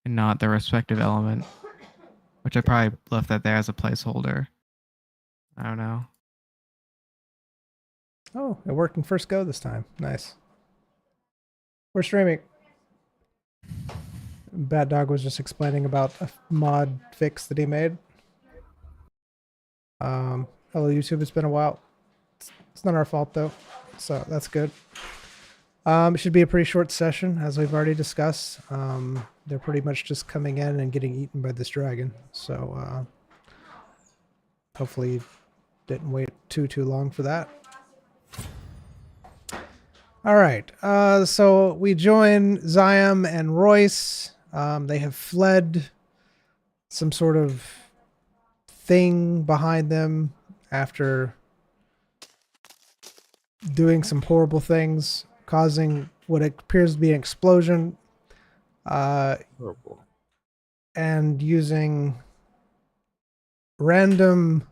and not the respective element, which I probably left that there as a placeholder. I don't know. Oh, it worked in first go this time. Nice. We're streaming. Bad Dog was just explaining about a mod fix that he made. Hello, YouTube. It's been a while. It's not our fault, though, so that's good. It should be a pretty short session, as we've already discussed. They're pretty much just coming in and getting eaten by this dragon, so hopefully didn't wait too long for that. All right, so we join Ziam and Royce. They have fled some sort of thing behind them after doing some horrible things, causing what appears to be an explosion, Horrible. and using random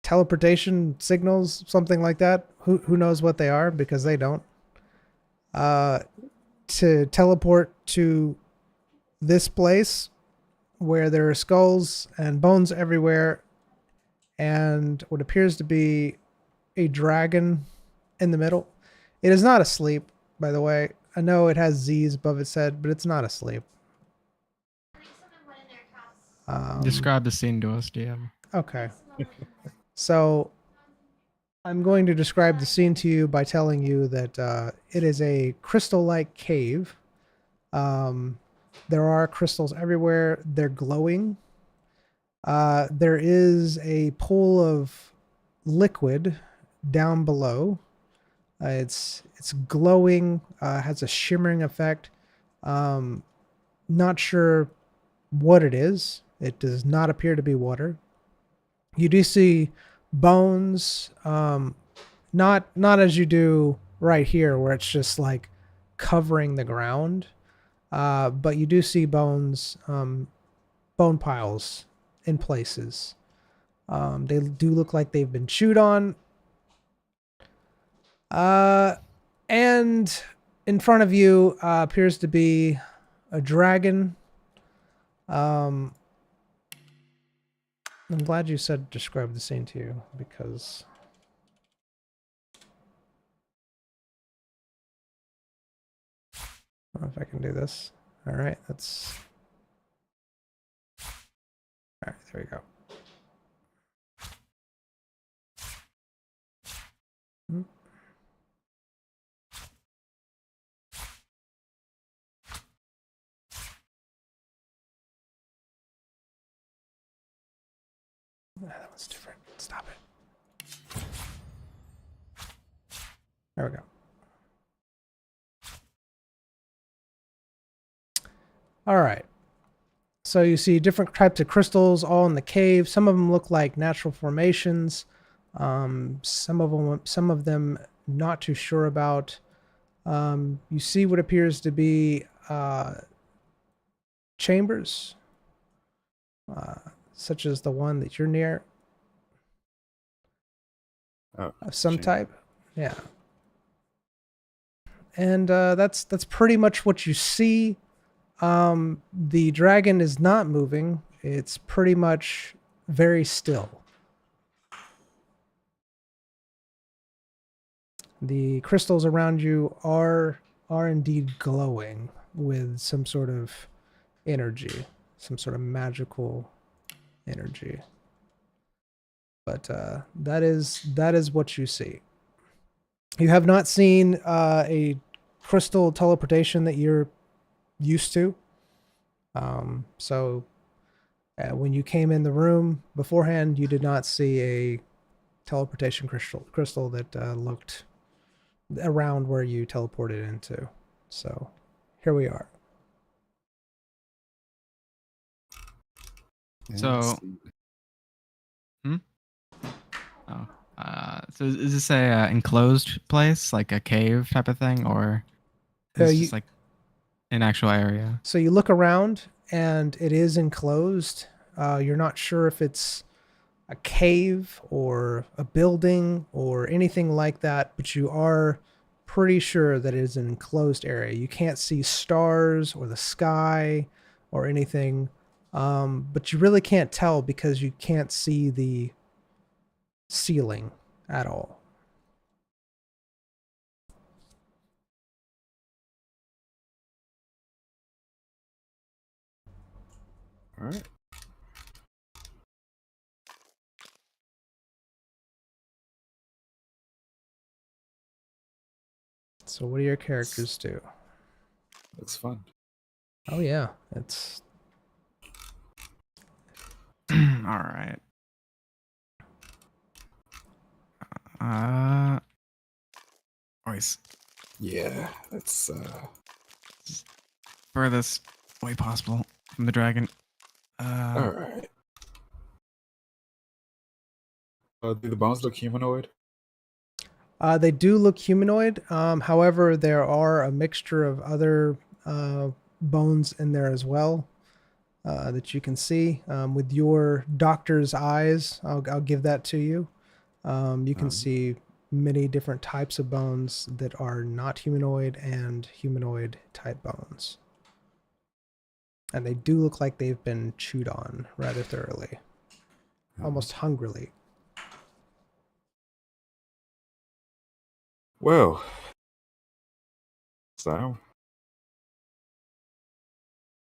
teleportation signals, something like that. Who knows what they are, because they don't. To teleport to this place where there are skulls and bones everywhere, and what appears to be a dragon in the middle. It is not asleep, by the way. I know it has Z's above its head, but it's not asleep. Describe the scene to us, DM. Okay. So I'm going to describe the scene to you by telling you that it is a crystal-like cave. There are crystals everywhere. They're glowing. There is a pool of liquid down below. It's glowing, has a shimmering effect. Not sure what it is. It does not appear to be water. You do see bones, not as you do right here, where it's just like covering the ground, but you do see bones, bone piles in places. They do look like they've been chewed on. And in front of you appears to be a dragon. I'm glad you said describe the scene to you, because I don't know if I can do this. All right, that's all right. There we go. That one's different. Stop it. There we go. All right. So you see different types of crystals all in the cave. Some of them look like natural formations. Some of them not too sure about. You see what appears to be chambers, such as the one that you're near, of some type. Yeah. And that's pretty much what you see. The dragon is not moving. It's pretty much very still. The crystals around you are indeed glowing with some sort of energy, some sort of magical energy. But that is what you see. You have not seen a crystal teleportation that you're used to. So when you came in the room beforehand, you did not see a teleportation crystal that looked around where you teleported into. So here we are. So, so is this a enclosed place, like a cave type of thing, or is it just like an actual area? So you look around, and it is enclosed. You're not sure if it's a cave or a building or anything like that, but you are pretty sure that it is an enclosed area. You can't see stars or the sky or anything, but you really can't tell because you can't see the ceiling at all. All right. So what do your characters do? Looks fun. Oh yeah, it's All right. Always Yeah, that's furthest way possible from the dragon. all right. Do the bones look humanoid? they do look humanoid. However, there are a mixture of other bones in there as well that you can see. With your doctor's eyes, I'll give that to you. You can see many different types of bones that are not humanoid and humanoid type bones. And they do look like they've been chewed on rather thoroughly, almost hungrily. Well, so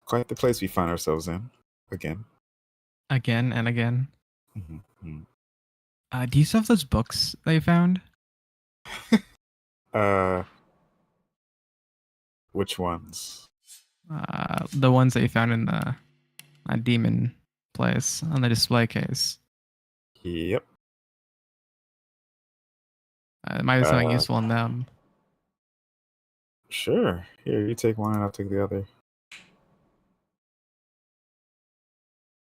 quite the place we find ourselves in again. Again and again. Mm-hmm. Do you still have those books that you found? Which ones? The ones that you found in the demon place on the display case. Yep. It might be something useful in them. Sure. Here, you take one and I'll take the other.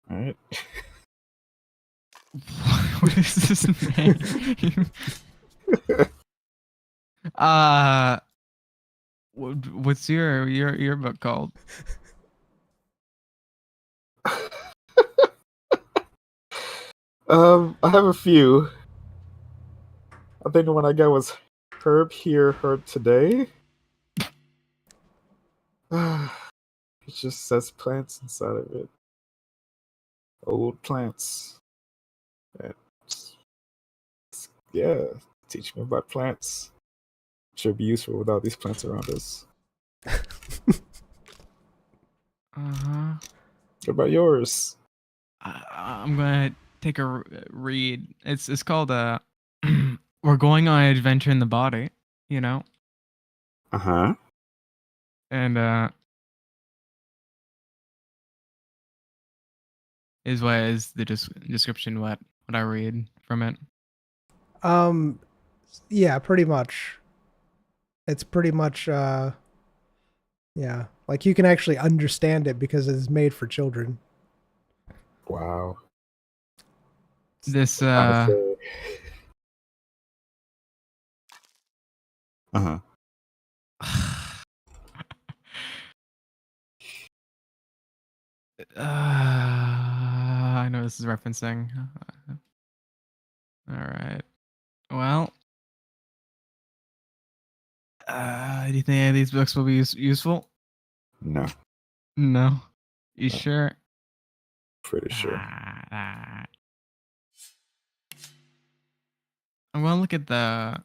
All right. What is this name? What's your book called? I have a few. I think the one I got was Herb Here, Herb Today. It just says plants inside of it. Old plants. Yeah, teach me about plants. Should be useful without these plants around us. Uh-huh. What about yours? I'm gonna take a read. It's called We're Going on an Adventure in the Body, you know? Uh-huh. And is the description what I read from it. Yeah, pretty much. It's pretty much yeah, like you can actually understand it because it's made for children. Wow. This Uh-huh. I know this is referencing. All right. Well, do you think any of these books will be useful? No. No. You No. sure? Pretty sure. I'm gonna look at the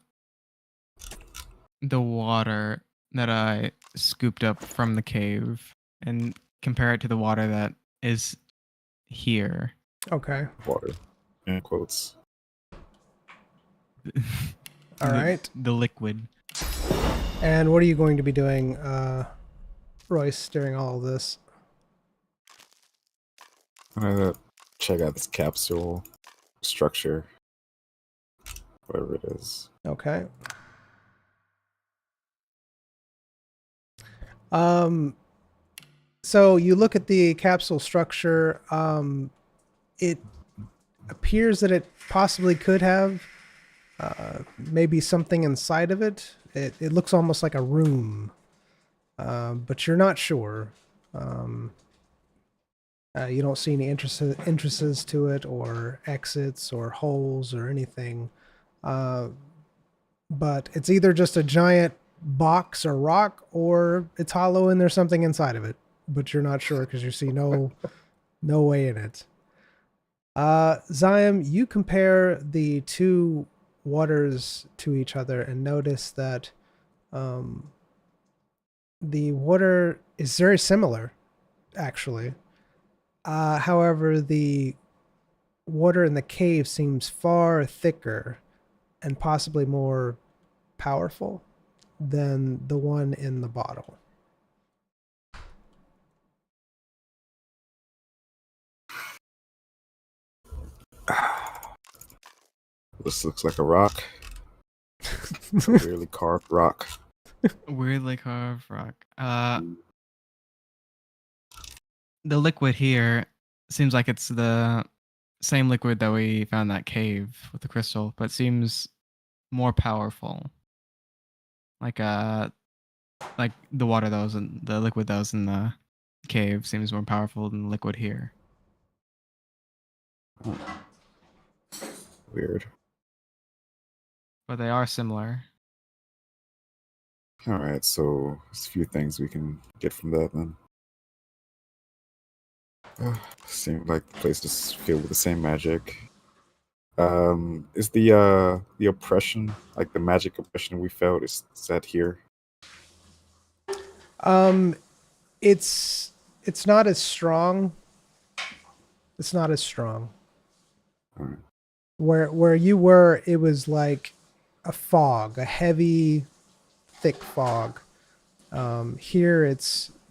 water that I scooped up from the cave and compare it to the water that is here. Okay. Water. In quotes. All right. The liquid. And what are you going to be doing, Royce, during all of this? I'm gonna check out this capsule structure. Whatever it is. Okay. So you look at the capsule structure. It appears that it possibly could have maybe something inside of it. It looks almost like a room, but you're not sure. You don't see any entrances to it or exits or holes or anything. but it's either just a giant box or rock, or it's hollow and there's something inside of it. But you're not sure because you see no way in it. Zion, you compare the two waters to each other and notice that the water is very similar, actually. However, the water in the cave seems far thicker and possibly more powerful than the one in the bottle. This looks like a rock. A weirdly carved rock. Weirdly carved rock. The liquid here seems like it's the same liquid that we found in that cave with the crystal, but seems more powerful. Like the water that was in the liquid that was in the cave seems more powerful than the liquid here. Weird. But they are similar. All right, so there's a few things we can get from that then. Seems like the place is filled with the same magic. Is the oppression, like the magic oppression we felt, is that here? It's not as strong. It's not as strong. Alright. Where you were, it was like a fog, a heavy, thick fog. Here,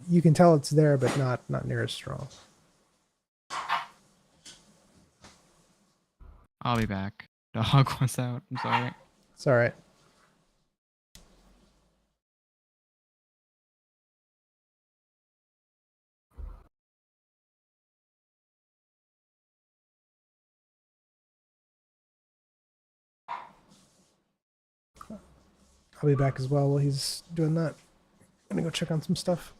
you can tell it's there, but not near as strong. I'll be back. Dog wants out. I'm sorry. It's all right. I'll be back as well while he's doing that. I'm gonna go check on some stuff.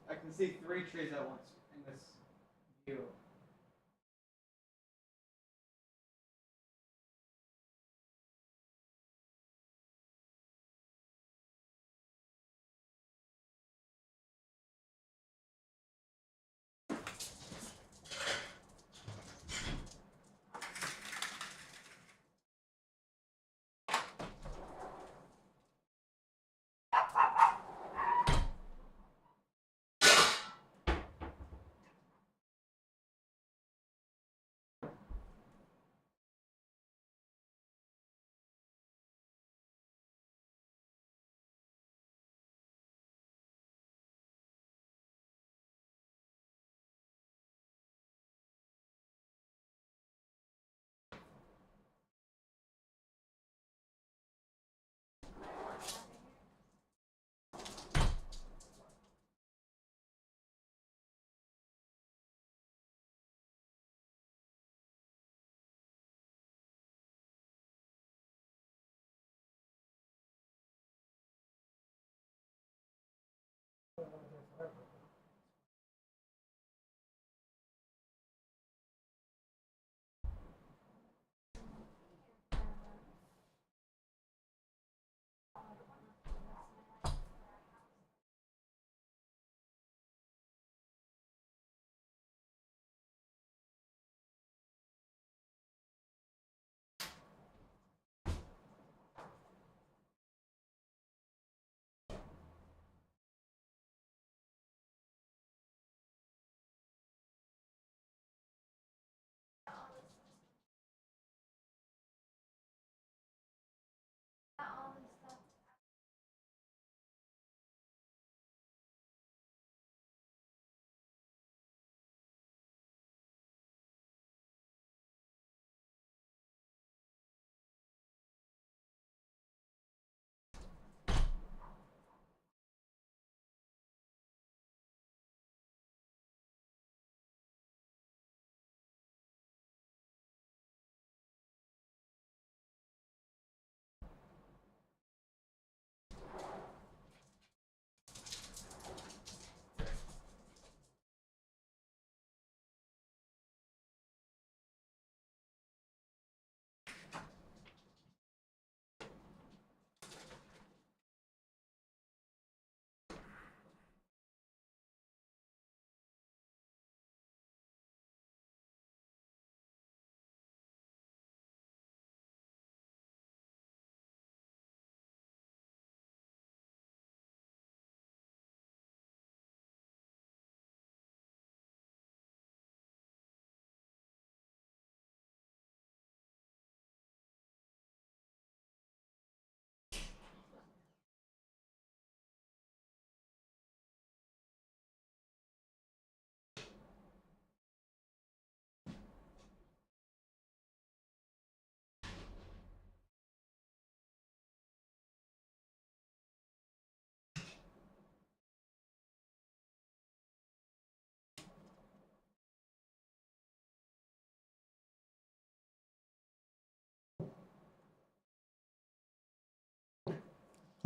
I can see 3 trees at once in this view.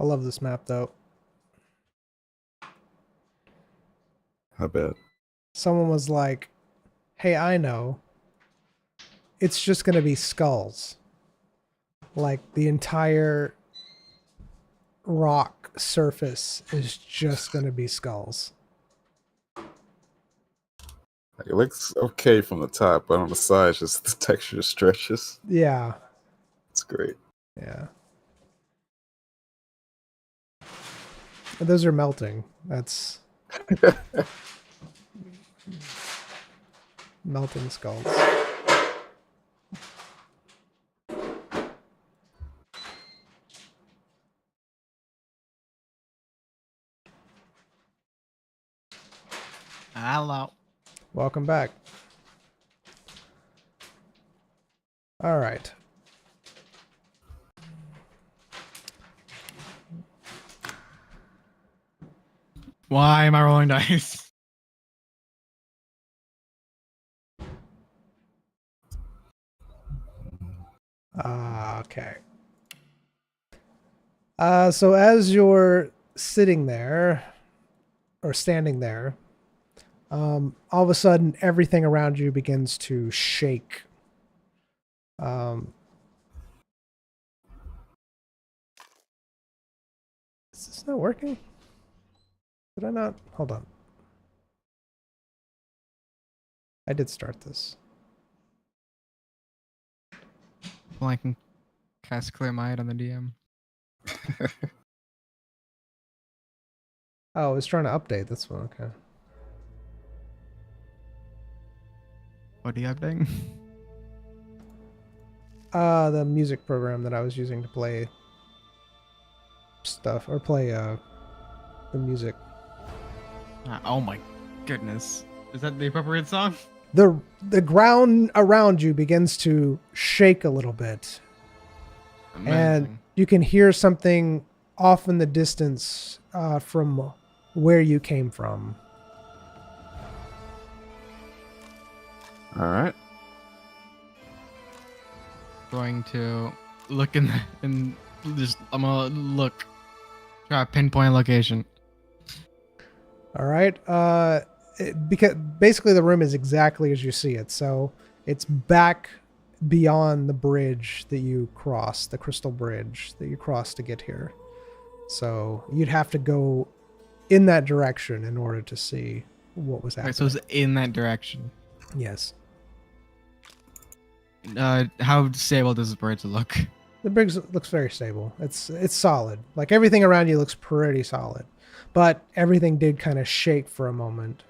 I love this map though. I bet. Someone was like, hey, I know. It's just going to be skulls. Like the entire rock surface is just going to be skulls. It looks okay from the top, but on the sides, just the texture just stretches. Yeah. It's great. Yeah. But those are melting. That's melting skulls. Hello. Welcome back. All right. Why am I rolling dice? Okay. So as you're sitting there or standing there, all of a sudden everything around you begins to shake. Is this not working? Did I not? Hold on. I did start this. Well, I can cast Clear Mind on the DM. Oh, I was trying to update this one. Okay. What are you updating? The music program that I was using to play stuff or play the music. Oh my goodness. Is that the appropriate song? The ground around you begins to shake a little bit. Amazing. And you can hear something off in the distance from where you came from. All right. Going to look in and just I'm gonna look. Try to pinpoint location. All right. Because basically the room is exactly as you see it. So it's back beyond the bridge that you crossed, the crystal bridge that you crossed to get here. So you'd have to go in that direction in order to see what was happening. Right, so it's in that direction. Yes. How stable does the bridge look? The bridge looks very stable. It's solid. Like everything around you looks pretty solid. But everything did kind of shake for a moment.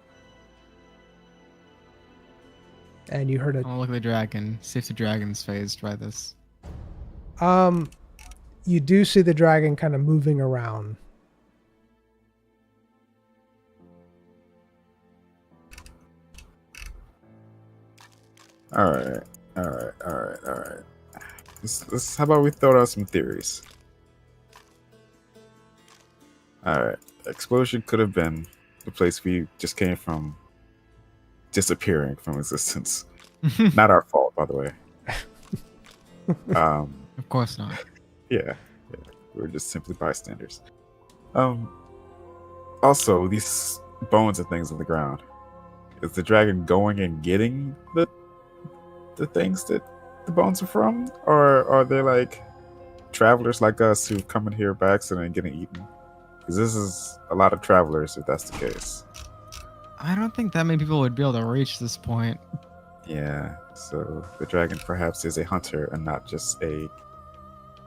And you heard Oh, look at the dragon. See if the dragon's phased by this. you do see the dragon kind of moving around. All right. How about we throw out some theories? All right. Explosion could have been the place we just came from disappearing from existence. Not our fault, by the way. Of course not. Yeah. We're just simply bystanders. Also, these bones and things on the ground. Is the dragon going and getting the things that the bones are from? Or are they like travelers like us who come in here by accident and getting eaten? Because this is a lot of travelers if that's the case. I don't think that many people would be able to reach this point. Yeah, so the dragon perhaps is a hunter and not just a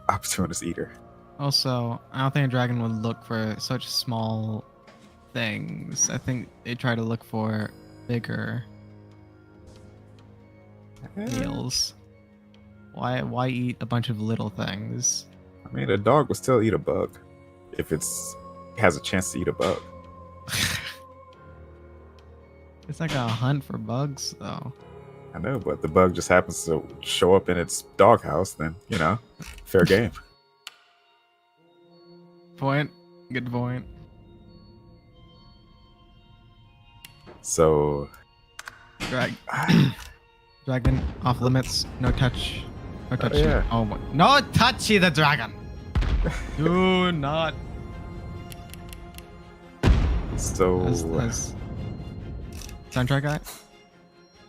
opportunist eater. Also, I don't think a dragon would look for such small things. I think they try to look for bigger meals. Why eat a bunch of little things? I mean, a dog would still eat a bug if has a chance to eat a bug. It's like a hunt for bugs, though. I know, but the bug just happens to show up in its doghouse, then, fair game. Point. Good point. So... Dragon, off limits. No touch. No touch. yeah. Oh my. No touchy the dragon! Do not. So As soundtrack guy?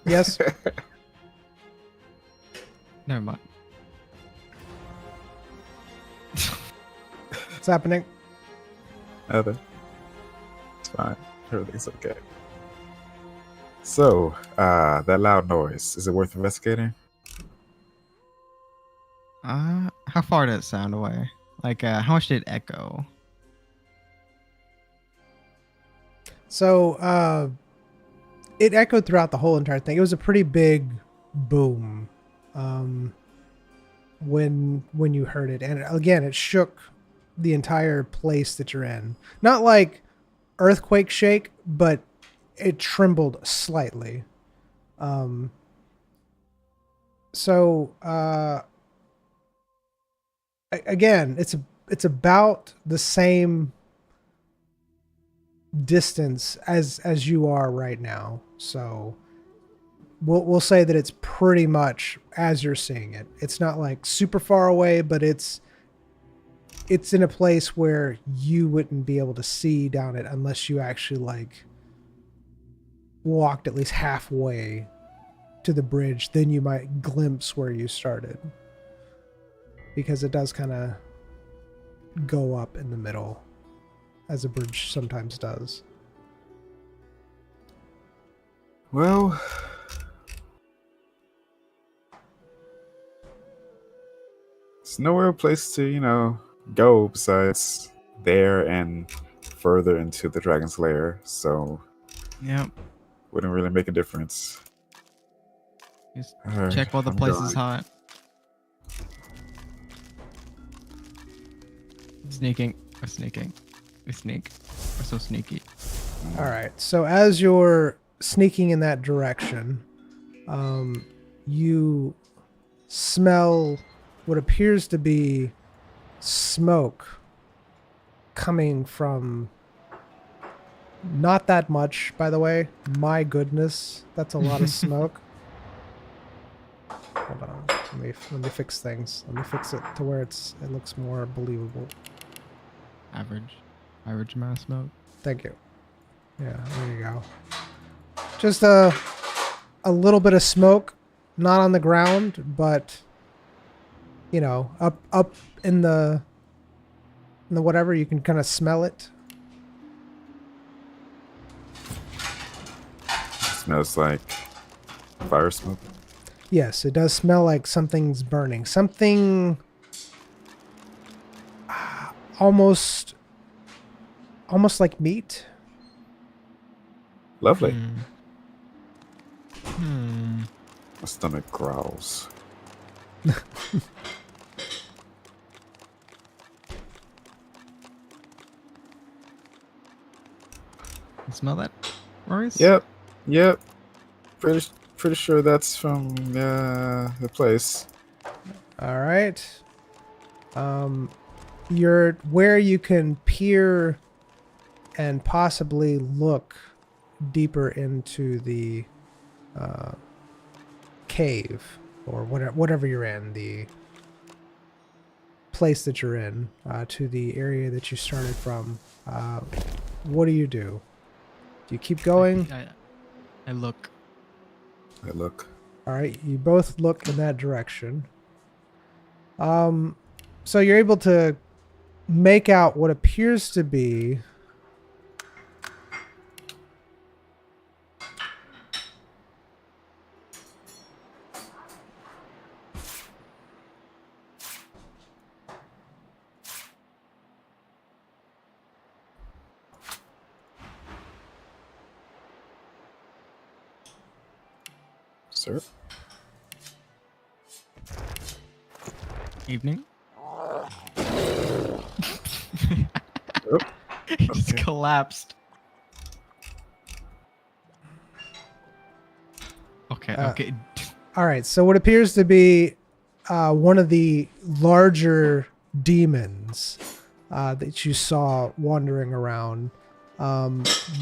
Yes. Never mind. What's happening? Nothing. It's fine. Everything's okay. So, that loud noise, is it worth investigating? How far did it sound away? Like, how much did it echo? So, it echoed throughout the whole entire thing. It was a pretty big boom, when you heard it, and again, it shook the entire place that you're in. Not like earthquake shake, but it trembled slightly. Again, it's about the same distance as you are right now. So we'll say that it's pretty much as you're seeing it. It's not like super far away, but it's in a place where you wouldn't be able to see down it unless you actually like walked at least halfway to the bridge. Then you might glimpse where you started, because it does kind of go up in the middle, as a bridge sometimes does. Well, it's nowhere a place to, go besides there and further into the dragon's lair, so Yep. wouldn't really make a difference. Just Alright, check while the I'm place is going. hot. Sneaking. We're sneaking. We sneak. We're so sneaky. All right. So as you're sneaking in that direction, you smell what appears to be smoke coming from, not that much, by the way. My goodness, that's a lot of smoke. Hold on. Let me fix things. Let me fix it to where it looks more believable. Average amount of smoke. Thank you. Yeah, there you go. Just a little bit of smoke, not on the ground, but up in the whatever, you can kind of smell it. Smells like fire smoke. Yes, it does smell like something's burning. Something almost like meat. Lovely. Hmm. My stomach growls. You smell that, Maurice? Yep. Pretty sure that's from the place. All right. You're where you can peer and possibly look deeper into the cave, or whatever you're in, the place that you're in, to the area that you started from. What do you do? Do you keep going? I look. I look. All right, you both look in that direction. So you're able to make out what appears to be Sir? Evening. Oh, He just okay. collapsed. Okay. All right, so what appears to be one of the larger demons that you saw wandering around.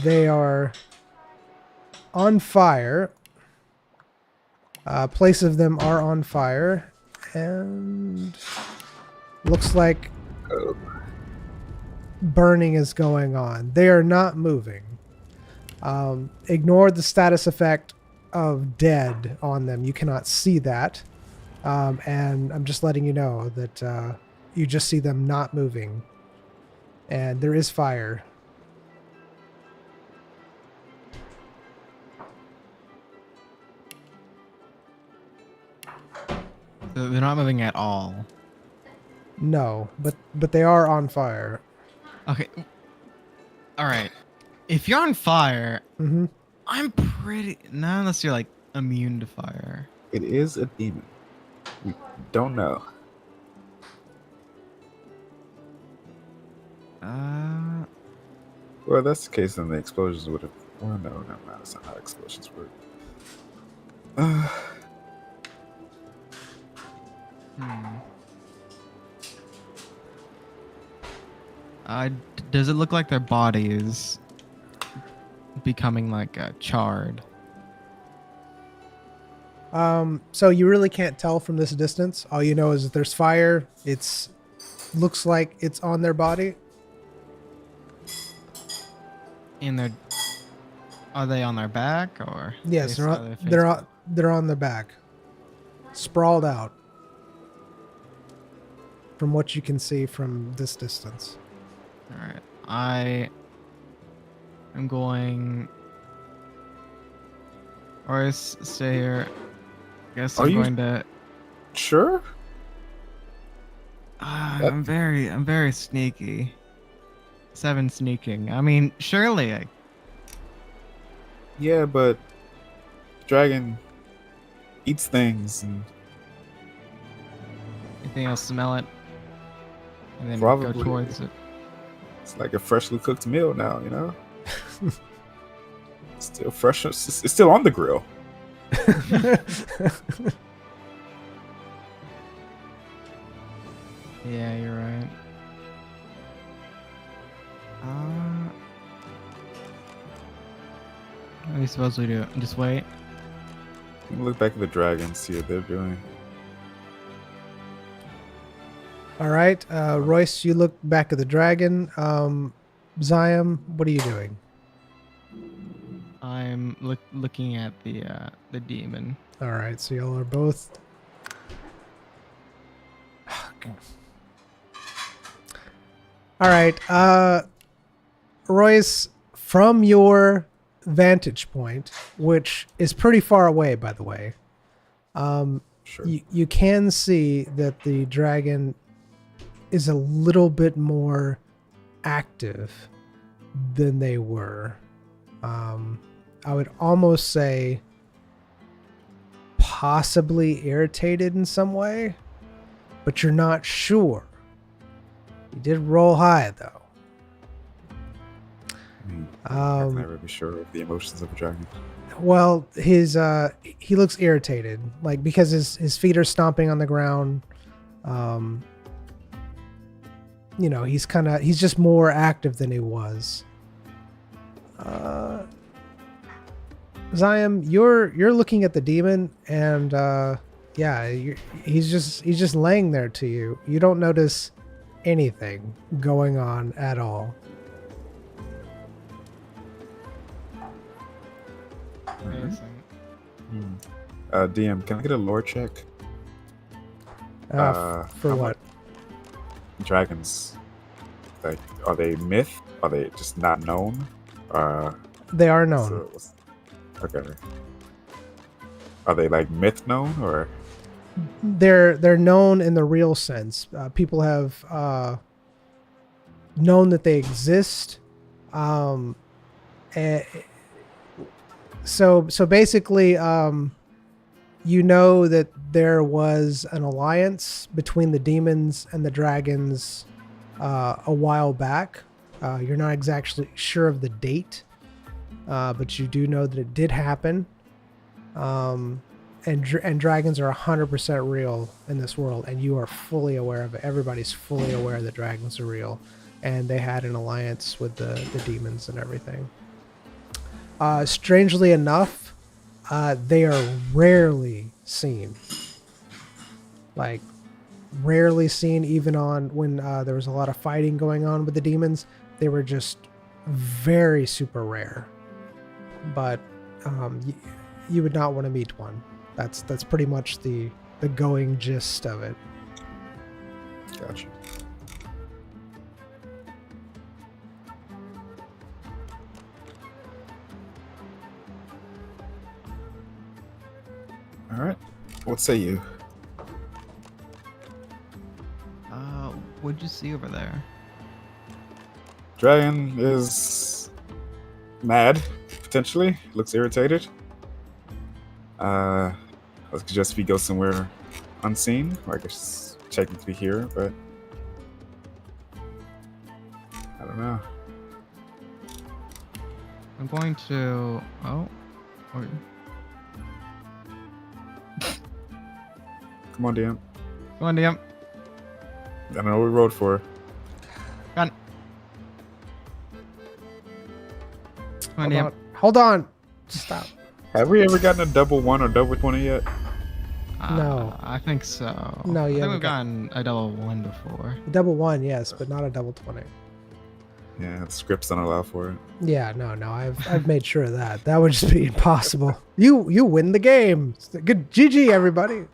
They are on fire. Place of them are on fire, and looks like Oh. burning is going on. They are not moving. Ignore the status effect of dead on them. You cannot see that. And I'm just letting you know that you just see them not moving. And there is fire. So they're not moving at all. No, but they are on fire. Okay. All right. If you're on fire, Mm-hmm. I'm pretty. Not unless you're like immune to fire. It is a demon. We don't know. Well, that's the case, then the explosions would have. Well, no, never mind. That's not how explosions work. Does it look like their body is becoming like charred? So you really can't tell from this distance. All you know is that there's fire. It's looks like it's on their body. In their, are they on their back or? Yes, are they face they're on their back, sprawled out. From what you can see from this distance. All right, I am going. Or stay here. I guess Are I'm you going to. Sure. I'm very sneaky. 7 sneaking. I mean, surely I. Yeah, but dragon eats things, and Anything else? Smell it, and then go Probably. towards it. it's like a freshly cooked meal now. You know, it's still fresh. It's still on the grill. Yeah, you're right. What do you suppose we do? Just wait? You can look back at the dragon, see what they're doing. All right, Royce, you look back at the dragon. Zion, what are you doing? I'm looking at the demon. All right, so y'all are both. All right, Royce, from your vantage point, which is pretty far away, by the way, Sure. you can see that the dragon is a little bit more active than they were. I would almost say possibly irritated in some way, but you're not sure. You did roll high, though. I can never be sure of the emotions of a dragon. Well, he looks irritated, like because his feet are stomping on the ground. You know, he's just more active than he was. Zion, you're looking at the demon, and yeah, he's just laying there to you. You don't notice anything going on at all. DM, can I get a lore check? For how what? Dragons, like, are they myth? Are they just not known? They are known. Okay. Are they like myth known or? They're known in the real sense. People have known that they exist. So basically, you know that there was an alliance between the demons and the dragons a while back. You're not exactly sure of the date, but you do know that it did happen. And dragons are 100% real in this world, and you are fully aware of it. Everybody's fully aware that dragons are real, and they had an alliance with the demons and everything. Strangely enough, they are rarely seen. Like, rarely seen, even on when there was a lot of fighting going on with the demons. They were just very super rare. But you would not want to meet one. That's pretty much the going gist of it. Gotcha. All right. What say you? What'd you see over there? Dragon is mad, potentially. Looks irritated. I suggest if we go somewhere unseen, or I guess technically here, but I don't know. I'm going to. Oh. Come on, DM. Come on, DM. I don't know what we rode for. Come on, DM. Hold on. Stop. Have we ever gotten a double 1 or double 20 yet? No. I think so. No, you I think haven't we've gotten a double 1 before. Double 1, yes, but not a double 20. Yeah, the scripts don't allow for it. Yeah, no. I've made sure of that. That would just be impossible. You win the game. Good GG, everybody.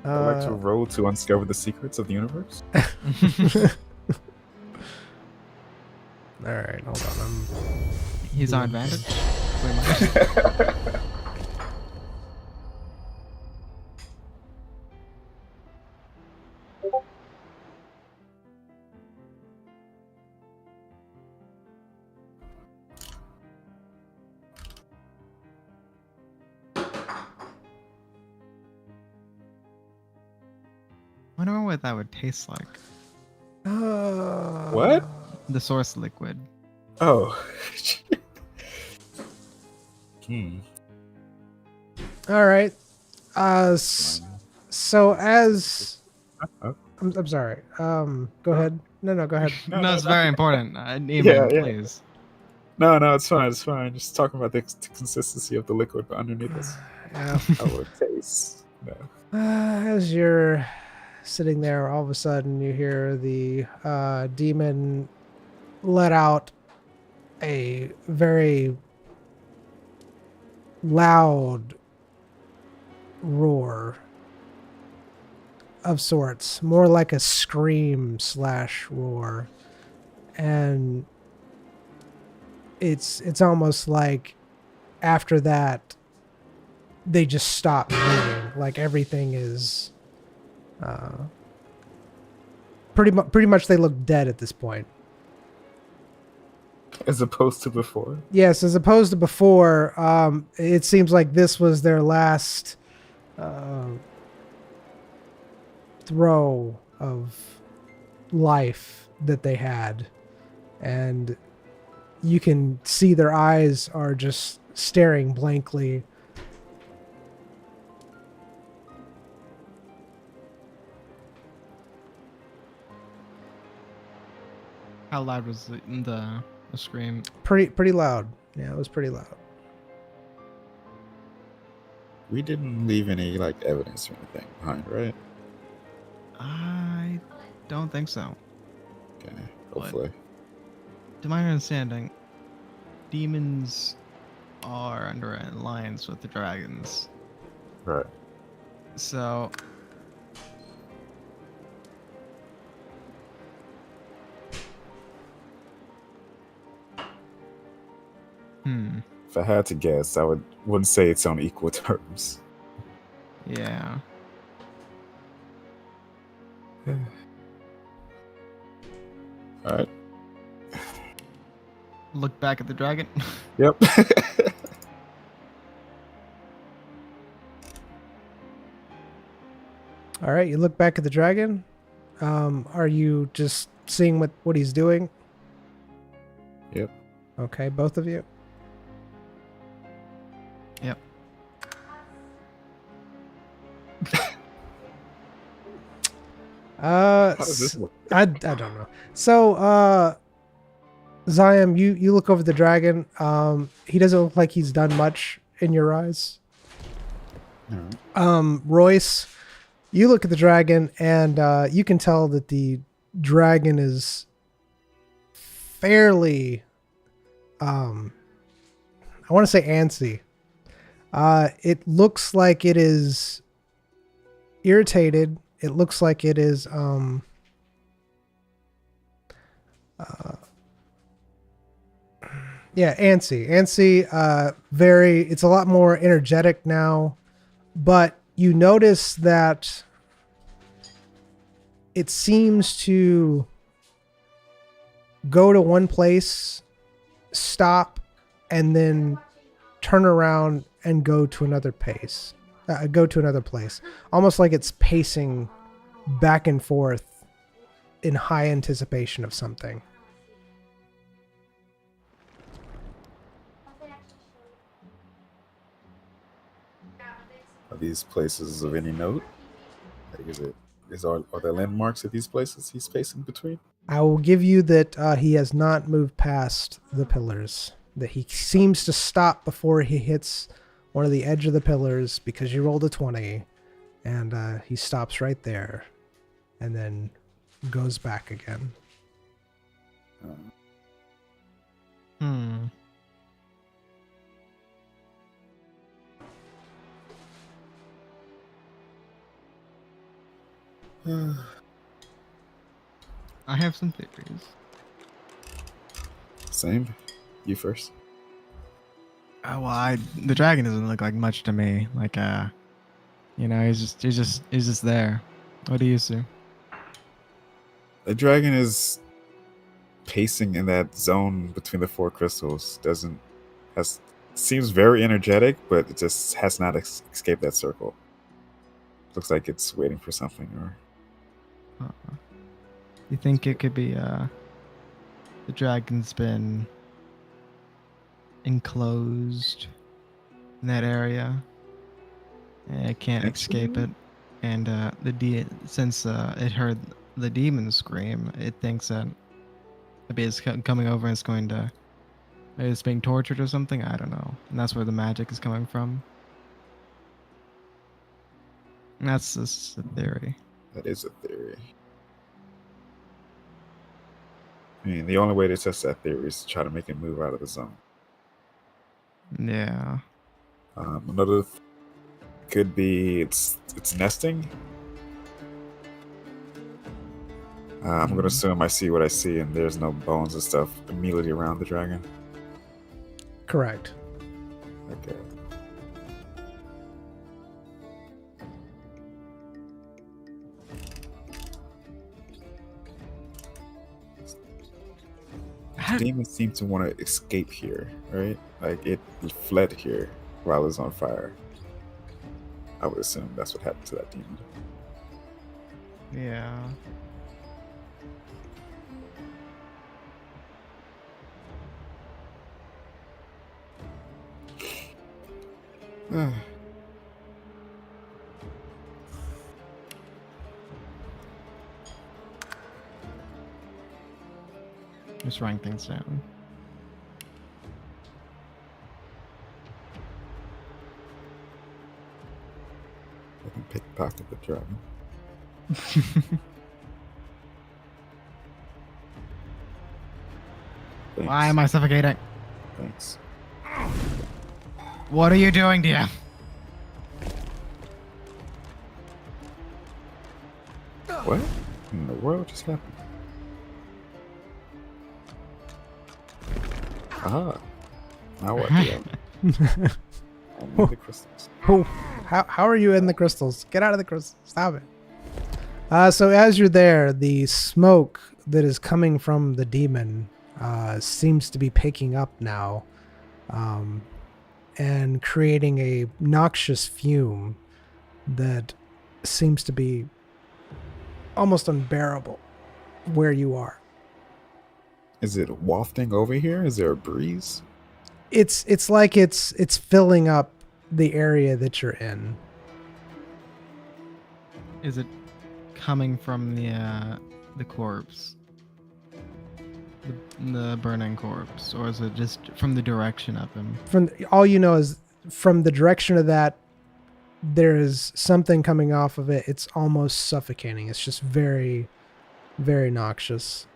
I'd like to roll to uncover the secrets of the universe. All right, hold on. He's on advantage. I wonder what that would taste like. What? The source liquid. Oh. All right. So as Oh. I'm sorry. Go ahead. No, go ahead. No, it's very important. Neiman, Yeah. please. No, it's fine. It's fine. Just talking about the consistency of the liquid underneath us. Yeah. How it tastes. No. As you're sitting there, all of a sudden you hear the demon let out a very loud roar of sorts, more like a scream / roar, and it's almost like after that they just stop moving, like everything is pretty much they look dead at this point. As opposed to before. Yes, as opposed to before, it seems like this was their last throw of life that they had. And you can see their eyes are just staring blankly. How loud was the scream? Pretty loud. Yeah, it was pretty loud. We didn't leave any like evidence or anything behind, right? I don't think so. Okay, hopefully. To my understanding, demons are under an alliance with the dragons. Right. So If I had to guess, I wouldn't say it's on equal terms. yeah. Alright. Look back at the dragon. Yep. All right, you look back at the dragon. Are you just seeing what he's doing? Yep. Okay, both of you. Yep. How does this work? I don't know. So, Zion, you look over the dragon. He doesn't look like he's done much in your eyes. Alright. Royce, You look at the dragon, and you can tell that the dragon is fairly, I want to say antsy. It looks like it is irritated. It looks like it is, antsy. Antsy, it's a lot more energetic now, but you notice that it seems to go to one place, stop, and then turn around and go to another place. Almost like it's pacing back and forth in high anticipation of something. Are these places of any note? Like, are there landmarks at these places he's pacing between? I will give you that he has not moved past the pillars. That he seems to stop before he hits one of the edge of the pillars because you rolled a 20, and he stops right there, and then goes back again. I have some theories. Same. You first. The dragon doesn't look like much to me. Like, he's just there. What do you see? The dragon is pacing in that zone between the four crystals. Seems very energetic, but it just has not escaped that circle. Looks like it's waiting for something. Or you think it could be the dragon's been enclosed in that area and it can't escape it, and since it heard the demon scream, it thinks that maybe it's coming over and it's going to, maybe it's being tortured or something. I don't know, and that's where the magic is coming from. And that's just a theory. That is a theory. I mean, the only way to test that theory is to try to make it move out of the zone. Yeah. Another could be it's nesting. I'm going to assume I see what I see, and there's no bones and stuff immediately around the dragon. Correct. Okay. Demons seem to want to escape here, right? Like it fled here while it was on fire. I would assume that's what happened to that demon. Yeah. Just writing things down. I can pickpocket the dragon. Why am I suffocating? Thanks. What are you doing, dear? What in the world just happened? Aha. Now what? I'm in the crystals. Oh, how are you in the crystals? Get out of the crystals. Stop it. So as you're there, the smoke that is coming from the demon seems to be picking up now, and creating a noxious fume that seems to be almost unbearable where you are. Is it wafting over here? Is there a breeze? It's like it's filling up the area that you're in. Is it coming from the corpse? The burning corpse, or is it just from the direction of him? All you know is from the direction of that there is something coming off of it. It's almost suffocating. It's just very, very noxious.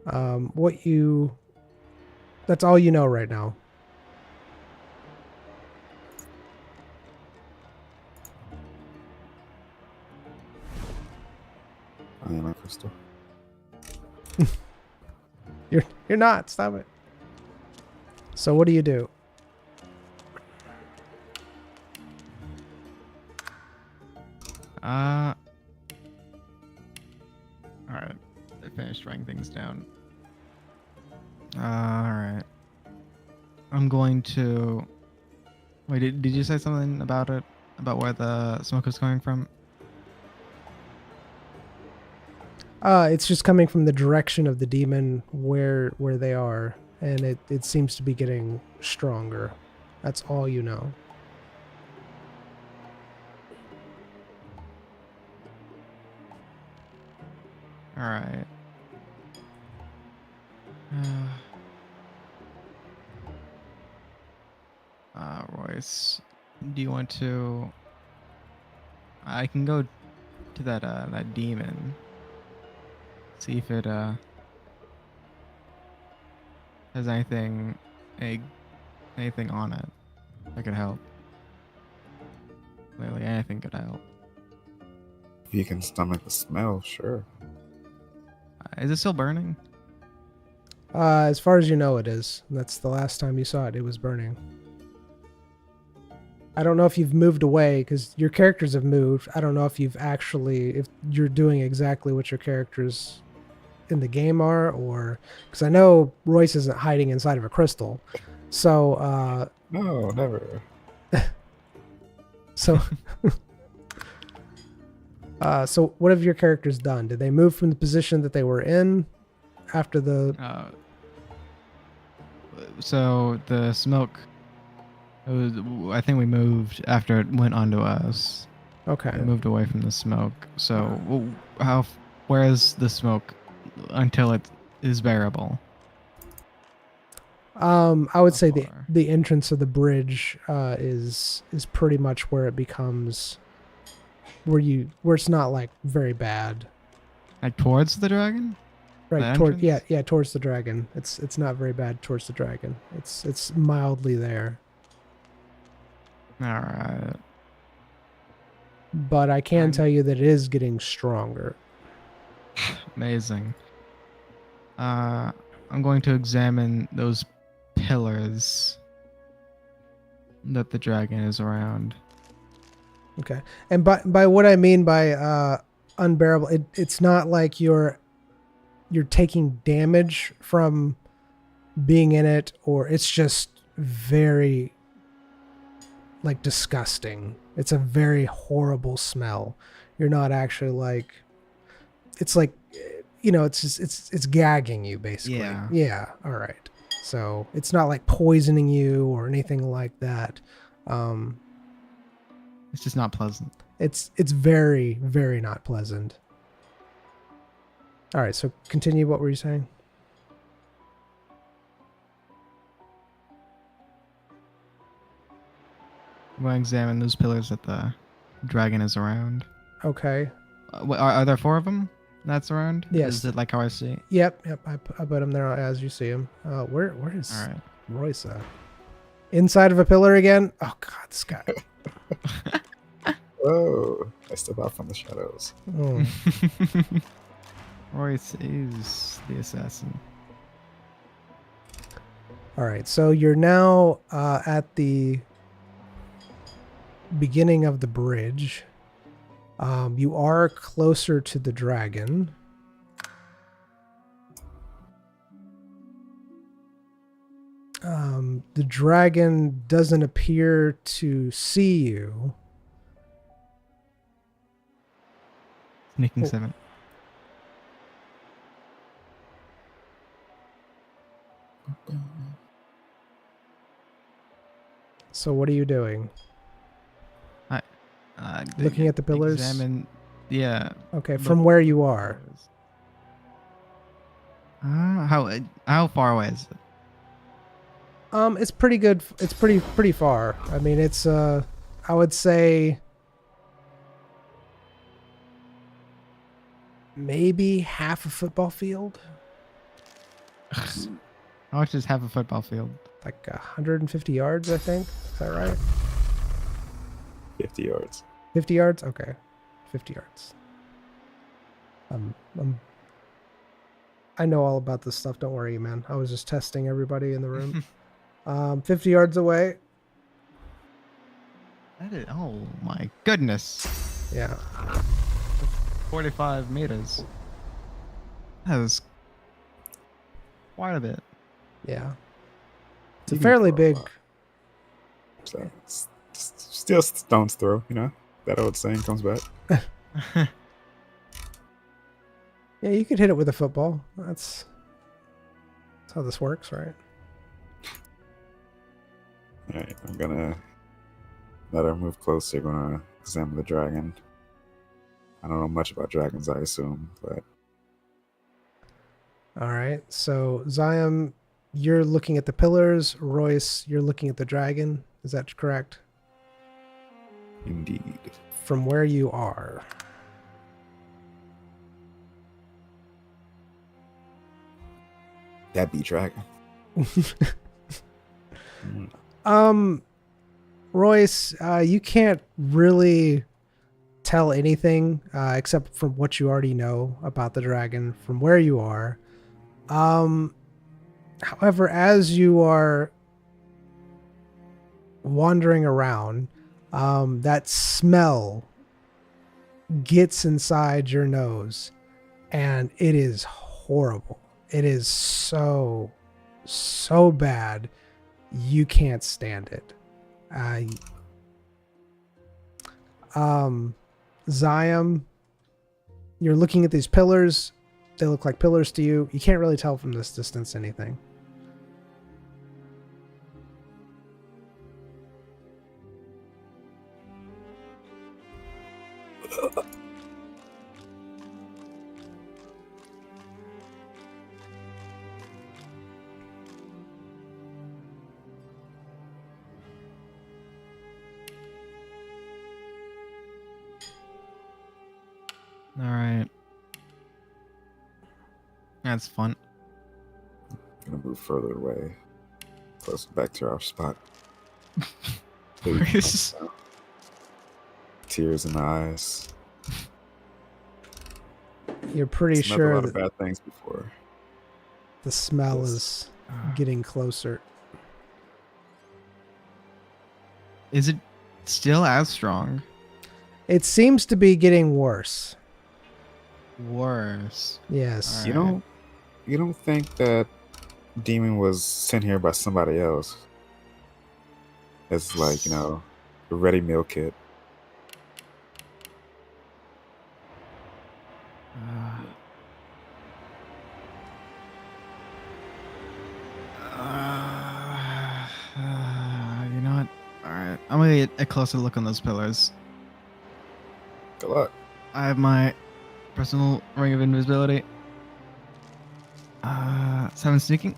That's all you know right now. I am a crystal. You're not. Stop it. So what do you do? All right. I finished writing things down. All right. I'm going to. Wait, did you say something about it? About where the smoke is coming from? It's just coming from the direction of the demon where they are, and it seems to be getting stronger. That's all you know. All right. Royce, do you want to? I can go to that demon. See if it has anything on it that could help. Literally anything could help. If you can stomach the smell, sure. Is it still burning? As far as you know, it is. That's the last time you saw it. It was burning. I don't know if you've moved away because your characters have moved. I don't know if if you're doing exactly what your characters in the game are, or because I know Royce isn't hiding inside of a crystal. So, No, never. so, so what have your characters done? Did they move from the position that they were in after the? So the smoke. I think we moved after it went onto us. Okay. We moved away from the smoke. So where is the smoke until it is bearable? I would say far? the entrance of the bridge is pretty much where it becomes where it's not like very bad. Like towards the dragon? Right, The entrance? yeah, towards the dragon. It's not very bad towards the dragon. It's mildly there. All right. But I can tell you that it is getting stronger. Amazing. I'm going to examine those pillars that the dragon is around. Okay. And by what I mean by unbearable, it's not like you're taking damage from being in it, or it's just very like disgusting. It's a very horrible smell. You're not actually like, it's like, it's just, it's gagging you basically. Yeah. Yeah. All right. So it's not like poisoning you or anything like that. It's just not pleasant. It's very, very not pleasant. All right. So continue. What were you saying? I'm going to examine those pillars that the dragon is around. Okay. Are there 4 of them that's around? Yes. Is it like how I see it? Yep. I put him there as you see him. Where is All right. Royce at? Inside of a pillar again? Oh God, this guy. Oh, I step out from the shadows. Oh. Royce is the assassin. All right, so you're now at the beginning of the bridge. You are closer to the dragon. The dragon doesn't appear to see you. Sneaking Oh. 7. So what are you doing? Looking at the pillars? Examine. Yeah. Okay, Look- from where you are. How far away is it? It's pretty good. It's pretty far. I mean, it's I would say maybe half a football field, How much is half a football field? like 150 yards, I think. Is that right? 50 yards. 50 yards? Okay. 50 yards. I know all about this stuff. Don't worry, man. I was just testing everybody in the room. 50 yards away. That is, oh my goodness. Yeah. 45 meters. That is quite a bit. Yeah. It's a You can fairly throw a big. lot. So, still stone's throw, you know? That old saying comes back. Yeah, you could hit it with a football. That's how this works, right? Alright, I'm gonna let her move closer. Gonna examine the dragon. I don't know much about dragons, I assume, but All right. So, Zion, you're looking at the pillars. Royce, you're looking at the dragon. Is that correct? indeed. From where you are. That be dragon. Royce, you can't really tell anything except from what you already know about the dragon from where you are. However, as you are wandering around, that smell gets inside your nose, and it is horrible. It is so bad. You can't stand it. Zion, you're looking at these pillars. They look like pillars to you. You can't really tell from this distance anything. All right. That's fun. Gonna move further away. Closer back to our spot. Royce. Tears in the eyes. You're pretty Smelled a lot sure of that bad things before. the smell Yes. is getting closer. Is it still as strong? It seems to be getting worse. Worse. Yes. Alright. You don't think that demon was sent here by somebody else? As like, you know, a ready meal kit. You know what? Alright. I'm gonna get a closer look on those pillars. Good luck. I have my personal ring of invisibility. 7 sneaking.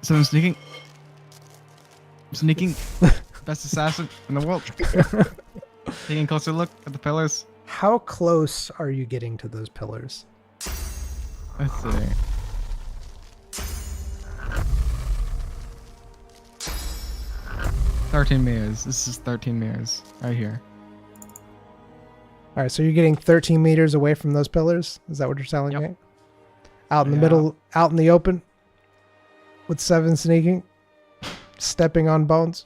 7 sneaking. Sneaking. Best assassin in the world. Taking a closer look at the pillars. How close are you getting to those pillars? Let's see. $13 meters. This is 13 meters right here. All right, so you're getting 13 meters away from those pillars? Is that what you're telling Yep. me? Out in the Yeah. middle, out in the open, with 7 sneaking, stepping on bones.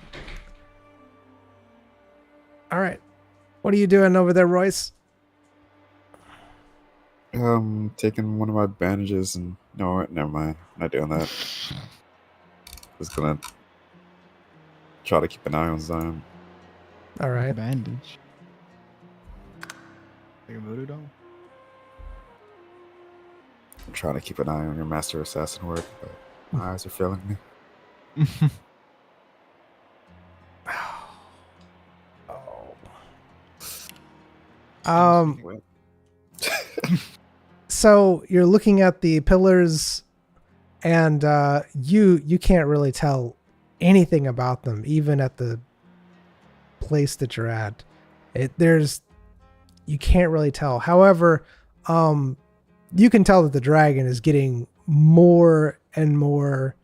All right. What are you doing over there, Royce? Taking one of my bandages and no, what? Never mind. I'm not doing that. Just gonna try to keep an eye on Zion. All right. Bandage. Like a voodoo doll? I'm trying to keep an eye on your master assassin work, but my eyes are failing me. Um, so you're looking at the pillars, and you can't really tell anything about them, even at the place that you're at. You can't really tell. However, you can tell that the dragon is getting more and more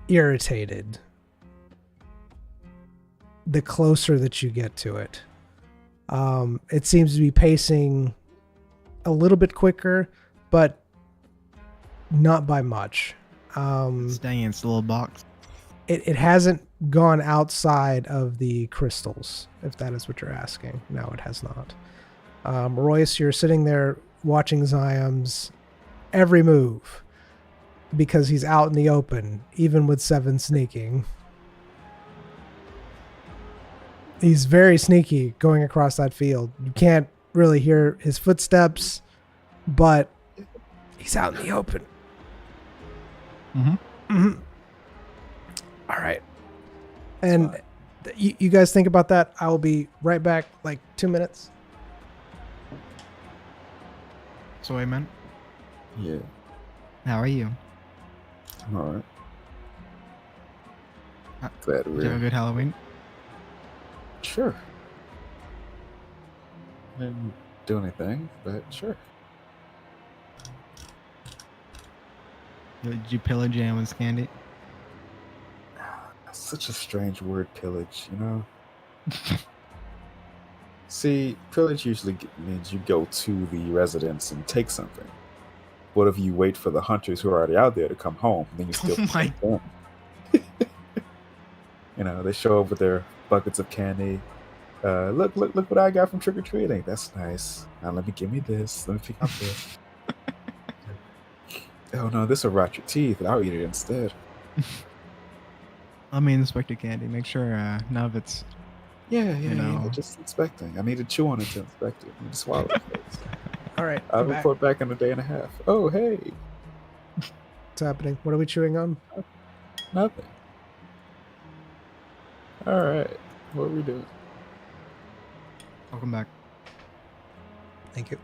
irritated the closer that you get to it. It seems to be pacing a little bit quicker, but not by much. Staying in its little box. It hasn't gone outside of the crystals, if that is what you're asking. No, it has not. Royce, you're sitting there watching Zium's every move because he's out in the open, even with 7 sneaking. He's very sneaky going across that field. You can't really hear his footsteps, but he's out in the open. Mm-hmm. All right. And you guys think about that. I will be right back, like 2 minutes. So, man, Yeah. how are you? I'm all right. Uh, Glad Did you have a we're good Halloween? sure. Didn't do anything, but sure. Did you pillage anyone's candy? That's such a strange word, pillage. You know. See, pillage usually means you go to the residence and take something. What if you wait for the hunters who are already out there to come home? Then you still Oh my- take them. You know, they show up with their buckets of candy. Look what I got from trick or treating. That's nice. Now give me this. Let me pick out this. Oh no, this will rot your teeth. I'll eat it instead. Let me inspect your candy. Make sure none of it's. Yeah, You know. just inspecting. I need to chew on it to inspect it. I need to swallow it first. All right. I'll I'm back. report back in a day and a half. Oh, hey, What's happening? What are we chewing on? nothing. All right, what are we doing? Welcome back. Thank you.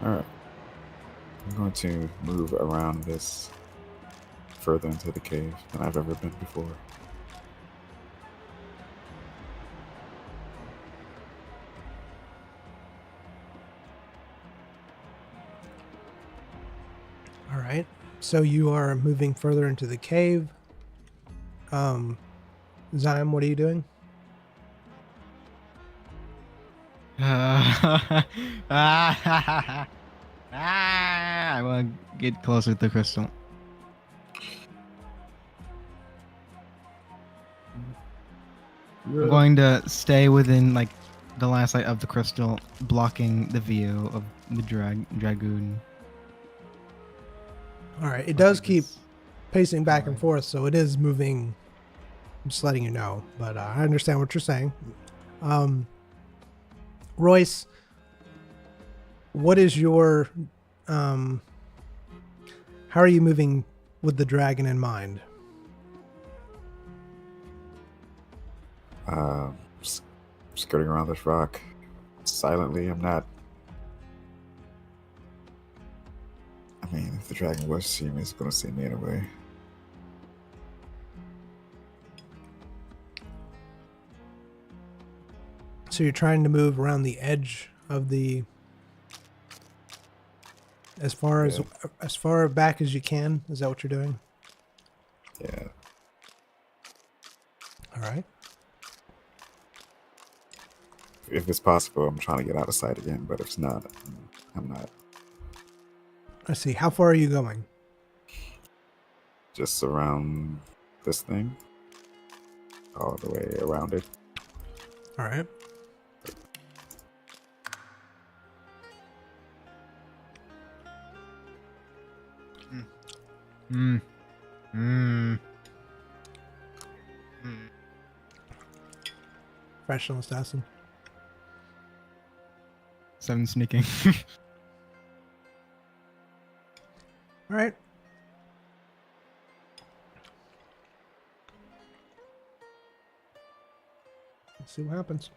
All right, I'm going to move around this further into the cave than I've ever been before. All right. So you are moving further into the cave. Zion, what are you doing? I want to get closer to the crystal. I'm going to stay within like the line of sight of the crystal, blocking the view of the dragoon. All right. It does Like keep this. pacing back and Alright. forth, so it is moving. I'm just letting you know, but I understand what you're saying. Royce, what is your how are you moving with the dragon in mind? Just skirting around this rock silently. I'm not. I mean, if the dragon was to see me, it's going to see me anyway. So you're trying to move around the edge of the as far back as you can. Is that what you're doing? Yeah. All right. If it's possible, I'm trying to get out of sight again, but if it's not, I'm not. I see. How far are you going? Just around this thing. All the way around it. All right. Mm. Mm. Mm. Professional assassin. 7 sneaking. All right. Let's see what happens.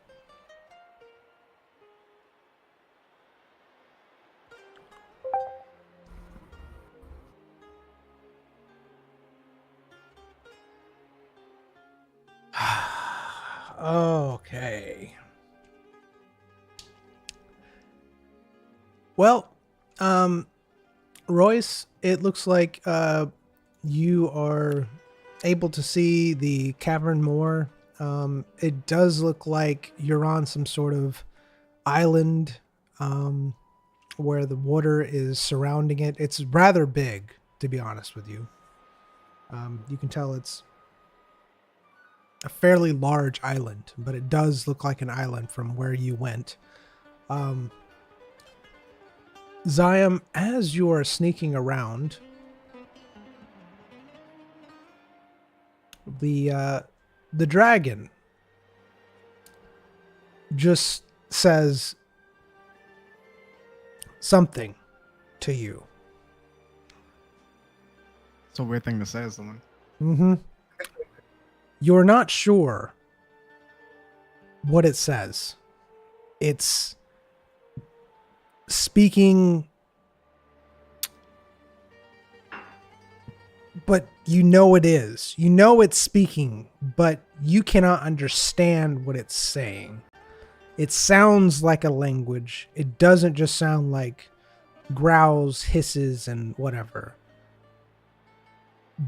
Okay. Well, Royce, it looks like you are able to see the cavern more. It does look like you're on some sort of island where the water is surrounding it. It's rather big, to be honest with you. You can tell it's a fairly large island, but it does look like an island from where you went. Ziam, as you are sneaking around, the dragon just says something to you. It's a weird thing to say to someone. Mm-hmm. You're not sure what it says. It's speaking, but you know it is. You know it's speaking, but you cannot understand what it's saying. It sounds like a language. It doesn't just sound like growls, hisses, and whatever.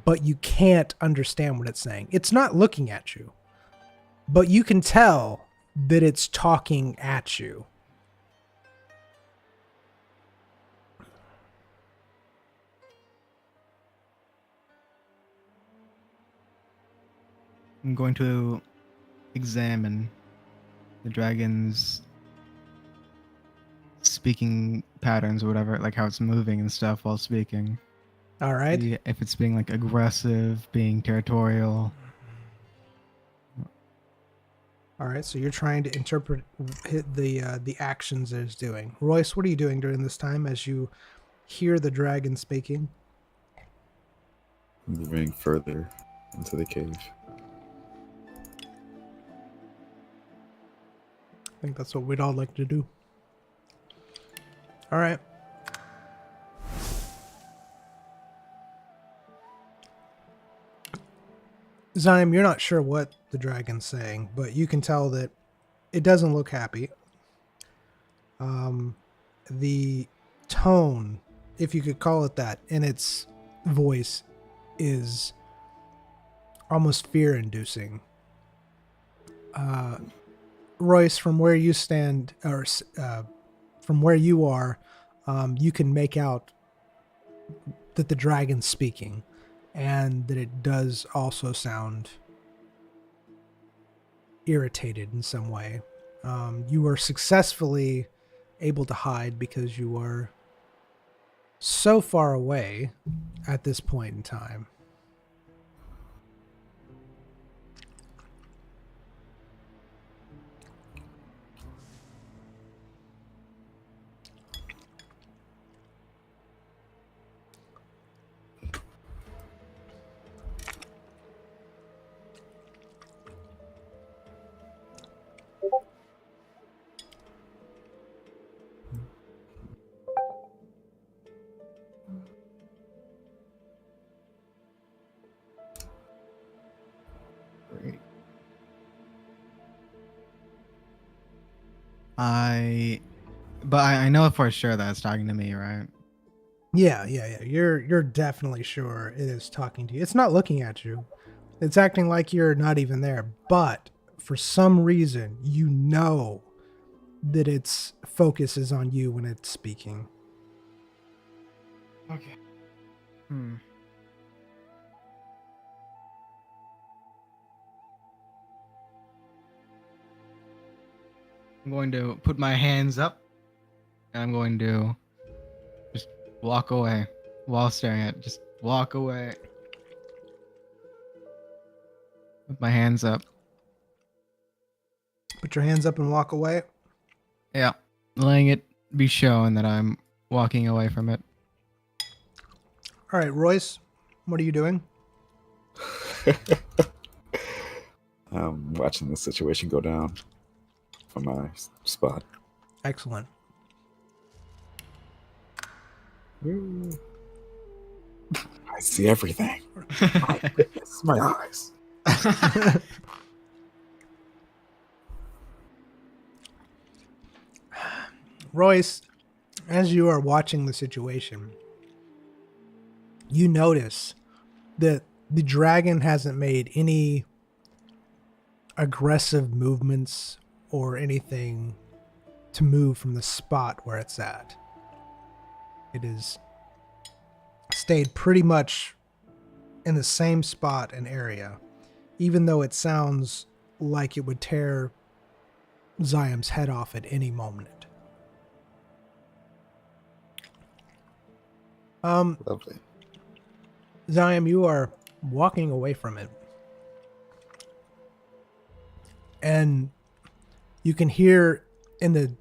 But you can't understand what it's saying. It's not looking at you, but you can tell that it's talking at you. I'm going to examine the dragon's speaking patterns or whatever, like how it's moving and stuff while speaking. All right. See if it's being like aggressive, being territorial. All right. So you're trying to interpret the actions that it's doing. Royce, what are you doing during this time as you hear the dragon speaking? Moving further into the cave. I think that's what we'd all like to do. All right. Zyme, you're not sure what the dragon's saying, but you can tell that it doesn't look happy. The tone, if you could call it that, in its voice is almost fear-inducing. Royce, from where you stand, or from where you are, you can make out that the dragon's speaking, and that it does also sound irritated in some way. You are successfully able to hide because you are so far away at this point in time. Great. I know for sure that it's talking to me, right? Yeah. You're definitely sure it is talking to you. It's not looking at you. It's acting like you're not even there. But for some reason, you know that its focus is on you when it's speaking. Okay. I'm going to put my hands up, and I'm going to just walk away while staring at it. Just walk away. With my hands up. Put your hands up and walk away. Yeah. Laying it be shown that I'm walking away from it. All right, Royce, what are you doing? I'm watching the situation go down from my spot. Excellent. Ooh. I see everything. My goodness, my eyes. Royce, as you are watching the situation, you notice that the dragon hasn't made any aggressive movements or anything to move from the spot where it's at. It has stayed pretty much in the same spot and area, even though it sounds like it would tear Ziam's head off at any moment. Lovely. Ziam, you are walking away from it. And you can hear in the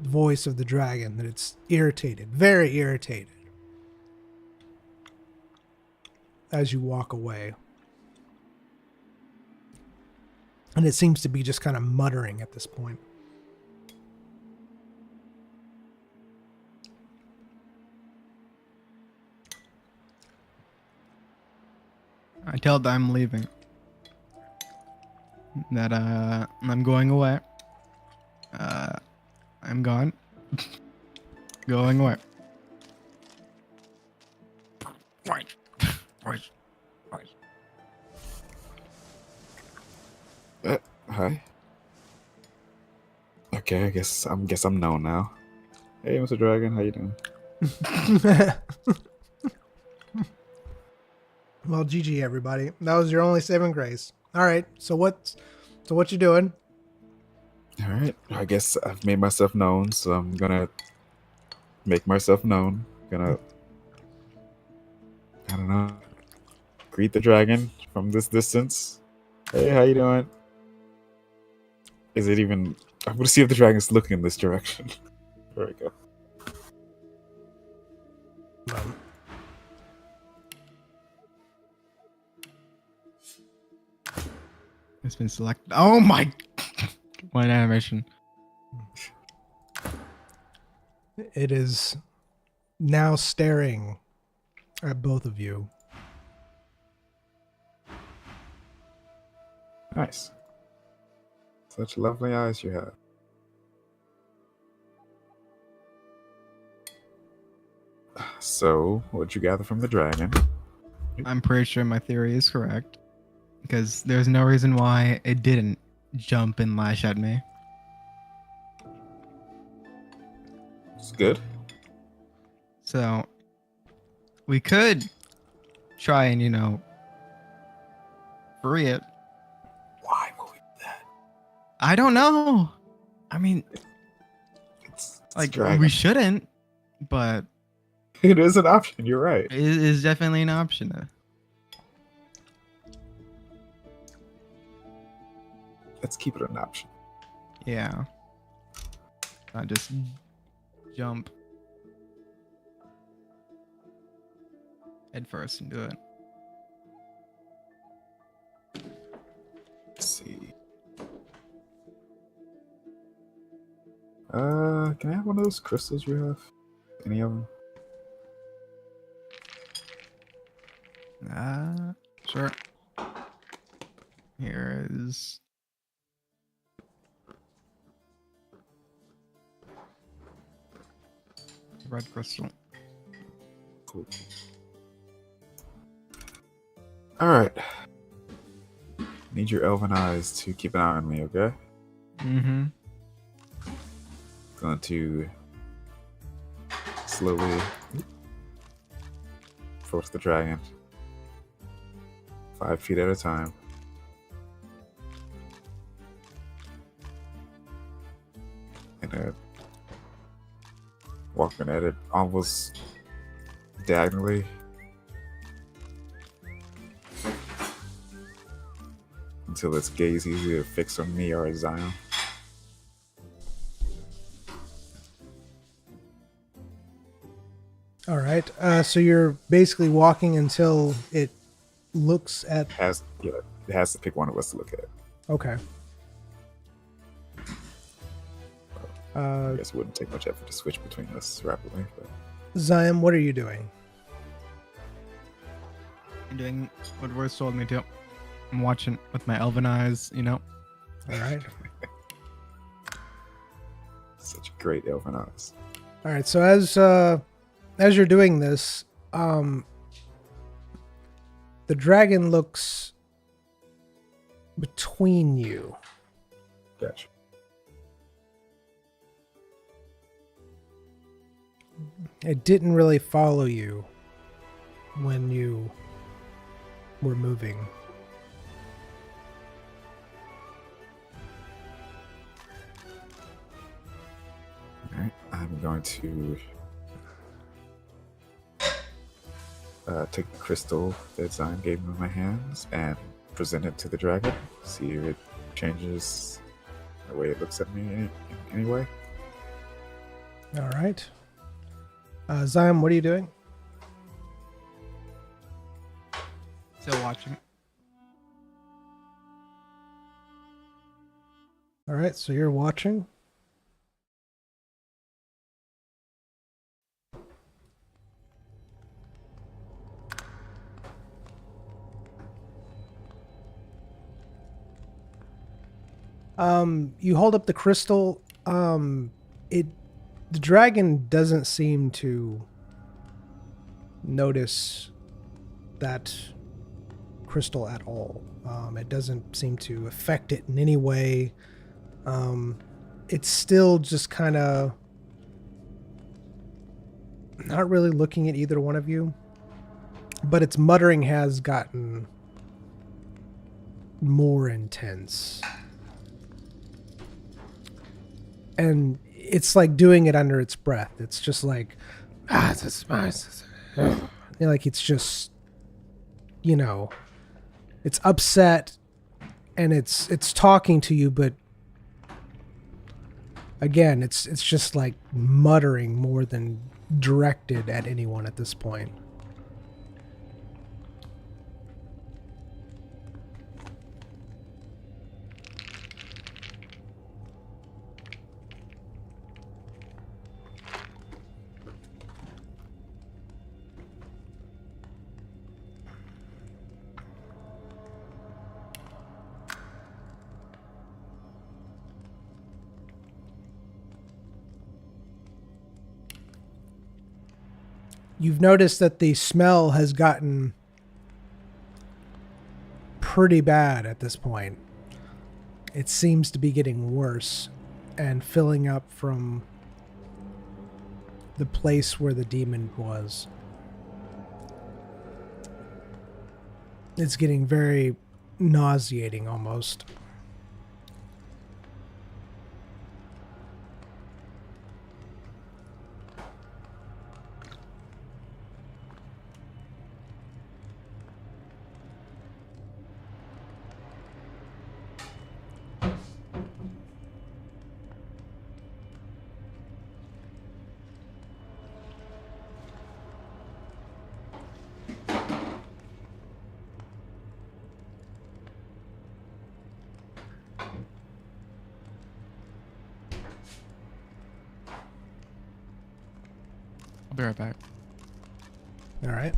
voice of the dragon that it's irritated, very irritated, as you walk away. And it seems to be just kind of muttering at this point. I tell it that I'm leaving. That I'm going away. I'm gone. Going away. Right. Right. Right. Hi. Okay, I guess I'm known now. Hey, Mr. Dragon, how you doing? Well, GG everybody. That was your only saving grace. All right. So what you doing? All right. I guess I've made myself known, so I'm gonna make myself known. I don't know. Greet the dragon from this distance. Hey, how you doing? Is it even? I'm gonna see if the dragon's looking in this direction. There we go. It's been selected. Oh my! What an animation. It is now staring at both of you. Nice. Such lovely eyes you have. So, what'd you gather from the dragon? I'm pretty sure my theory is correct. Because there's no reason why it didn't jump and lash at me. It's good. So, we could try and, free it. Why would we do that? I don't know. I mean, It's like, dragon. we shouldn't, but It is an option. You're right. it is definitely an option. Let's keep it an option. Yeah. Not just jump head first and do it. Let's see. Can I have one of those crystals you have? Any of them? Sure. Here is red crystal. Cool. Alright. Need your elven eyes to keep an eye on me, okay? Mm-hmm. Going to slowly approach the dragon. 5 feet at a time. And walking at it almost diagonally. Until its gaze is either fixed on me or Zion. All right. So you're basically walking until it looks at. It has to pick one of us to look at. Okay. I guess it wouldn't take much effort to switch between us rapidly. But. Zion, what are you doing? I'm doing what Worth told me to. I'm watching with my elven eyes, you know. All right. Such great elven eyes. All right. So as you're doing this, the dragon looks between you. Gotcha. It didn't really follow you when you were moving. Alright, I'm going to take the crystal that Zion gave me in my hands and present it to the dragon. See if it changes the way it looks at me in any way. All right. Zion, what are you doing? Still watching. All right. So you're watching. You hold up the crystal. The dragon doesn't seem to notice that crystal at all. It doesn't seem to affect it in any way. It's still just kind of not really looking at either one of you, but its muttering has gotten more intense. And it's like doing it under its breath. It's just like, like it's just, it's upset and it's talking to you, but again, it's just like muttering more than directed at anyone at this point. You've noticed that the smell has gotten pretty bad at this point. It seems to be getting worse and filling up from the place where the demon was. It's getting very nauseating almost. I'll be right back. All right.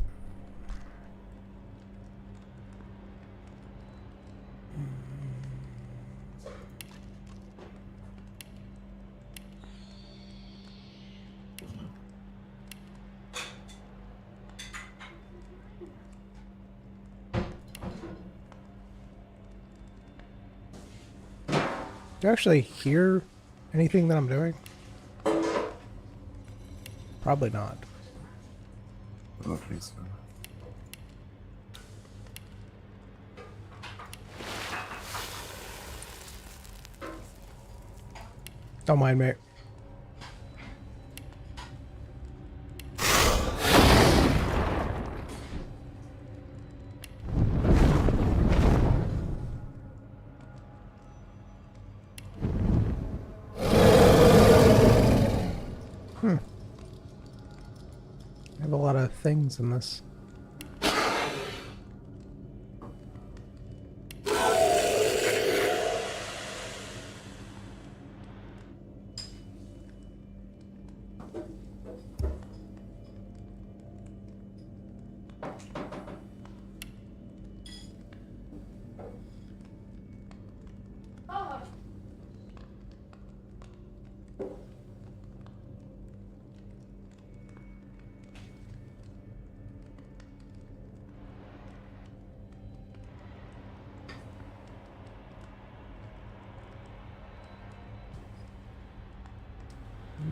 Do you actually hear anything that I'm doing? Probably not. I don't think so. Don't mind me. things in this.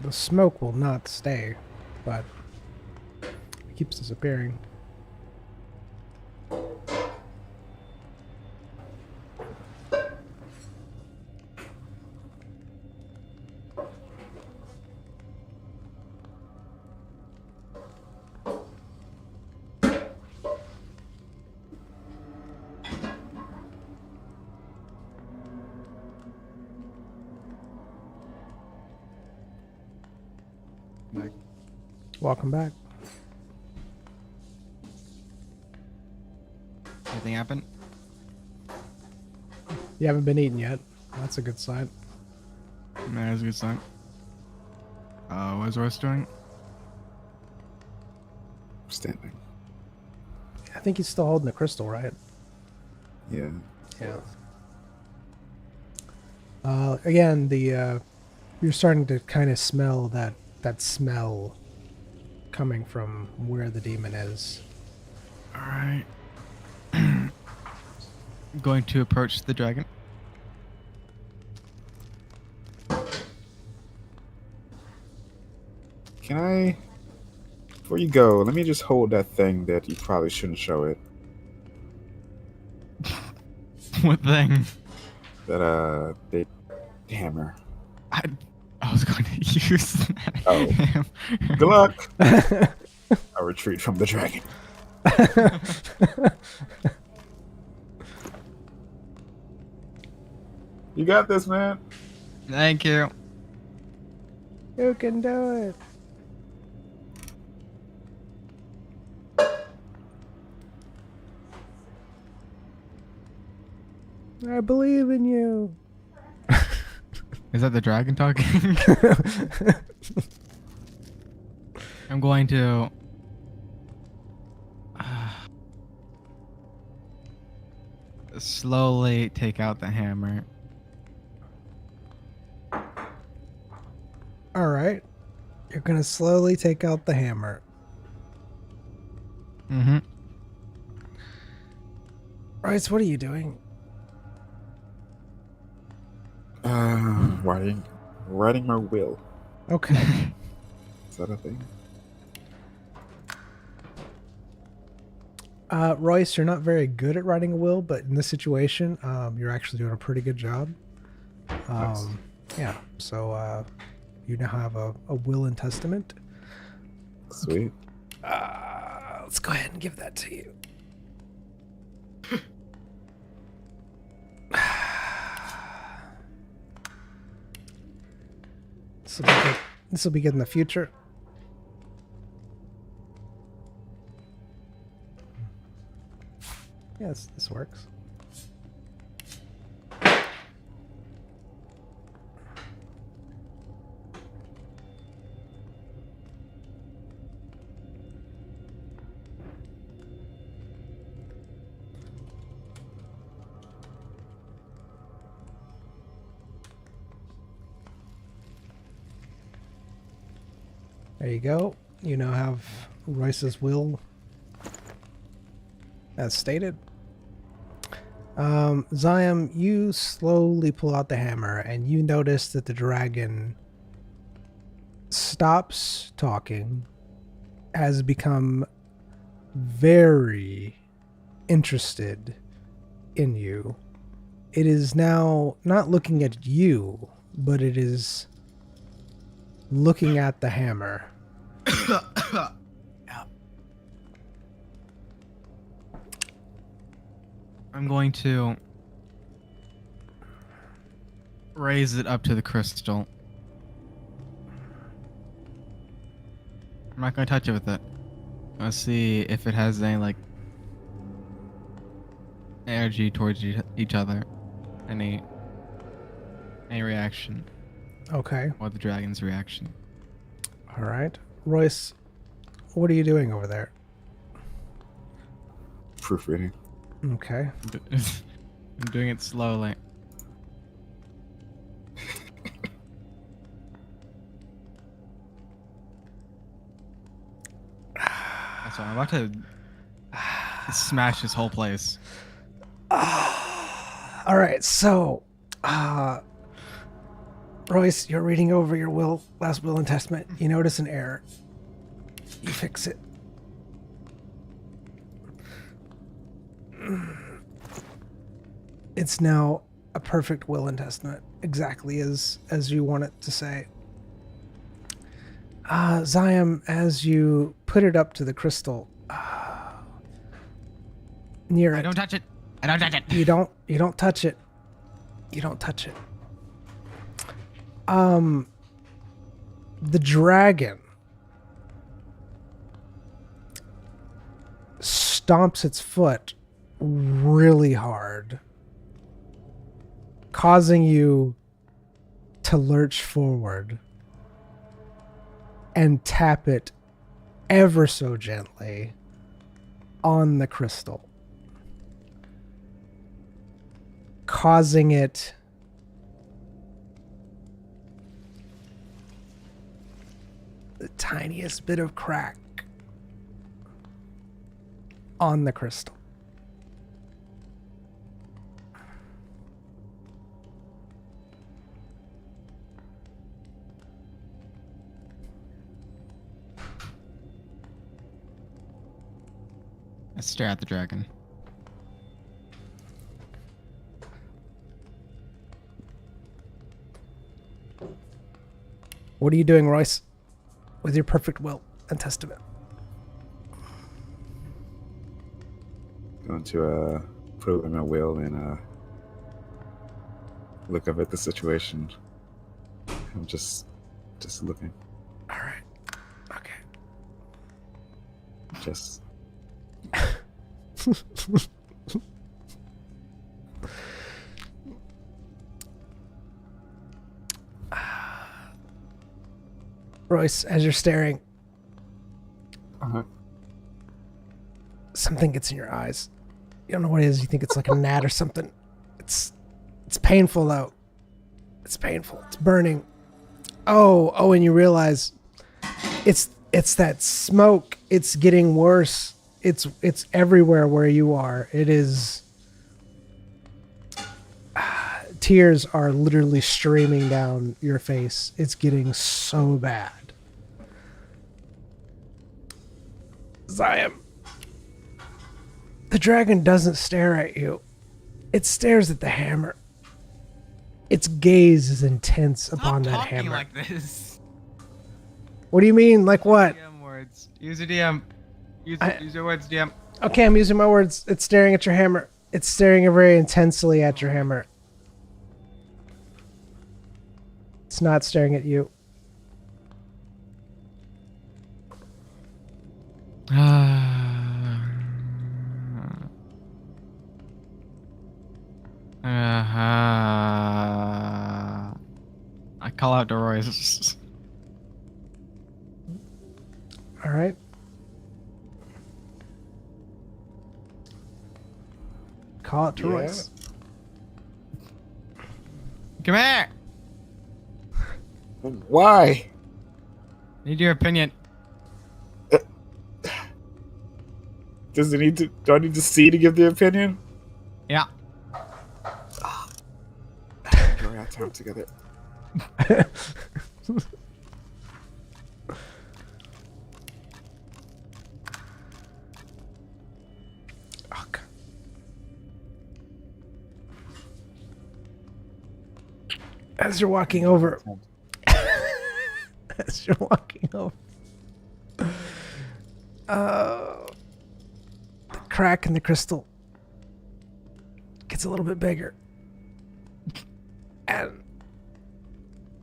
The smoke will not stay, but it keeps disappearing. Like, Welcome back. anything happen? You haven't been eaten yet. That's a good sign. That's a good sign. What's Royce doing? Standing. I think he's still holding the crystal, right? Yeah. Yeah. Again, you're starting to kind of smell that smell coming from where the demon is. All right. Going to approach the dragon. Can I? Before you go, let me just hold that thing that you probably shouldn't show it. What thing? That the hammer. I was going to use that. Oh. Good luck. I retreat from the dragon. You got this, man. Thank you. You can do it. I believe in you. Is that the dragon talking? I'm going to slowly take out the hammer. All right. You're going to slowly take out the hammer. Mm-hmm. Right, so what are you doing? Writing my will. Okay. Is that a thing? Royce, you're not very good at writing a will, but in this situation, you're actually doing a pretty good job. Nice. Yeah, so you now have a will and testament. Sweet. Let's go ahead and give that to you. This will be good in the future. Yes, this works. There you go. You now have Royce's will as stated. Zion, you slowly pull out the hammer and you notice that the dragon stops talking, has become very interested in you. It is now not looking at you, but it is looking at the hammer. I'm going to raise it up to the crystal. I'm not going to touch it with it. Let's see if it has any like energy towards each other. Any reaction. Okay. Or the dragon's reaction. All right. Royce, what are you doing over there? Proofreading. Okay. I'm doing it slowly. So I'm about to smash this whole place. All right. So, Royce, you're reading over your last will and testament. You notice an error. You fix it. It's now a perfect will and testament, exactly as you want it to say. Ziam, as you put it up to the crystal, near it. I don't touch it. I don't touch it. You don't touch it. You don't touch it. The dragon stomps its foot really hard, causing you to lurch forward and tap it ever so gently on the crystal, causing it the tiniest bit of crack on the crystal. I stare at the dragon. What are you doing, Royce, with your perfect will and testament? Going to put it in my will and look up at the situation. I'm just looking. All right. Okay. Just Royce, as you're staring, something gets in your eyes. You don't know what it is. You think it's like a gnat or something. It's painful though. It's painful. It's burning. Oh, and you realize it's that smoke. It's getting worse. It's everywhere where you are. It is. Tears are literally streaming down your face. It's getting so bad. Ziam, the dragon doesn't stare at you. It stares at the hammer. Its gaze is intense upon that hammer. Like this. What do you mean? Like what? DM words. Use a DM. Use your words, DM. Okay, I'm using my words. It's staring at your hammer. It's staring very intensely at your hammer. It's not staring at you. I call out to Royce. All right. Call it to Royce. Come here. why? Need your opinion. Does it need to? Do I need to see to give the opinion? Yeah. We're out time together. Okay. As you're walking over, as you're walking over, the crack in the crystal gets a little bit bigger. And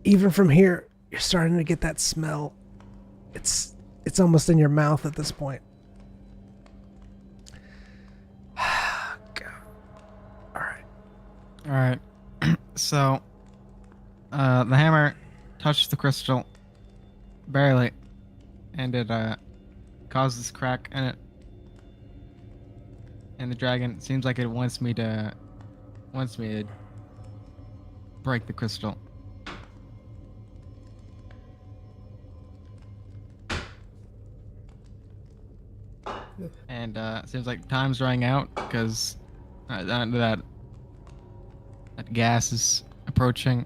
even from here, you're starting to get that smell. It's almost in your mouth at this point. All right. So, the hammer touched the crystal barely, and it caused this crack in it. And the dragon seems like it wants me to break the crystal. And seems like time's running out because that gas is approaching.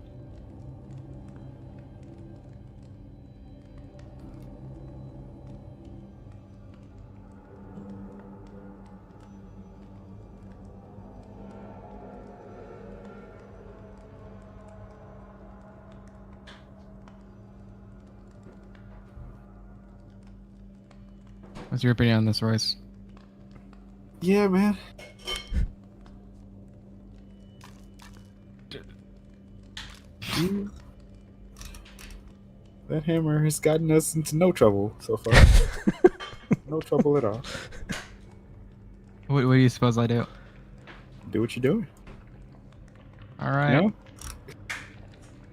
What's your opinion on this, Royce? Yeah, man. You- That hammer has gotten us into no trouble so far. No trouble at all. What do you suppose I do? Do what you're doing. All right. You know?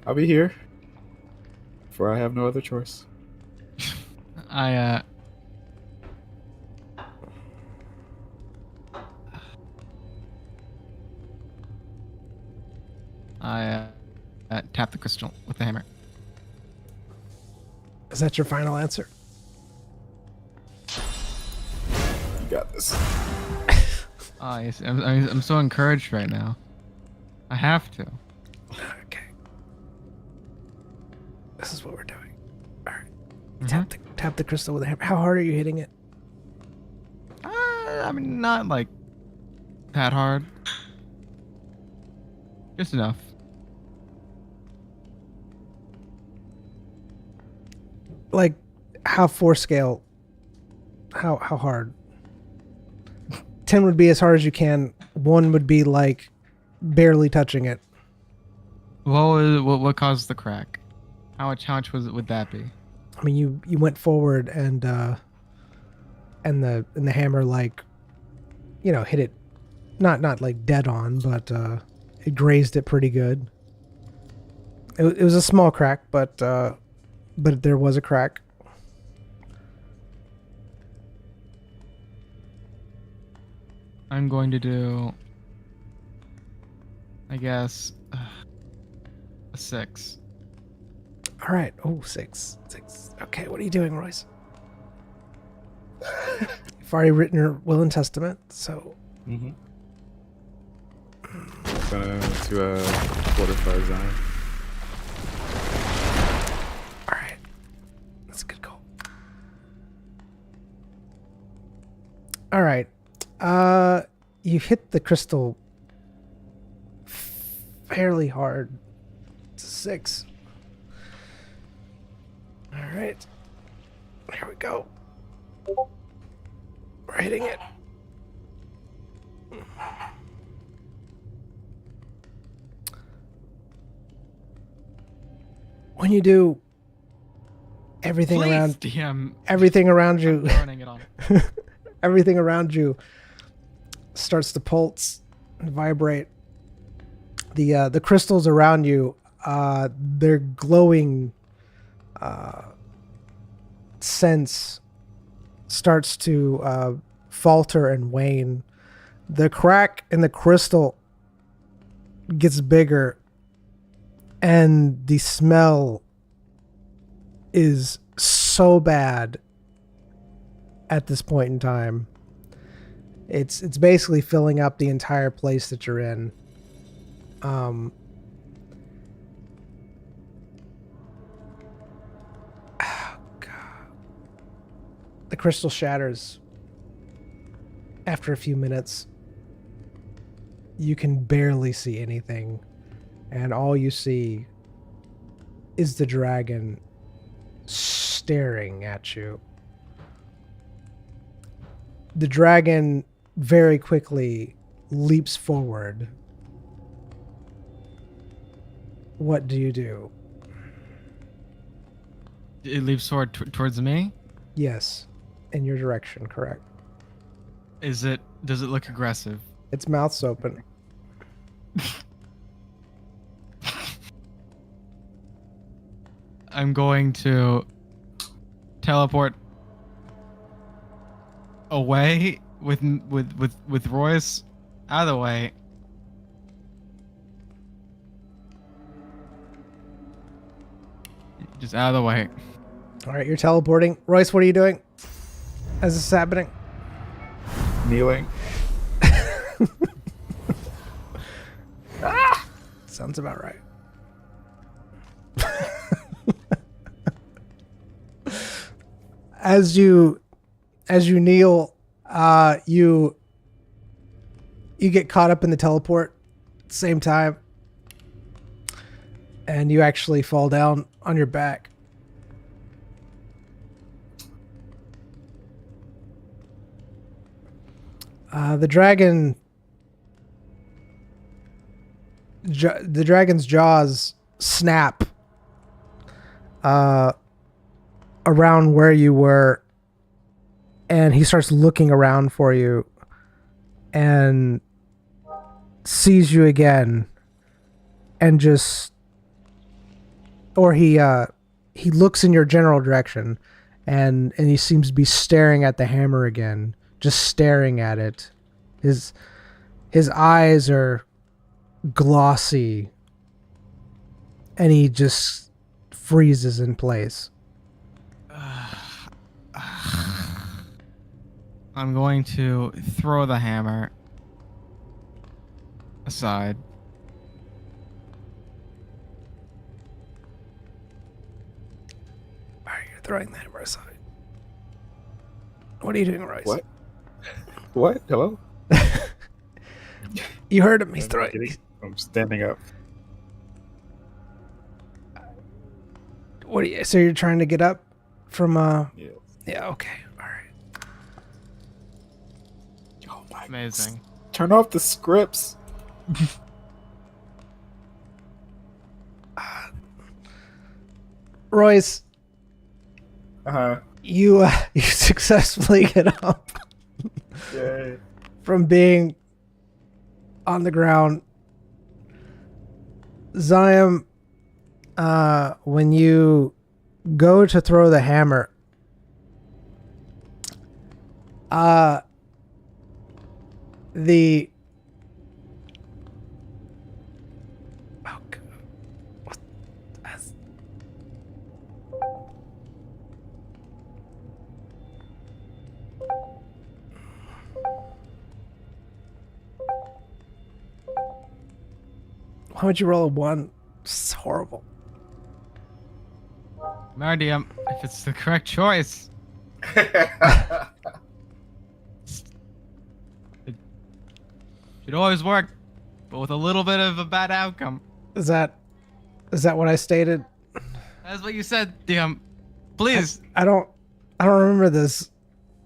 I'll be here. For I have no other choice. I tap the crystal with the hammer. Is that your final answer? You got this. Oh, yes. I'm so encouraged right now. I have to. Okay. This is what we're doing. All right. Mhm. Tap the crystal with a hammer. How hard are you hitting it? I mean, not like that hard. Just enough. Like, how 4 scale? How hard? 10 would be as hard as you can. 1 would be like barely touching it. What caused the crack? How much would that be? I mean, you went forward and the hammer, like, hit it, not like dead on, but it grazed it pretty good. It was a small crack, but there was a crack. I'm going to do, I guess, a 6. All right. Oh, 6. Okay, what are you doing, Royce? You've already written your will and testament, so. Mm-hmm. Gonna to a fortified zone. All right. That's a good call. All right. You hit the crystal fairly hard. It's a 6. All right. Here we go. We're hitting it. When you do, everything Please, around DM. everything around you Burning it on. everything around you starts to pulse and vibrate. The crystals around you, their glowing sense starts to falter and wane. The crack in the crystal gets bigger, and the smell is so bad at this point in time. It's basically filling up the entire place that you're in. Oh God. The crystal shatters. After a few minutes, you can barely see anything, and all you see is the dragon staring at you. The dragon very quickly leaps forward. What do you do? It leaps sword towards me. Yes, in your direction, correct. Does it look aggressive? Its mouth's open. I'm going to teleport away with Royce out of the way. Just out of the way. All right, you're teleporting. Royce, what are you doing as this is happening? Kneeling. Sounds about right. As you kneel, you get caught up in the teleport at the same time, and you actually fall down on your back. The dragon's jaws snap around where you were, and he starts looking around for you and sees you again, and he looks in your general direction, and he seems to be staring at the hammer again, just staring at it. His eyes are glossy, and he just freezes in place. I'm going to throw the hammer aside. All right, you're throwing the hammer aside. What are you doing, Royce? What? What? Hello? You heard him. He's throwing. I'm standing up. What? So you're trying to get up from? Yeah. Yeah. Okay. All right. Oh my. Amazing. Turn off the scripts. Royce, Uh-huh. you successfully get up Yay. from being on the ground. Zion, when you go to throw the hammer, the oh God. That's- Why would you roll a 1? It's horrible. Mardium, if it's the correct choice. It should always work, but with a little bit of a bad outcome. Is that what I stated? That's what you said, DM. Please. I don't remember this.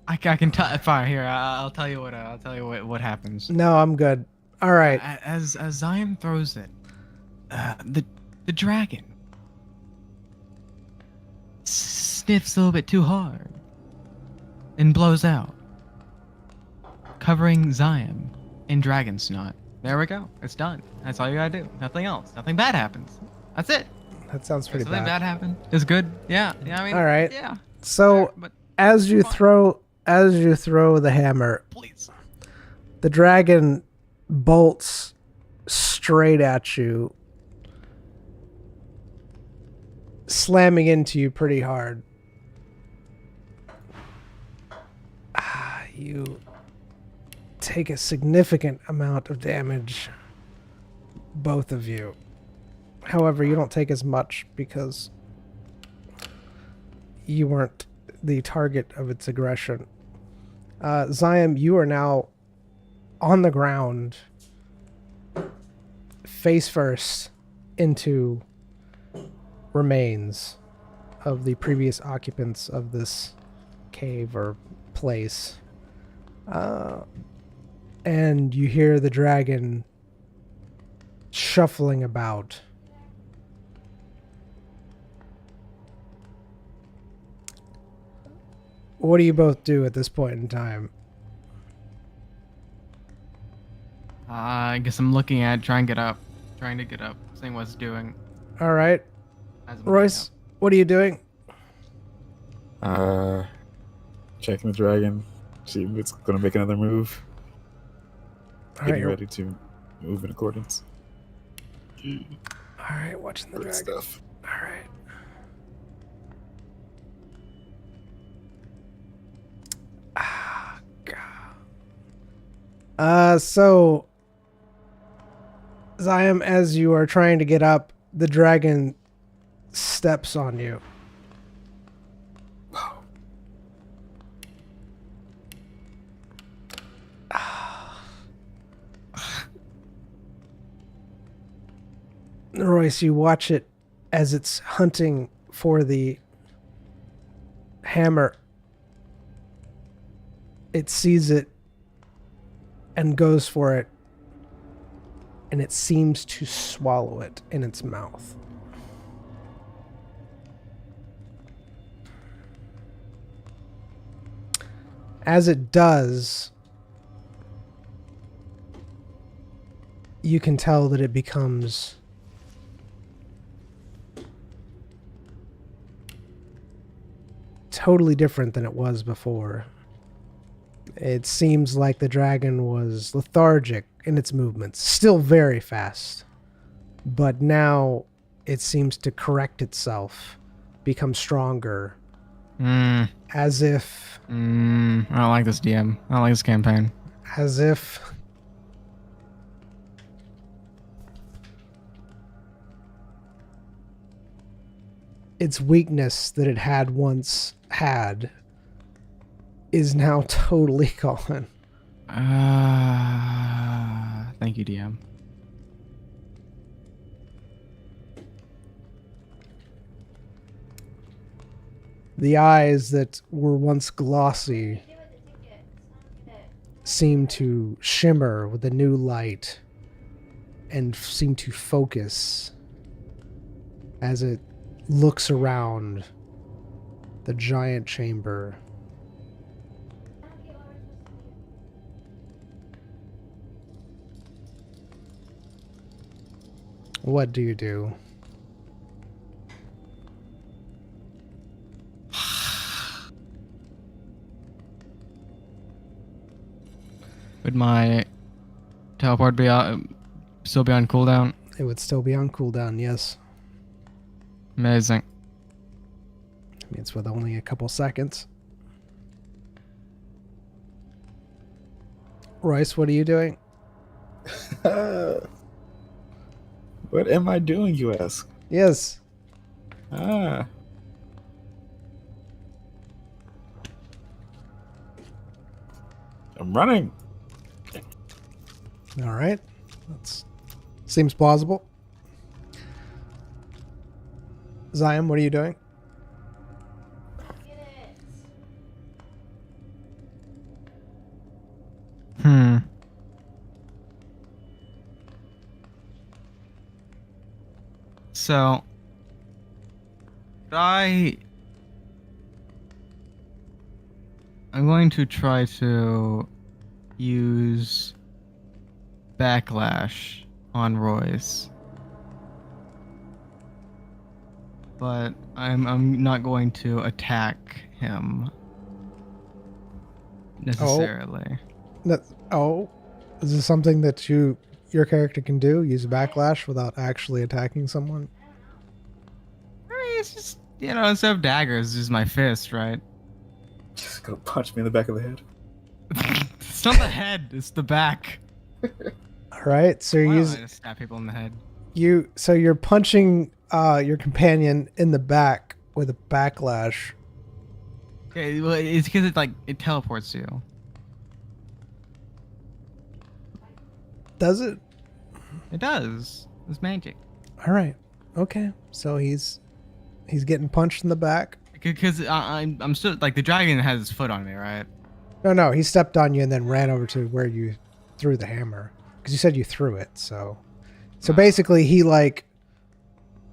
I can tell. Fine, here. I'll tell you what happens. No, I'm good. All right. As Zion throws it, the dragon sniffs a little bit too hard and blows out, covering Zion in dragon snot. There we go. It's done. That's all you gotta do. Nothing else. Nothing bad happens. That's it. That sounds pretty Something bad. bad happened. It's good. Yeah. Yeah. I mean. All right. Yeah. So But as you fine. throw the hammer, please. the dragon bolts straight at you, slamming into you pretty hard. You take a significant amount of damage, both of you. However, you don't take as much because you weren't the target of its aggression. Zion, you are now on the ground, face first into remains of the previous occupants of this cave or place. And you hear the dragon shuffling about. What do you both do at this point in time? I guess I'm looking at trying to get up, seeing what it's doing. All right, As I'm looking Royce, up. What are you doing? Checking the dragon, see if it's gonna make another move. All right, Getting you're, ready to move in accordance. all right, watching the Good dragon. stuff. All right. Ah, God. So, Zion, as you are trying to get up, the dragon steps on you. Royce, you watch it as it's hunting for the hammer. It sees it and goes for it, and it seems to swallow it in its mouth. As it does, you can tell that it becomes totally different than it was before. It seems like the dragon was lethargic in its movements, still very fast, but now it seems to correct itself, become stronger, as if I don't like this DM. I don't like this campaign. as if its weakness that it had once had is now totally gone. Thank you, DM. The eyes that were once glossy seem to shimmer with a new light and seem to focus as it looks around the giant chamber. What do you do? Would my teleport be still be on cooldown? It would still be on cooldown, yes. Amazing. I mean, it's with only a couple seconds. Royce, what are you doing? What am I doing, you ask? Yes. I'm running. All right. That seems plausible. Zion, what are you doing? So, I'm going to try to use backlash on Royce, but I'm not going to attack him necessarily. Is this something that your character can do? Use backlash without actually attacking someone? I mean, it's just, instead of daggers, it's just my fist, right? Just gonna punch me in the back of the head. It's not the head, it's the back. All right, so Why you're don't I using just stab people in the head? you're punching your companion in the back with a backlash. Okay, well, it's because it teleports you. Does it? It does. It's magic. All right. Okay. So he's getting punched in the back. Because I'm still the dragon has his foot on me, right? No, he stepped on you and then ran over to where you threw the hammer. Because you said you threw it, so basically he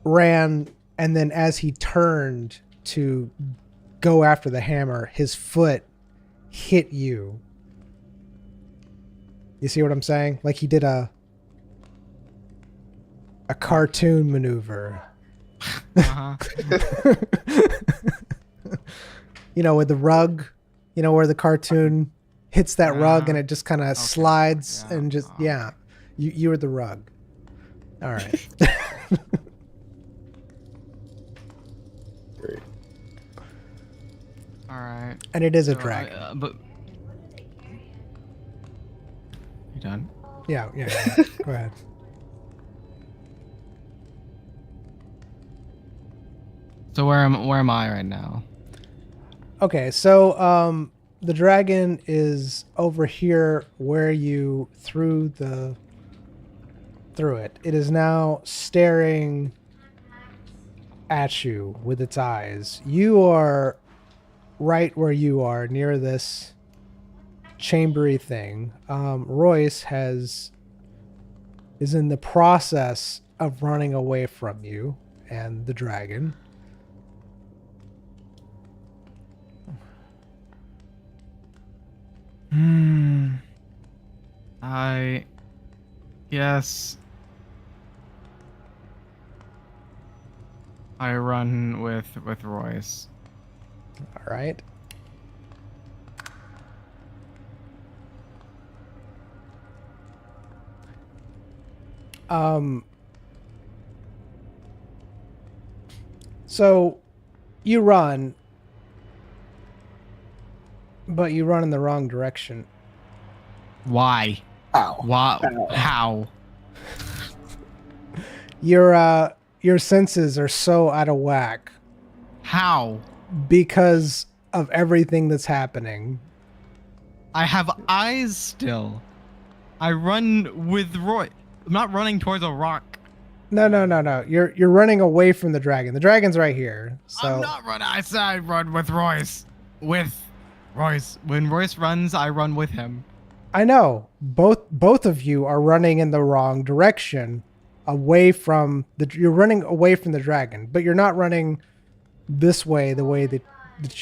ran, and then as he turned to go after the hammer, his foot hit you. You see what I'm saying? Like he did a cartoon maneuver. Uh-huh. You know, with the rug, you know, where the cartoon hits that rug and it just kind of Okay. slides Yeah. and just, Oh, yeah. okay. You were the rug. All right. Great. All right. And it is a So, dragon. but you done? Yeah. Go ahead. So where am I right now? Okay, so the dragon is over here where you threw it. It is now staring at you with its eyes. You are right where you are near this chambery thing. Royce is in the process of running away from you and the dragon. I guess I run with Royce. All right. So you run, but you run in the wrong direction. Why? Ow. Why? Ow. How? Your senses are so out of whack How? because of everything that's happening. I have eyes still. I run with Roy. I'm not running towards a rock. No. You're running away from the dragon. The dragon's right here. So I'm not running. I said I run with Royce. With Royce. When Royce runs, I run with him. I know both of you are running in the wrong direction, you're running away from the dragon, but you're not running this way the way that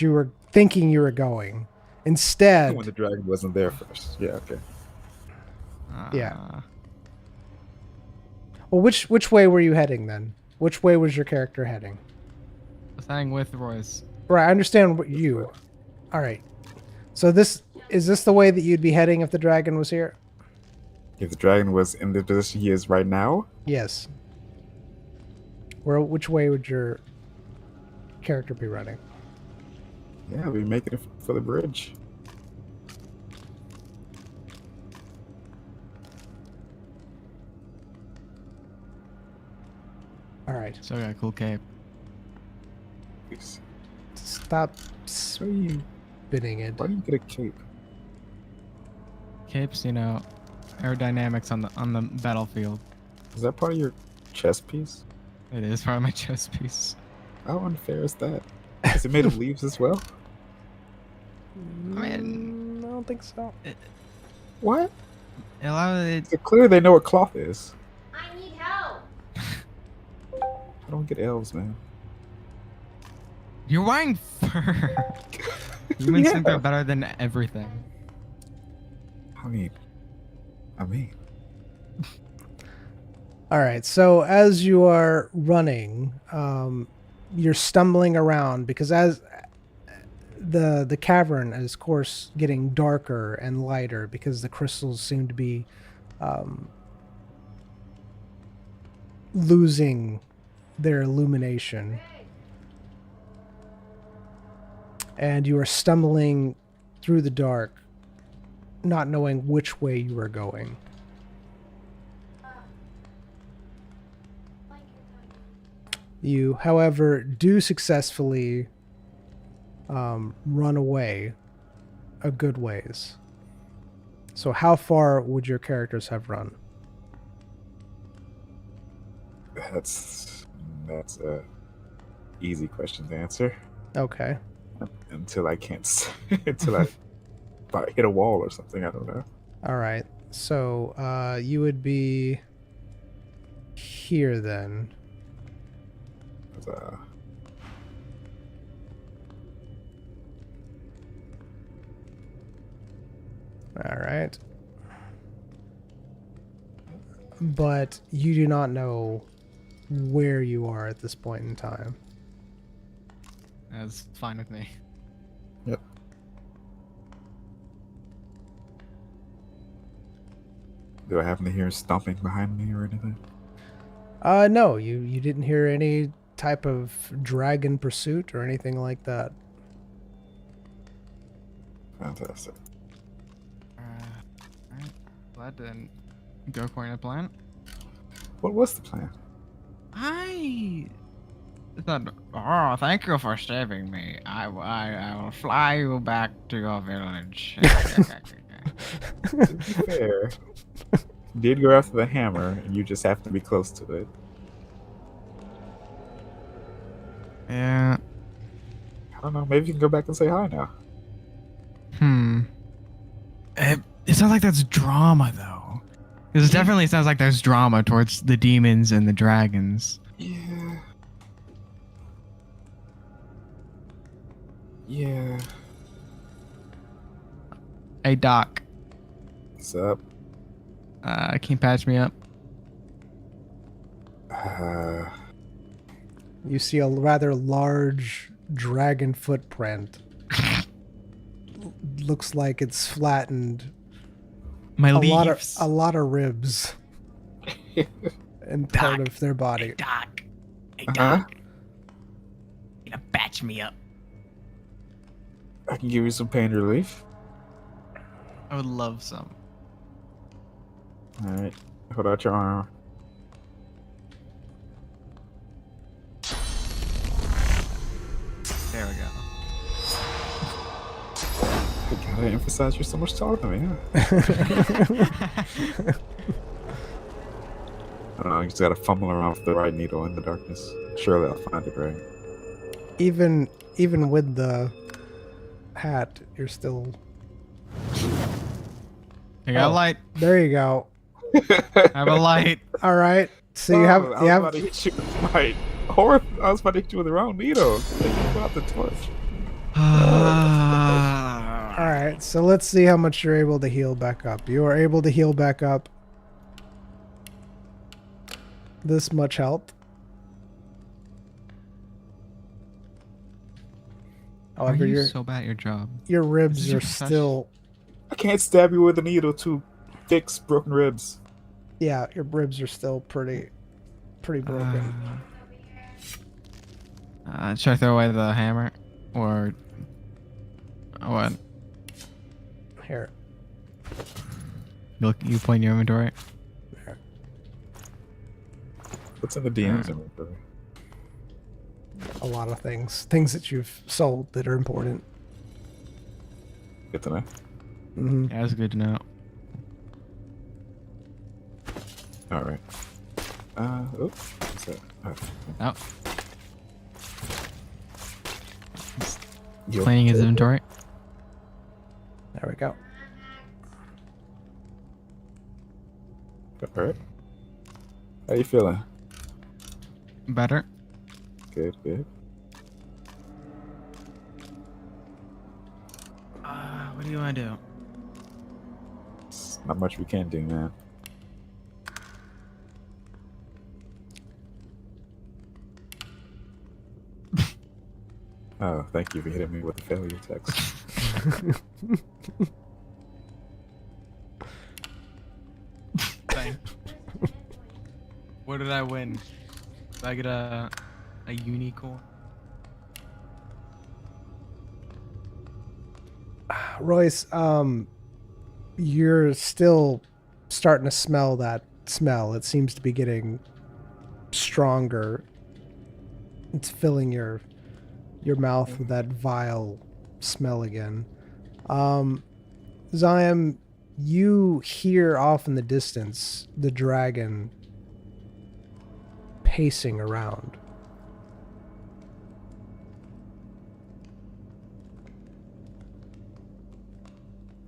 you were thinking you were going. Instead, When the dragon wasn't there first. Yeah, okay. Yeah. Well, which way were you heading then? Which way was your character heading? I was heading with Royce. Right, I understand what you. All right. So is this the way that you'd be heading if the dragon was here? If the dragon was in the position he is right now, Yes. Which way would your character be running? yeah, we're making it for the bridge. All right. So I got a cool cape. Please. Stop So you, spinning it. why do you get a cape? Capes, you know, aerodynamics on the battlefield. Is that part of your chest piece? It is part of my chest piece. How unfair is that? Is it made of leaves as well? I mean, I don't think so. What? It's So clearly they know what cloth is. I need help. I don't get elves, man. You're wearing fur. Humans think Yeah. they're better than everything. I mean. All right. So as you are running, you're stumbling around because as the cavern is, of course, getting darker and lighter because the crystals seem to be losing their illumination. And you are stumbling through the dark, not knowing which way you are going. You, however, do successfully run away a good ways. So how far would your characters have run? That's a easy question to answer. Okay. Until I can't until I about hit a wall or something, I don't know. All right. So you would be here then. 'Cause, All right. But you do not know where you are at this point in time. That's fine with me. Yep. Do I happen to hear stomping behind me or anything? No, you didn't hear any type of dragon pursuit or anything like that. Fantastic. Alright. Well, that didn't go according to plan. What was the plan? I thought, oh, thank you for saving me. I will fly you back to your village. To be fair, you did go after the hammer, and you just happened to be close to it. Yeah. I don't know. Maybe you can go back and say hi now. It sounds like that's drama, though. Because it definitely sounds like there's drama towards the demons and the dragons. Yeah. Yeah. Hey, Doc. What's up? Can you patch me up? You see a rather large dragon footprint. Looks like it's flattened. My A leaves. lot of ribs and part of their body. Doc. Hey, Uh-huh. You gotta patch me up. I can give you some pain relief. I would love some. All right. Hold out your arm. There we go. I gotta emphasize you're so much taller than me, huh? I don't know. You just gotta fumble around with the right needle in the darkness. Surely I'll find it, right? Even with the hat, you're still. I got a light. There you go. I have a light. All right. So Oh, you I have was about to hit you with my horse. I was about to hit you with the wrong needle. You put out the torch. All right. So let's see how much you're able to heal back up. You are able to heal back up this much health. Are However, you your so bad at your job? your Is ribs this are your profession? still. I can't stab you with a needle to fix broken ribs. Yeah, your ribs are still pretty broken. Should I throw away the hammer? Or what? Here. You point in your inventory? What's in the DM's inventory? A lot of things that you've sold that are important. Good to know. Mm-hmm. Yeah, that's good to know. All right. Oops. What's that? Oh, You'll- cleaning his inventory. There we go. All right. How you feeling? Better. Good, good. What do you want to do? It's not much we can do, man. Oh, thank you for hitting me with the failure text. Thanks. What did I win? Did I get a unicorn? Royce, you're still starting to smell that smell. It seems to be getting stronger. It's filling your mouth with that vile smell again. Zion, you hear off in the distance the dragon pacing around.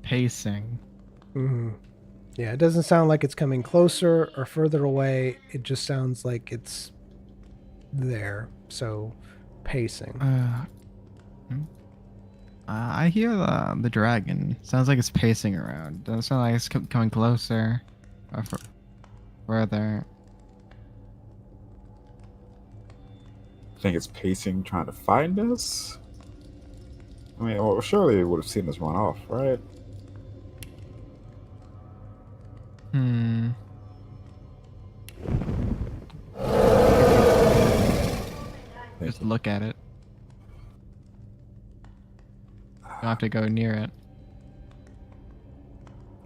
Pacing. Mm-hmm. Yeah, it doesn't sound like it's coming closer or further away. It just sounds like it's there. So, pacing. I hear the dragon. Sounds like it's pacing around. Doesn't sound like it's coming closer or further. think it's pacing, trying to find us. I mean, well, surely it would have seen us run off, right? Hmm. Just look at it. Don't have to go near it.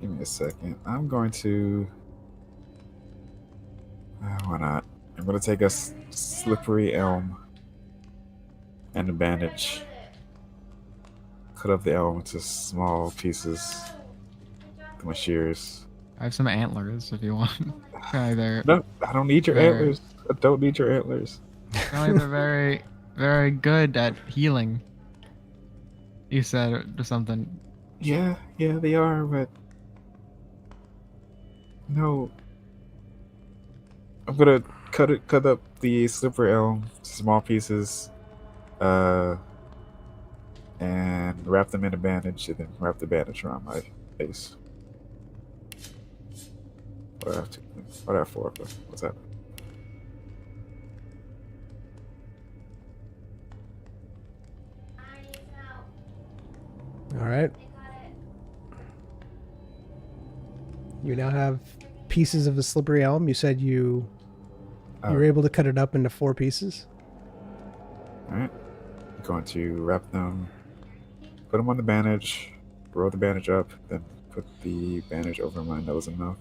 Give me a second. I'm going to. Why not? I'm going to take a slippery elm and a bandage. Cut up the elm into small pieces with my shears. I have some antlers if you want. They're No, I don't need your very- antlers. I don't need your antlers. apparently they're very, very good at healing. You said or something. Yeah, they are, but no. I'm gonna cut up the slippery elm to small pieces, and wrap them in a bandage, and then wrap the bandage around my face. What do I have to? What do I have 4 of them? What's that? All right. You now have pieces of the slippery elm. You said you were able to cut it up into 4 pieces. All right. I'm going to wrap them, put them on the bandage, roll the bandage up, then put the bandage over my nose and mouth.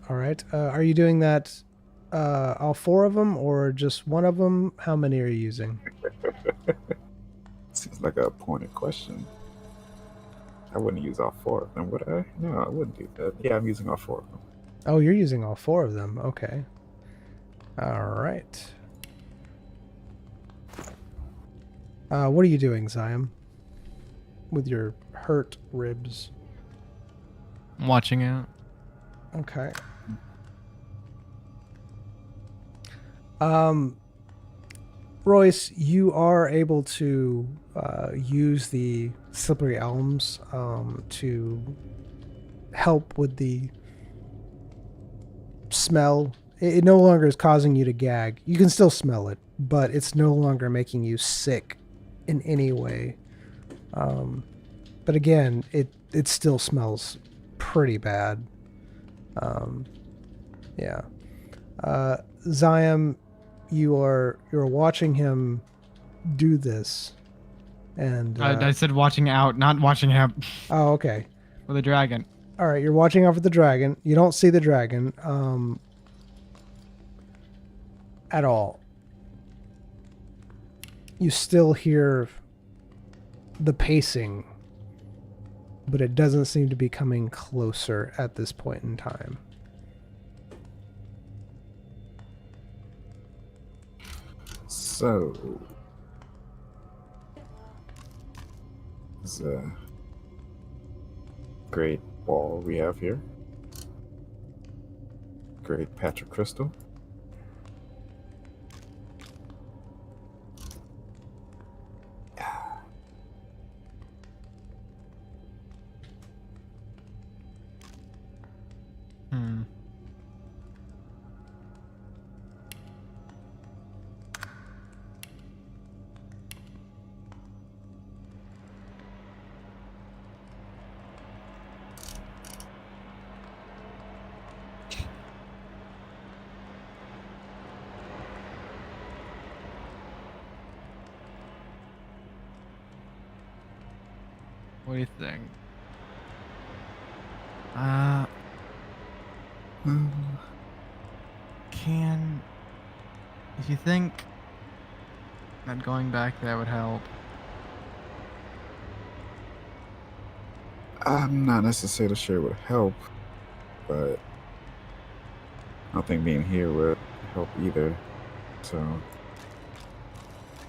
All right. Are you doing that all 4 of them or just one of them? How many are you using? Seems like a pointed question. I wouldn't use all 4 of them, would I? No, I wouldn't do that. Yeah, I'm using all 4 of them. Oh, you're using all 4 of them. Okay. All right. What are you doing, Zion? With your hurt ribs. I'm watching it. Okay. Royce, you are able to use the slippery elms to help with the smell. It no longer is causing you to gag. You can still smell it, but it's no longer making you sick in any way. But again, it still smells pretty bad. Yeah. Zion, you're watching him do this, and I said watching out, not watching him oh, okay. with a dragon. All right, you're watching out for the dragon. You don't see the dragon at all. You still hear the pacing, but it doesn't seem to be coming closer at this point in time. So, this is a great ball we have here. Great patch of crystal. Hmm. What do you think? If you think that going back there would help, I'm not necessarily sure it would help, but I don't think being here would help either. So,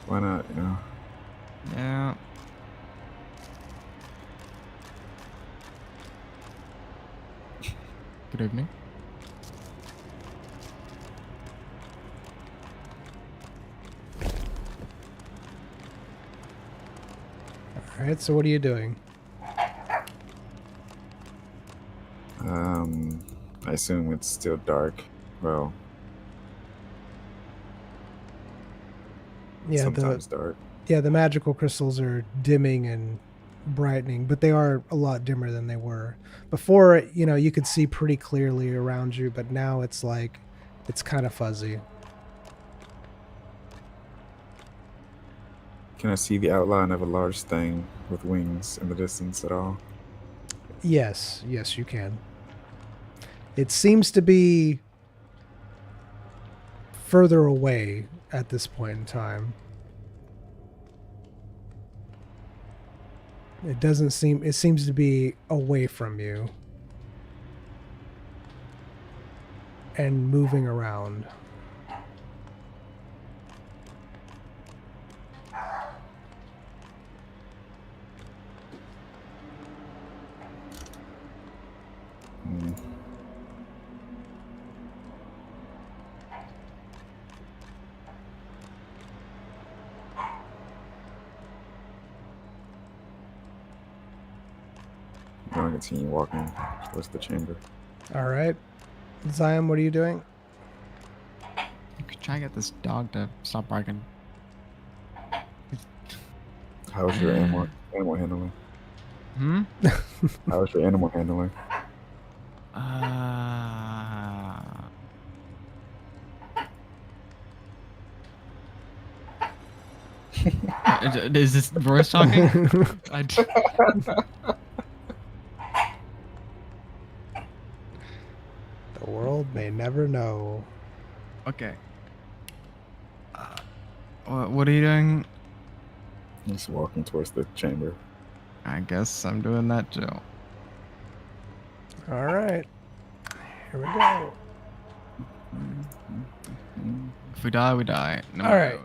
why not, you know? yeah. Good evening. All right, so what are you doing? I assume it's still dark. Well, Yeah, sometimes dark. the magical crystals are dimming and brightening, but they are a lot dimmer than they were before. You know, you could see pretty clearly around you, but now it's like it's kind of fuzzy. Can I see the outline of a large thing with wings in the distance at all? Yes, you can. It seems to be further away at this point in time. It seems to be away from you and moving around. Hmm. I'm going to continue walking towards the chamber. All right. Zion, what are you doing? You could try to get this dog to stop barking. How's your animal handling? Hmm? How's your animal handling? Is this Royce talking? The world may never know. Okay. What are you doing? Just walking towards the chamber. I guess I'm doing that too. All right. Here we go. If we die, we die. No All matter,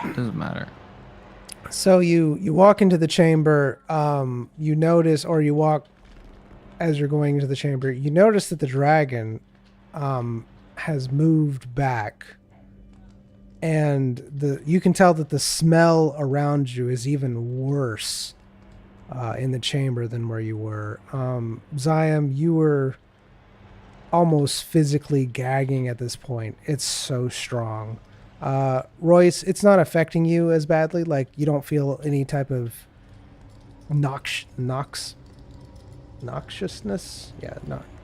it doesn't matter. So you walk into the chamber. You notice, or you walk as you're going into the chamber. You notice that the dragon has moved back, and you can tell that the smell around you is even worse in the chamber than where you were. Zion, you were almost physically gagging at this point. It's so strong. Royce, it's not affecting you as badly. Like, you don't feel any type of noxiousness? Yeah,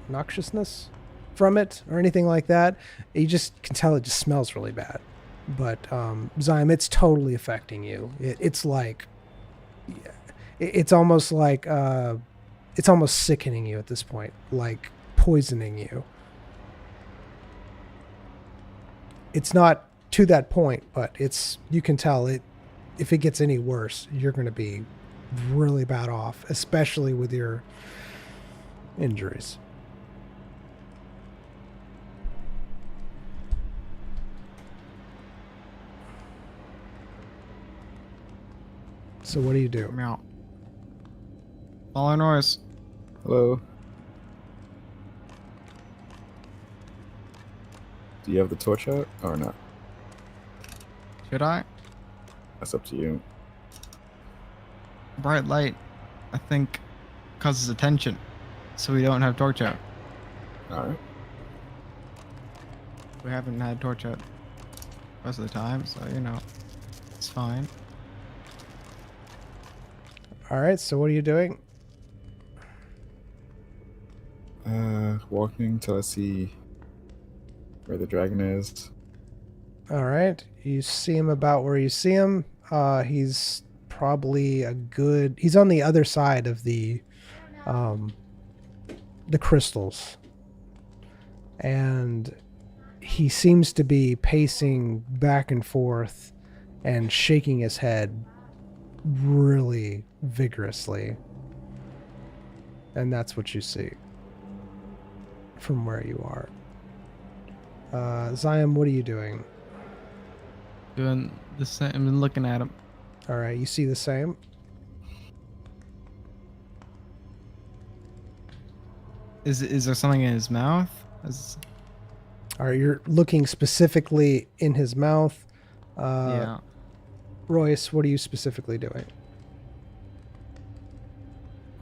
noxiousness from it or anything like that. You just can tell it just smells really bad. But Zion, it's totally affecting you. It's like, it's almost like, it's almost sickening you at this point, like poisoning you. It's not to that point, but you can tell it. If it gets any worse, you're going to be really bad off, especially with your injuries. So what do you do? Meow. Following Royce. Hello. Do you have the torch out or not? Should I? That's up to you. Bright light, I think, causes attention, so we don't have torch out. All right. We haven't had torch out most of the time, so you know, it's fine. All right. So what are you doing? Walking till I see where the dragon is. All right. You see him about where you see him. He's probably he's on the other side of the crystals. And he seems to be pacing back and forth and shaking his head really vigorously. And that's what you see from where you are. Zion, what are you doing? Doing the same. I'm looking at him. All right, you see the same? Is there something in his mouth? All right, you're looking specifically in his mouth. Yeah. Royce, what are you specifically doing?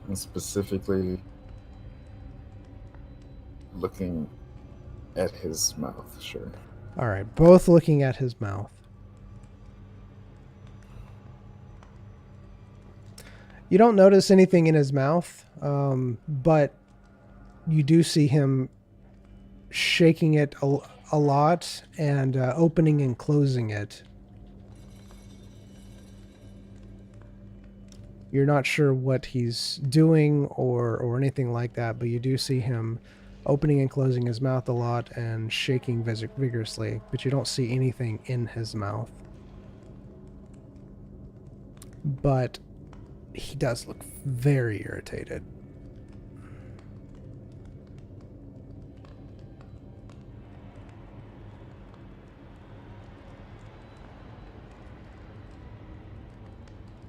I'm specifically looking at his mouth, sure. All right, both looking at his mouth. You don't notice anything in his mouth, but you do see him shaking it a lot and opening and closing it. You're not sure what he's doing or anything like that, but you do see him opening and closing his mouth a lot and shaking vigorously, but you don't see anything in his mouth. But he does look very irritated.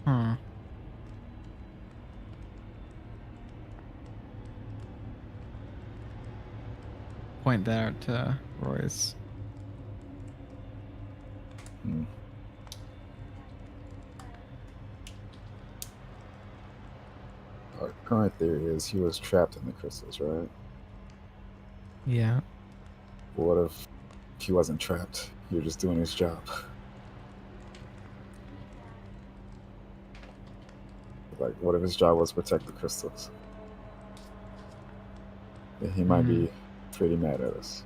Hmm. Point there to Royce. Hmm. Our current theory is he was trapped in the crystals, right? Yeah. But what if he wasn't trapped? He was just doing his job. Like, what if his job was to protect the crystals? Then he might be pretty mad at us.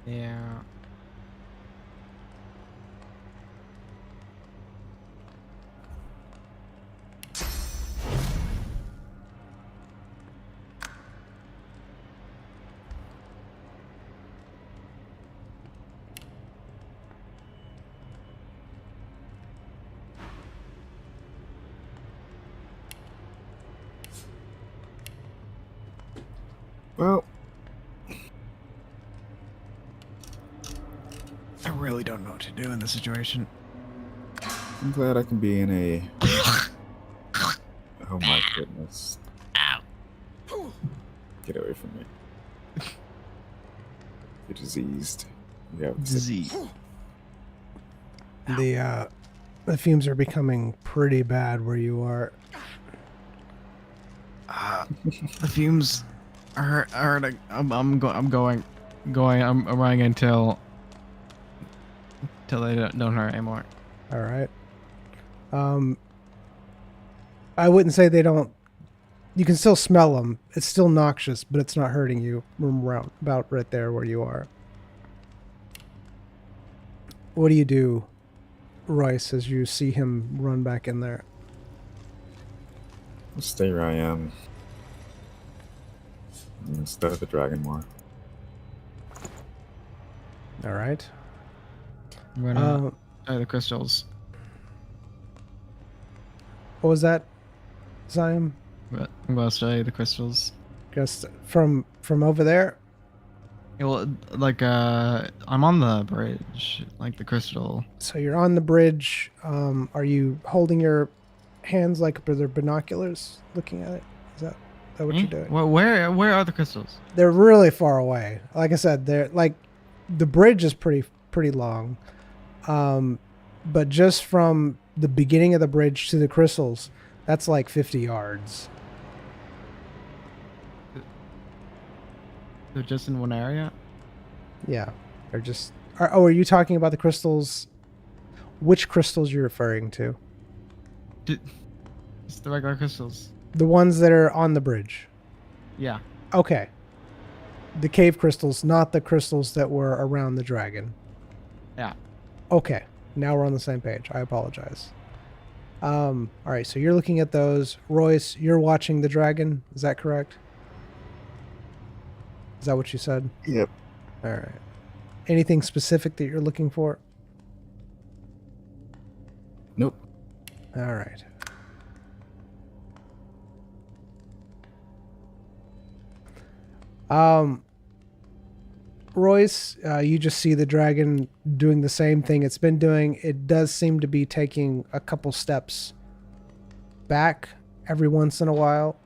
Yeah. Well, I really don't know what to do in this situation. I'm glad I can be in a... Oh my goodness. Get away from me. You're diseased. You have Disease. The fumes are becoming pretty bad where you are. The fumes are hurting. I'm going. I'm running until they don't hurt anymore. All right. I wouldn't say they don't. You can still smell them. It's still noxious, but it's not hurting you from around about right there where you are. What do you do, Royce, as you see him run back in there? I'll stay where I am. Instead of the dragon more. All right. I'm gonna try the crystals. What was that, Zion? But I'm gonna study the crystals. Just from over there? Yeah, well, like I'm on the bridge, like the crystal. So you're on the bridge. Are you holding your hands like they're binoculars, looking at it? Is that what you're doing? Well, where are the crystals? They're really far away. Like I said, they're like the bridge is pretty long, but just from the beginning of the bridge to the crystals, that's like 50 yards. They're just in one area. Yeah, they're just. Are you talking about the crystals? Which crystals you're referring to? It's the regular crystals. The ones that are on the bridge. Yeah. Okay. The cave crystals, not the crystals that were around the dragon. Yeah. Okay. Now we're on the same page. I apologize. All right. So you're looking at those. Royce, you're watching the dragon. Is that correct? Is that what you said? Yep. All right. Anything specific that you're looking for? Nope. All right. Royce, you just see the dragon doing the same thing it's been doing. It does seem to be taking a couple steps back every once in a while.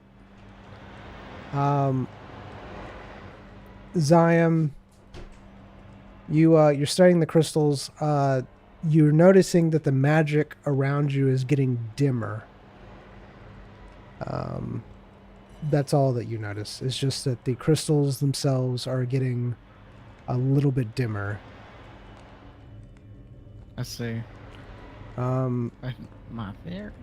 Zion, you're studying the crystals. You're noticing that the magic around you is getting dimmer. That's all that you notice. It's just that the crystals themselves are getting a little bit dimmer. I see. Um, My fair.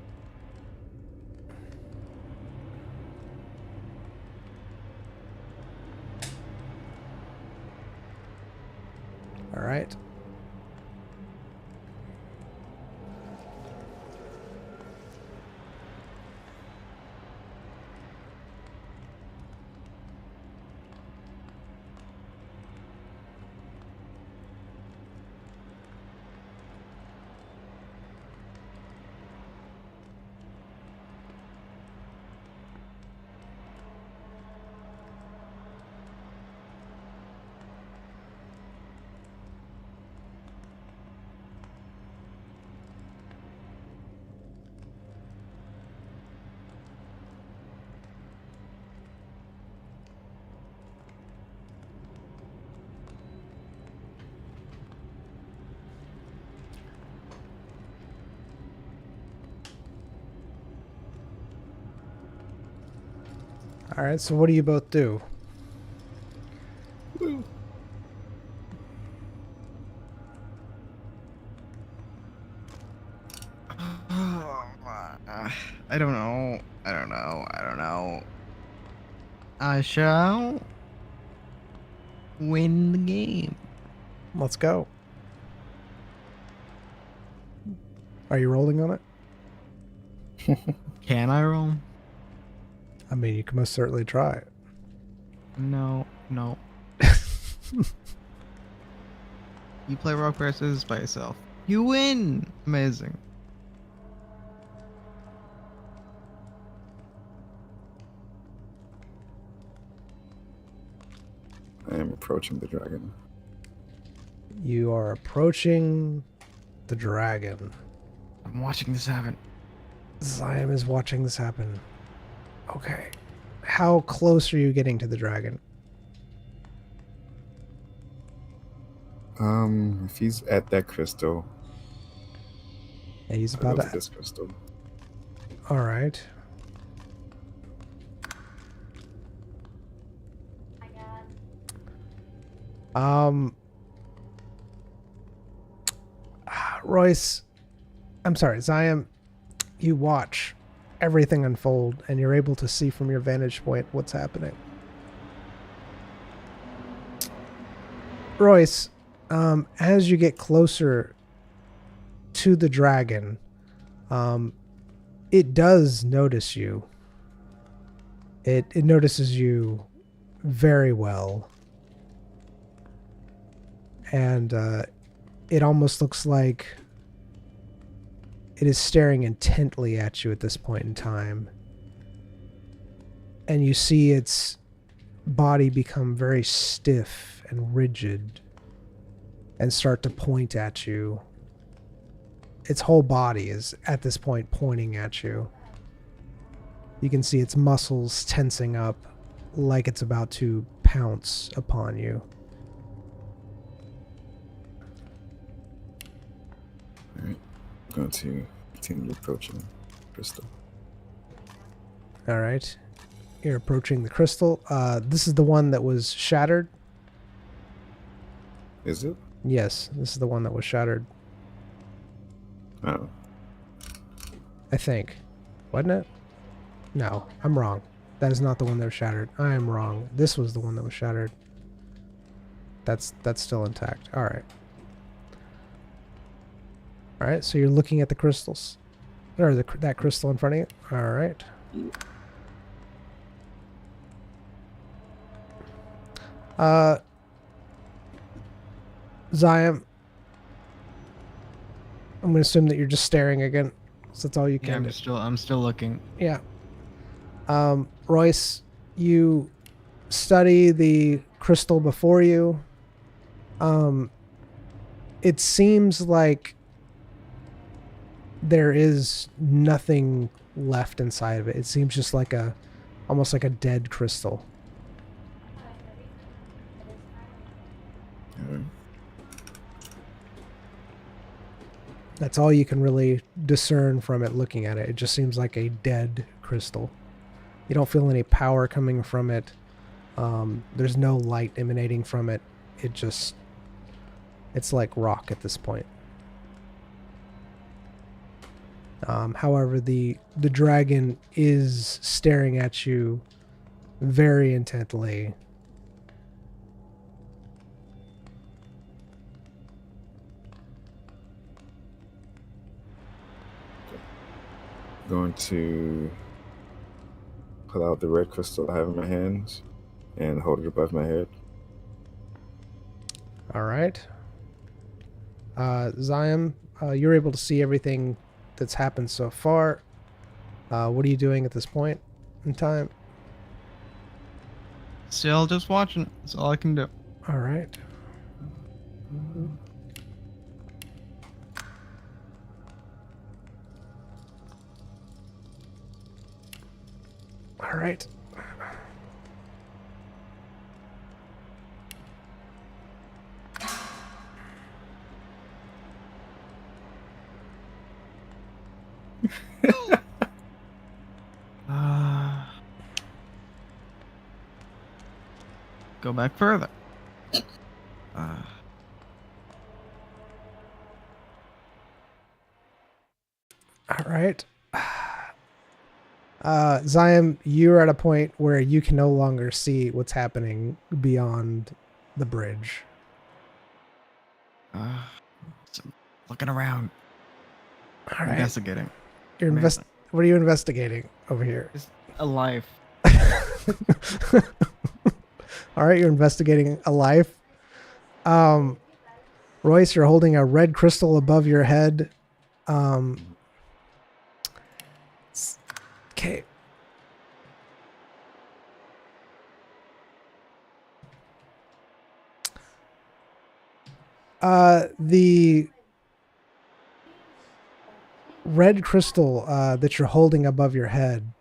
all right. All right, so what do you both do? I don't know. I don't know. I don't know. I shall win the game. Let's go. Are you rolling on it? Can I roll? I mean, you can most certainly try it. No, no. You play rock paper scissors by yourself. You win. Amazing. I am approaching the dragon. You are approaching the dragon. I'm watching this happen. Zion is watching this happen. Okay. How close are you getting to the dragon? If he's at that crystal, Yeah, he's I'll go about to to. this crystal. All right. Royce, I'm sorry, Zion, you watch everything unfold and you're able to see from your vantage point what's happening. Royce, as you get closer to the dragon, it does notice you. It notices you very well. And it almost looks like it is staring intently at you at this point in time. And you see its body become very stiff and rigid and start to point at you. Its whole body is at this point pointing at you. You can see its muscles tensing up like it's about to pounce upon you. Alright. I'm going to continue approaching crystal. All right. You're approaching the crystal. This is the one that was shattered. Is it? Yes, this is the one that was shattered. Oh. I think. Wasn't it? No, I'm wrong. That is not the one that was shattered. I am wrong. This was the one that was shattered. That's still intact. All right. All right, so you're looking at the crystals. Or that crystal in front of you. All right. Zion, I'm going to assume that you're just staring again. So that's all you Yeah, can do. I'm still looking. Yeah. Royce, you study the crystal before you. It seems like there is nothing left inside of it. It seems just like almost like a dead crystal. Alright. That's all you can really discern from it looking at it. It just seems like a dead crystal. You don't feel any power coming from it. There's no light emanating from it. It's like rock at this point. However, the dragon is staring at you very intently. Going to pull out the red crystal I have in my hands and hold it above my head. All right. Zion, you're able to see everything that's happened so far. What are you doing at this point in time? Still just watching. That's all I can do. All right. All right. Go back further. All right. Zion, you're at a point where you can no longer see what's happening beyond the bridge. So looking around. All right. Investigating. You're Amazing. What are you investigating over here? Just a life. All right, you're investigating a life. Royce, you're holding a red crystal above your head. Okay. The red crystal that you're holding above your head,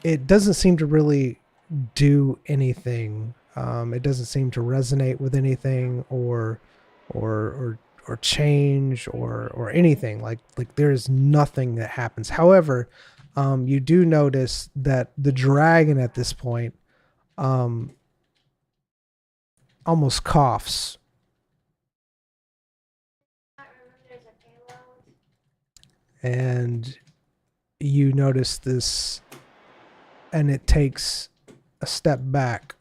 it doesn't seem to really do anything. It doesn't seem to resonate with anything or change or anything. Like there's nothing that happens. However, you do notice that the dragon at this point almost coughs. And you notice this, and it takes a step back.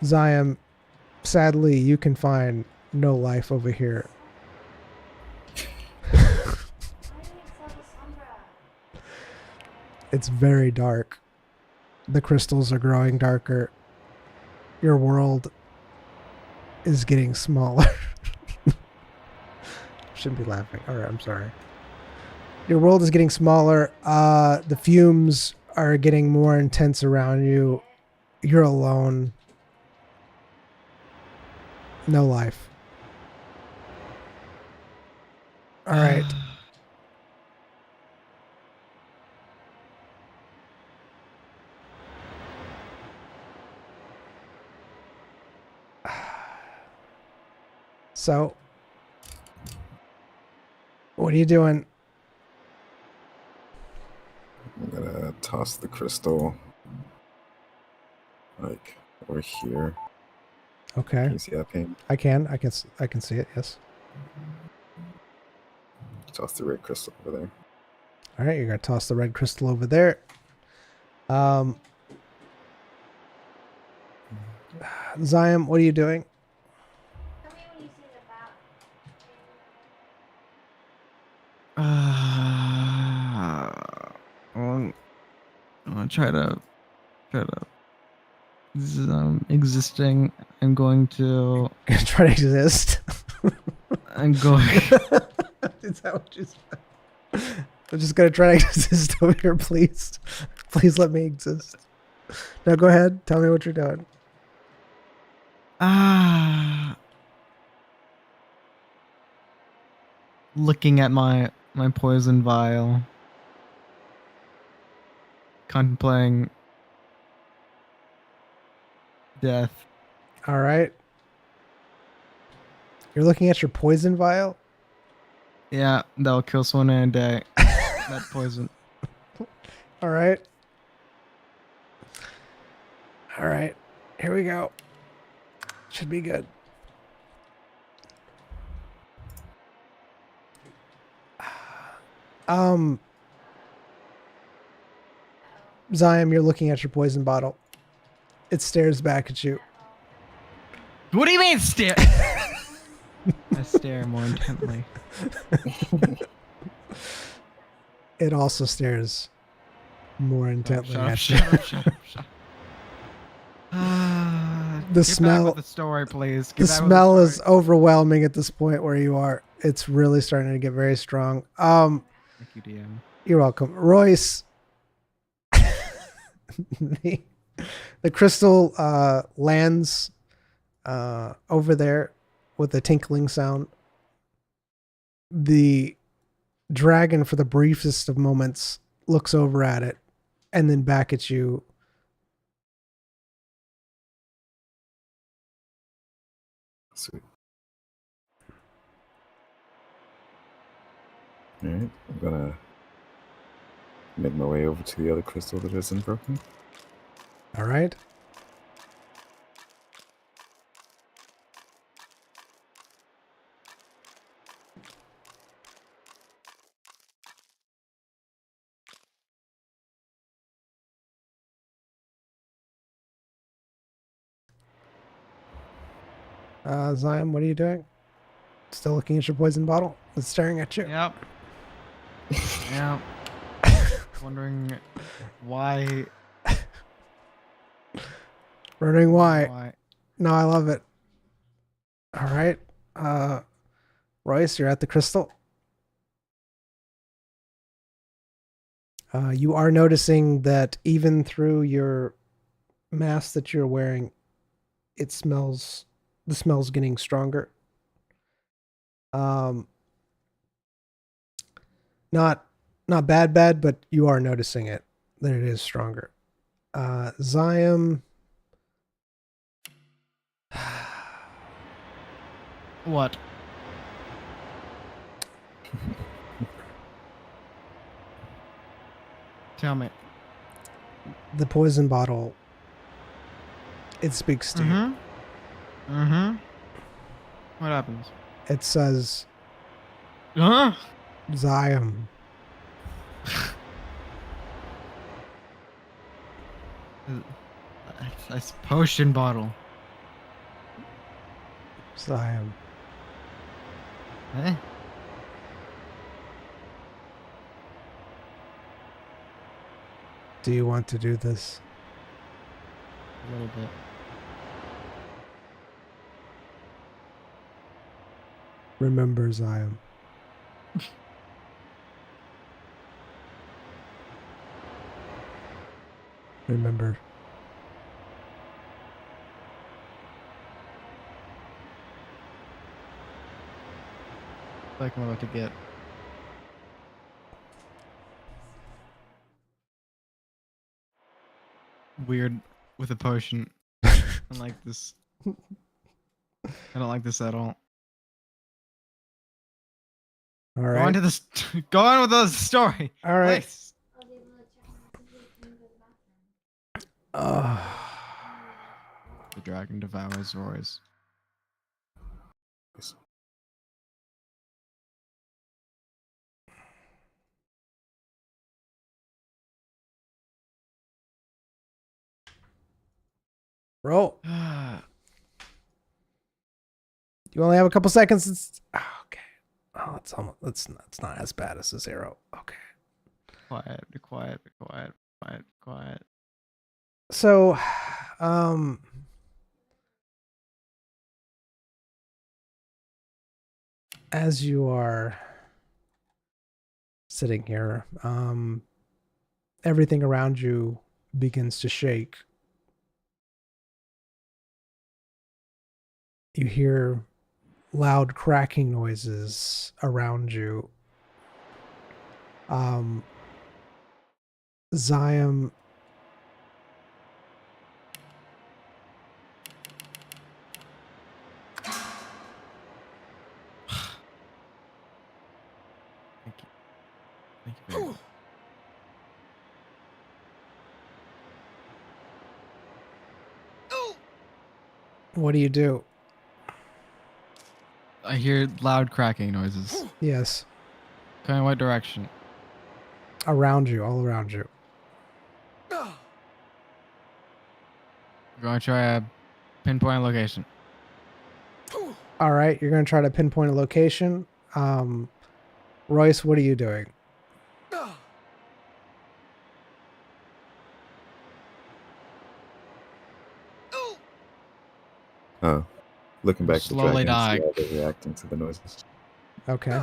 Zion, sadly, you can find no life over here. It's very dark. The crystals are growing darker. Your world is getting smaller. Shouldn't be laughing. All right, I'm sorry. Your world is getting smaller. The fumes are getting more intense around you. You're alone. No life. All right. So, what are you doing? I'm gonna toss the crystal like over here. Okay. Can you see that ping? I can see it. Yes. Toss the red crystal over there. All right, you're gonna toss the red crystal over there. Zion, what are you doing? I'm gonna try to existing. I'm going to Try to exist. I'm going Is that what you said? I'm just gonna try to exist over here, please. Please let me exist. Now go ahead. Tell me what you're doing. looking at my poison vial, contemplating death. All right. You're looking at your poison vial? Yeah, that'll kill someone in a day. That poison. All right. All right. Here we go. Should be good. Zion, you're looking at your poison bottle. It stares back at you. What do you mean stare? I stare more intently. It also stares more intently Shut up, at you. shut up, shut up, shut up. The Get smell. back with the story, please. The Get back with smell is story. overwhelming at this point where you are. It's really starting to get very strong. Thank you, DM. You're welcome, Royce. the crystal lands over there with a tinkling sound. The dragon, for the briefest of moments, looks over at it and then back at you. Sweet. All right, I'm gonna make my way over to the other crystal that isn't broken. All right. Zion, what are you doing? Still looking at your poison bottle? It's staring at you. Yep. Yep. Wondering why. Wondering why. No, I love it. All right. Royce, you're at the crystal. You are noticing that even through your mask that you're wearing, the smell's getting stronger. Not bad, but you are noticing it, that it is stronger. Zion. What? Tell me. The poison bottle, it speaks to you. Mm-hmm. What happens? It says, Huh? Zion. It's a potion bottle. Zion. Eh? Do you want to do this? A little bit. Remember, Zion. Remember. Like I'm about to get. Weird with a potion. I don't like this. I don't like this at all. All Go on right. to the go on with the story. All right. Please. The dragon devours Royce. Roll. You only have a couple seconds. Okay. Oh, it's almost. It's not as bad as a 0. Okay. Quiet. So, as you are sitting here, everything around you begins to shake. You hear loud cracking noises around you. Zion. Thank you very much. What do you do? I hear loud cracking noises. Yes. Going what direction? Around you, all around you. We're going to try a pinpoint location. All right, you're going to try to pinpoint a location. Royce, what are you doing? Oh, looking back at the Slowly dragon, die. see how they're reacting to the noises. Okay.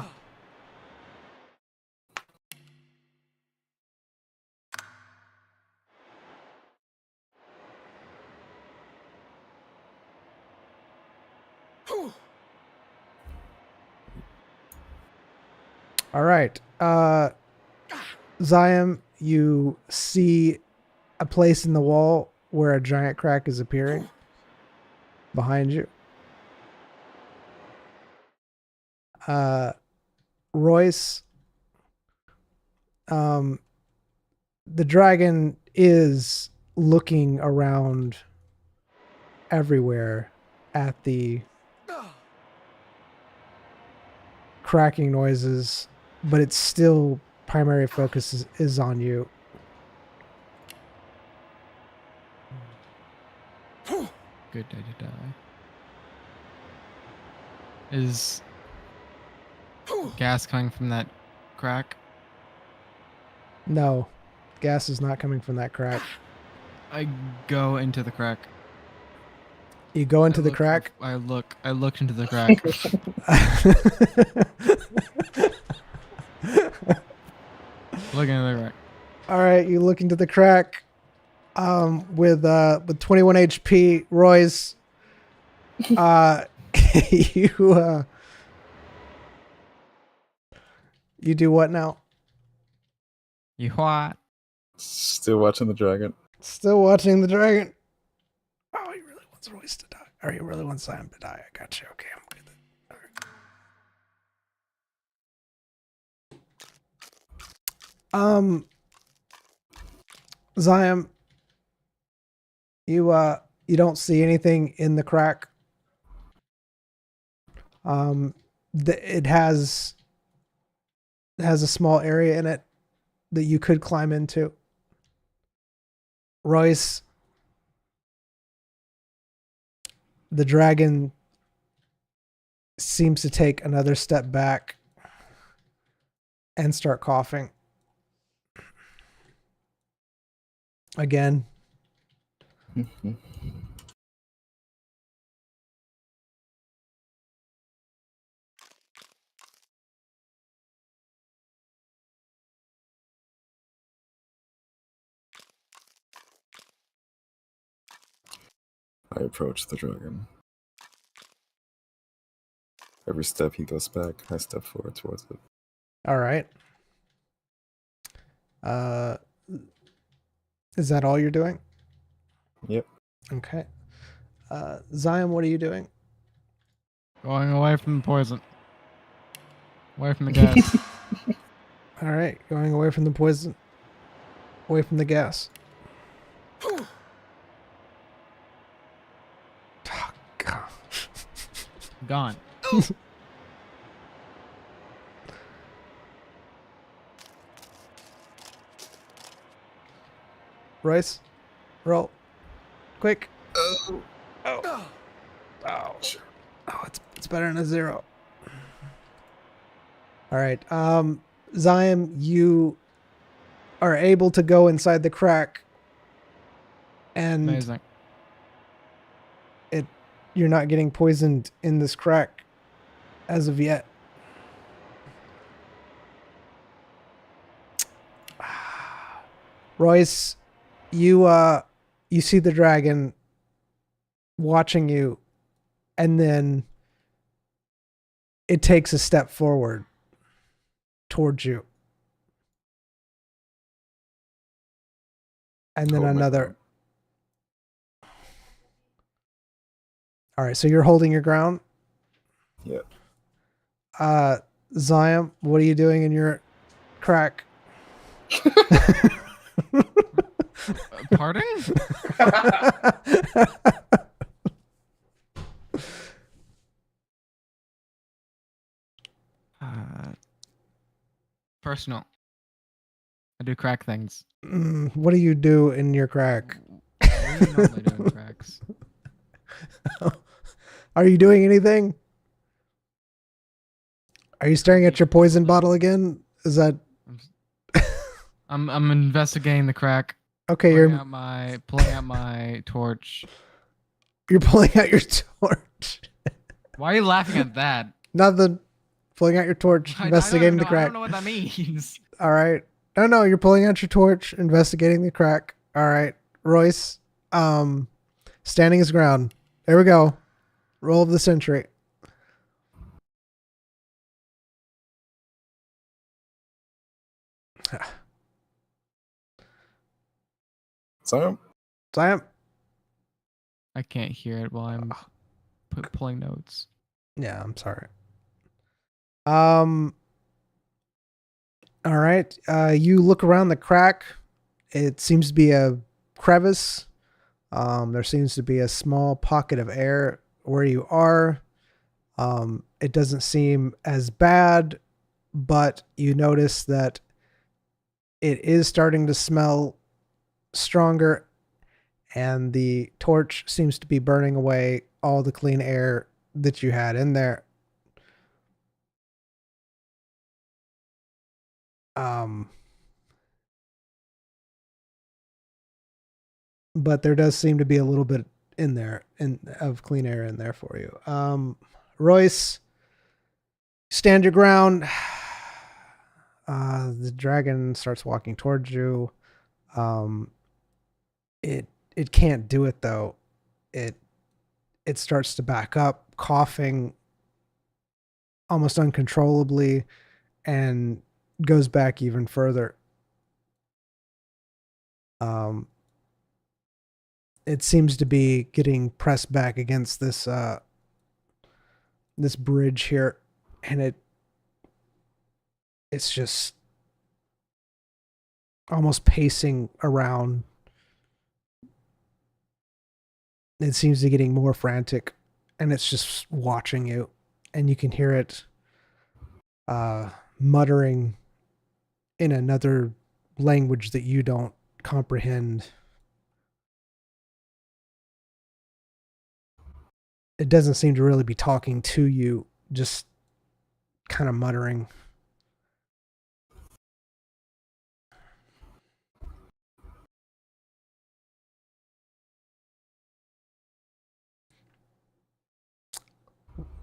All right. Zion, you see a place in the wall where a giant crack is appearing behind you. Royce, the dragon is looking around everywhere at the cracking noises, but its still primary focus is on you. Good day to die. Is gas coming from that crack? No, gas is not coming from that crack. I go into the crack. You go into I the look crack. I looked into the crack. Looking into the crack. All right, you look into the crack. With 21 HP, Royce. You do what now? You what? Still watching the dragon. Still watching the dragon. Oh, he really wants Royce to die. Or he really wants Sam to die. I got you. Okay, I'm good. All right. Zion, you don't see anything in the crack. It has a small area in it that you could climb into. Royce, the dragon seems to take another step back and start coughing. Again. I approach the dragon. Every step he goes back, I step forward towards it. All right. Is that all you're doing? Yep. Okay. Zion, what are you doing? Going away from the poison. Away from the gas. All right, going away from the poison, away from the gas. Oh, God. Gone. Royce, roll, quick. Oh. Oh, oh, it's better than a 0. All right, Zion, you are able to go inside the crack, and Amazing. You're not getting poisoned in this crack as of yet. Royce, you see the dragon watching you, and then it takes a step forward towards you. And then another. All right, so you're holding your ground? Yep. Zion, what are you doing in your crack? Pardon? personal. I do crack things. What do you do in your crack? What do you normally do in cracks? Are you doing anything? Are you staring at your poison bottle again? Is that I'm investigating the crack. okay? Pulling out my torch. You're pulling out your torch. Why are you laughing at that? Nothing. Pulling out your torch, investigating the I crack. don't know what that means. All right. No, you're pulling out your torch, investigating the crack. All right, Royce. Standing his ground. There we go. Roll of the century. So Slam. I can't hear it while I'm pulling notes. Yeah, I'm sorry. All right. You look around the crack. It seems to be a crevice. There seems to be a small pocket of air where you are. It doesn't seem as bad, but you notice that it is starting to smell stronger, and the torch seems to be burning away all the clean air that you had in there. But there does seem to be a little bit in there of clean air in there for you. Royce, stand your ground. The dragon starts walking towards you. It can't do it though. It starts to back up, coughing almost uncontrollably, and goes back even further. It seems to be getting pressed back against this this bridge here, and it's just almost pacing around. It seems to be getting more frantic, and it's just watching you, and you can hear it muttering in another language that you don't comprehend. It doesn't seem to really be talking to you, just kind of muttering.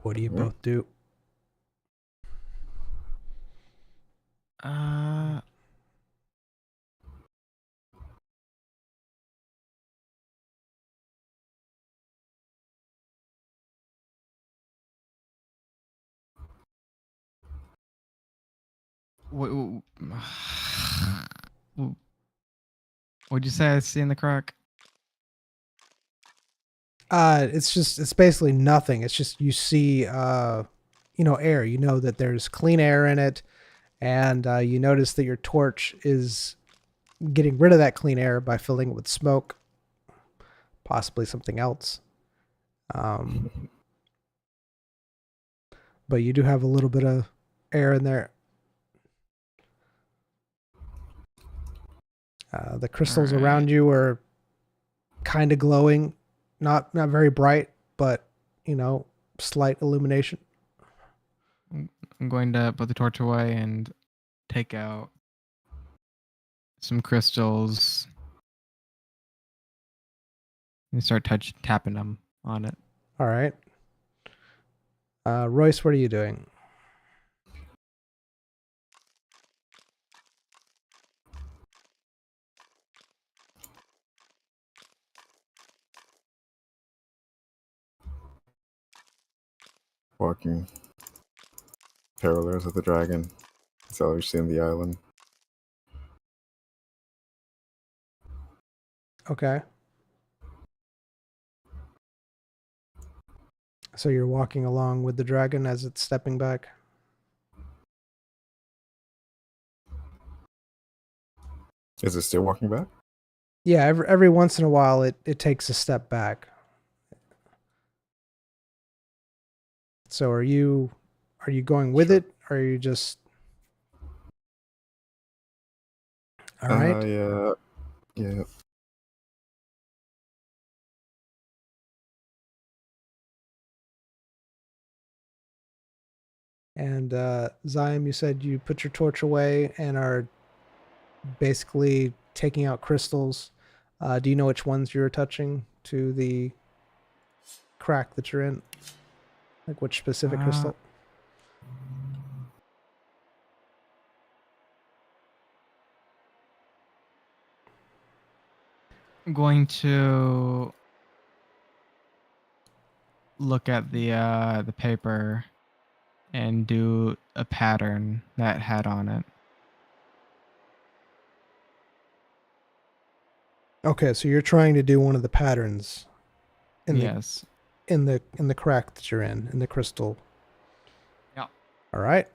What do you both do? What'd you say I see in the crack? It's basically nothing. It's just you see air. You know that there's clean air in it, and you notice that your torch is getting rid of that clean air by filling it with smoke, possibly something else. But you do have a little bit of air in there. The crystals around you are kind of glowing, not very bright, but slight illumination. I'm going to put the torch away and take out some crystals and start tapping them on it. All right. Royce, what are you doing? walking parallels of the dragon. That's all we've seen the island. Okay. So you're walking along with the dragon as it's stepping back? Is it still walking back? Yeah, every once in a while it takes a step back. So are you going with Sure. it, or are you just All right. Yeah. Yeah. And Zyam, you said you put your torch away and are basically taking out crystals. Do you know which ones you're touching to the crack that you're in? Like which specific crystal? I'm going to look at the paper and do a pattern that had on it. Okay, so you're trying to do one of the patterns in Yes. the crack that you're in the crystal. Yeah. All right.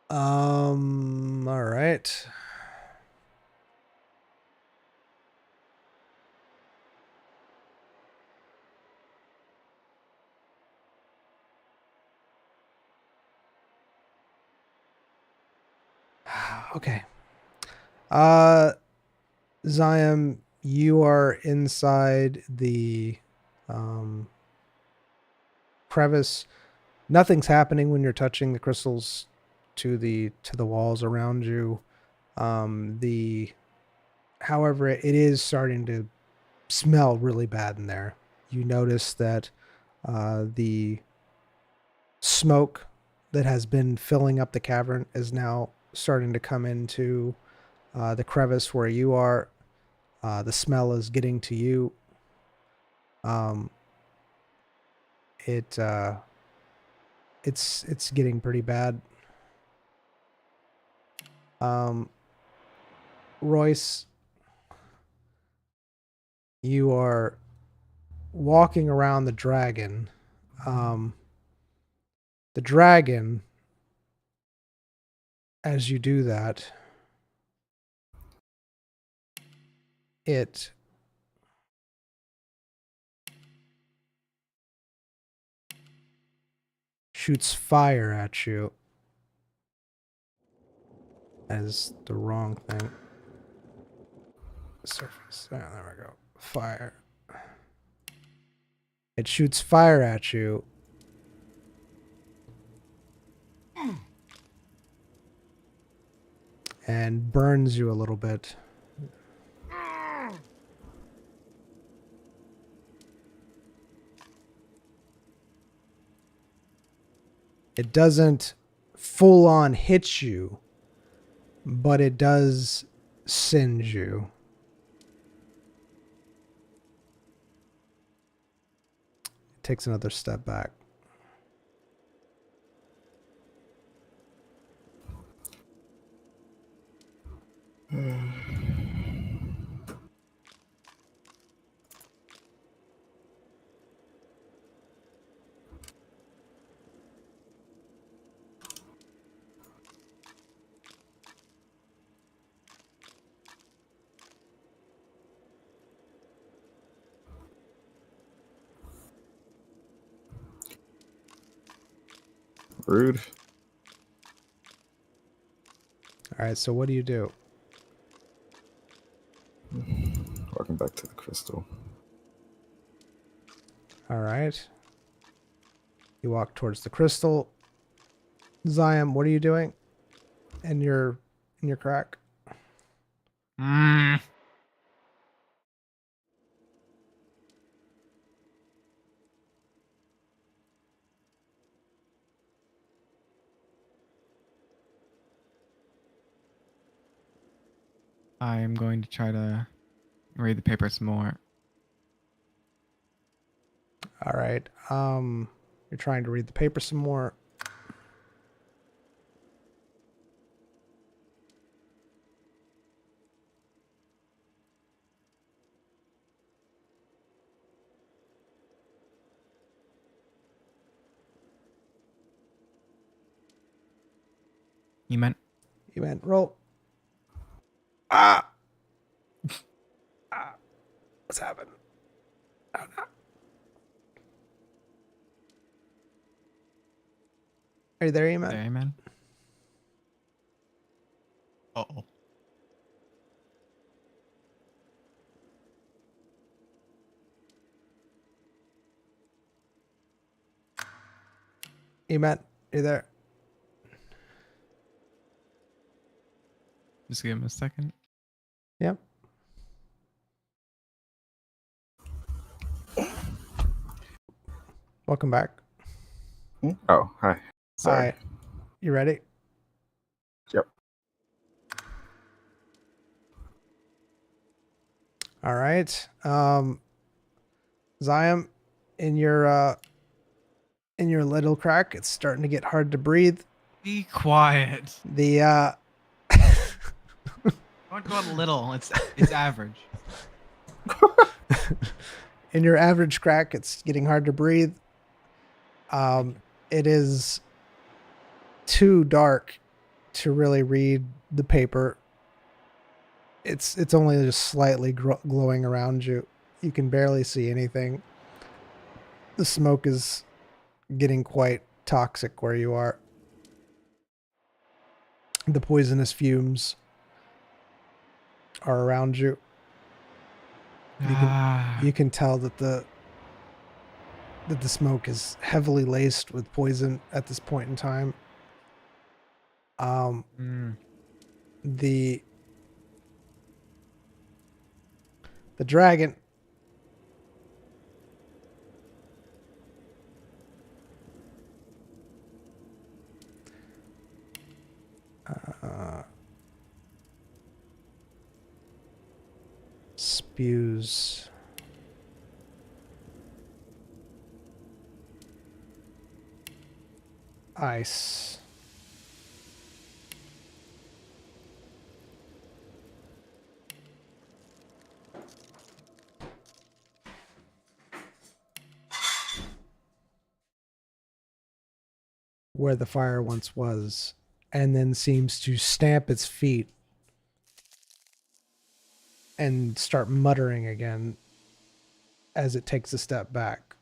All right. Okay. Zyam, you are inside the crevice. Nothing's happening when you're touching the crystals to the walls around you. The However, it is starting to smell really bad in there. You notice that the smoke that has been filling up the cavern is now starting to come into the crevice where you are. The smell is getting to you. Um, it it's getting pretty bad. Um, Royce, you are walking around the dragon. The dragon, as you do that, it shoots fire at you. As the wrong thing. Surface. Oh, there we go. Fire. It shoots fire at you. And burns you a little bit. It doesn't full on hit you, but it does singe you. It takes another step back. Rude. All right, so what do you do? Walking back to the crystal. All right. You walk towards the crystal. Zyam, what are you doing? In your crack? Mm. I am going to try to read the paper some more. All right. You're trying to read the paper some more. You meant? You meant roll. Ah! Ah! What's happened? Oh, no. Are you there, Eman? There, man. Uh-oh. Eman, you there? Just give him a second. Yep. Welcome back. Oh, hi. Sorry. Hi. You ready? Yep. All right. Zion, in your little crack, it's starting to get hard to breathe. Be quiet. The Don't go a little. It's average. in your average crack, it's getting hard to breathe. It is too dark to really read the paper. It's only just slightly glowing around you. You can barely see anything. The smoke is getting quite toxic where you are. The poisonous fumes are around you. You can tell that the smoke is heavily laced with poison at this point in time. The dragon spews ice. Where the fire once was, and then seems to stamp its feet and start muttering again as it takes a step back.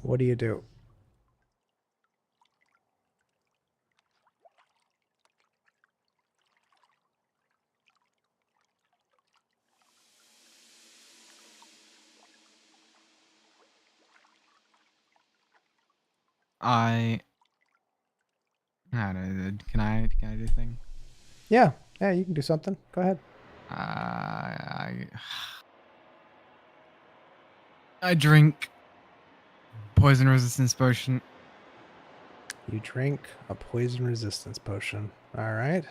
What do you do? Can I do a thing? Yeah, you can do something. Go ahead. I drink poison resistance potion. You drink a poison resistance potion. All right.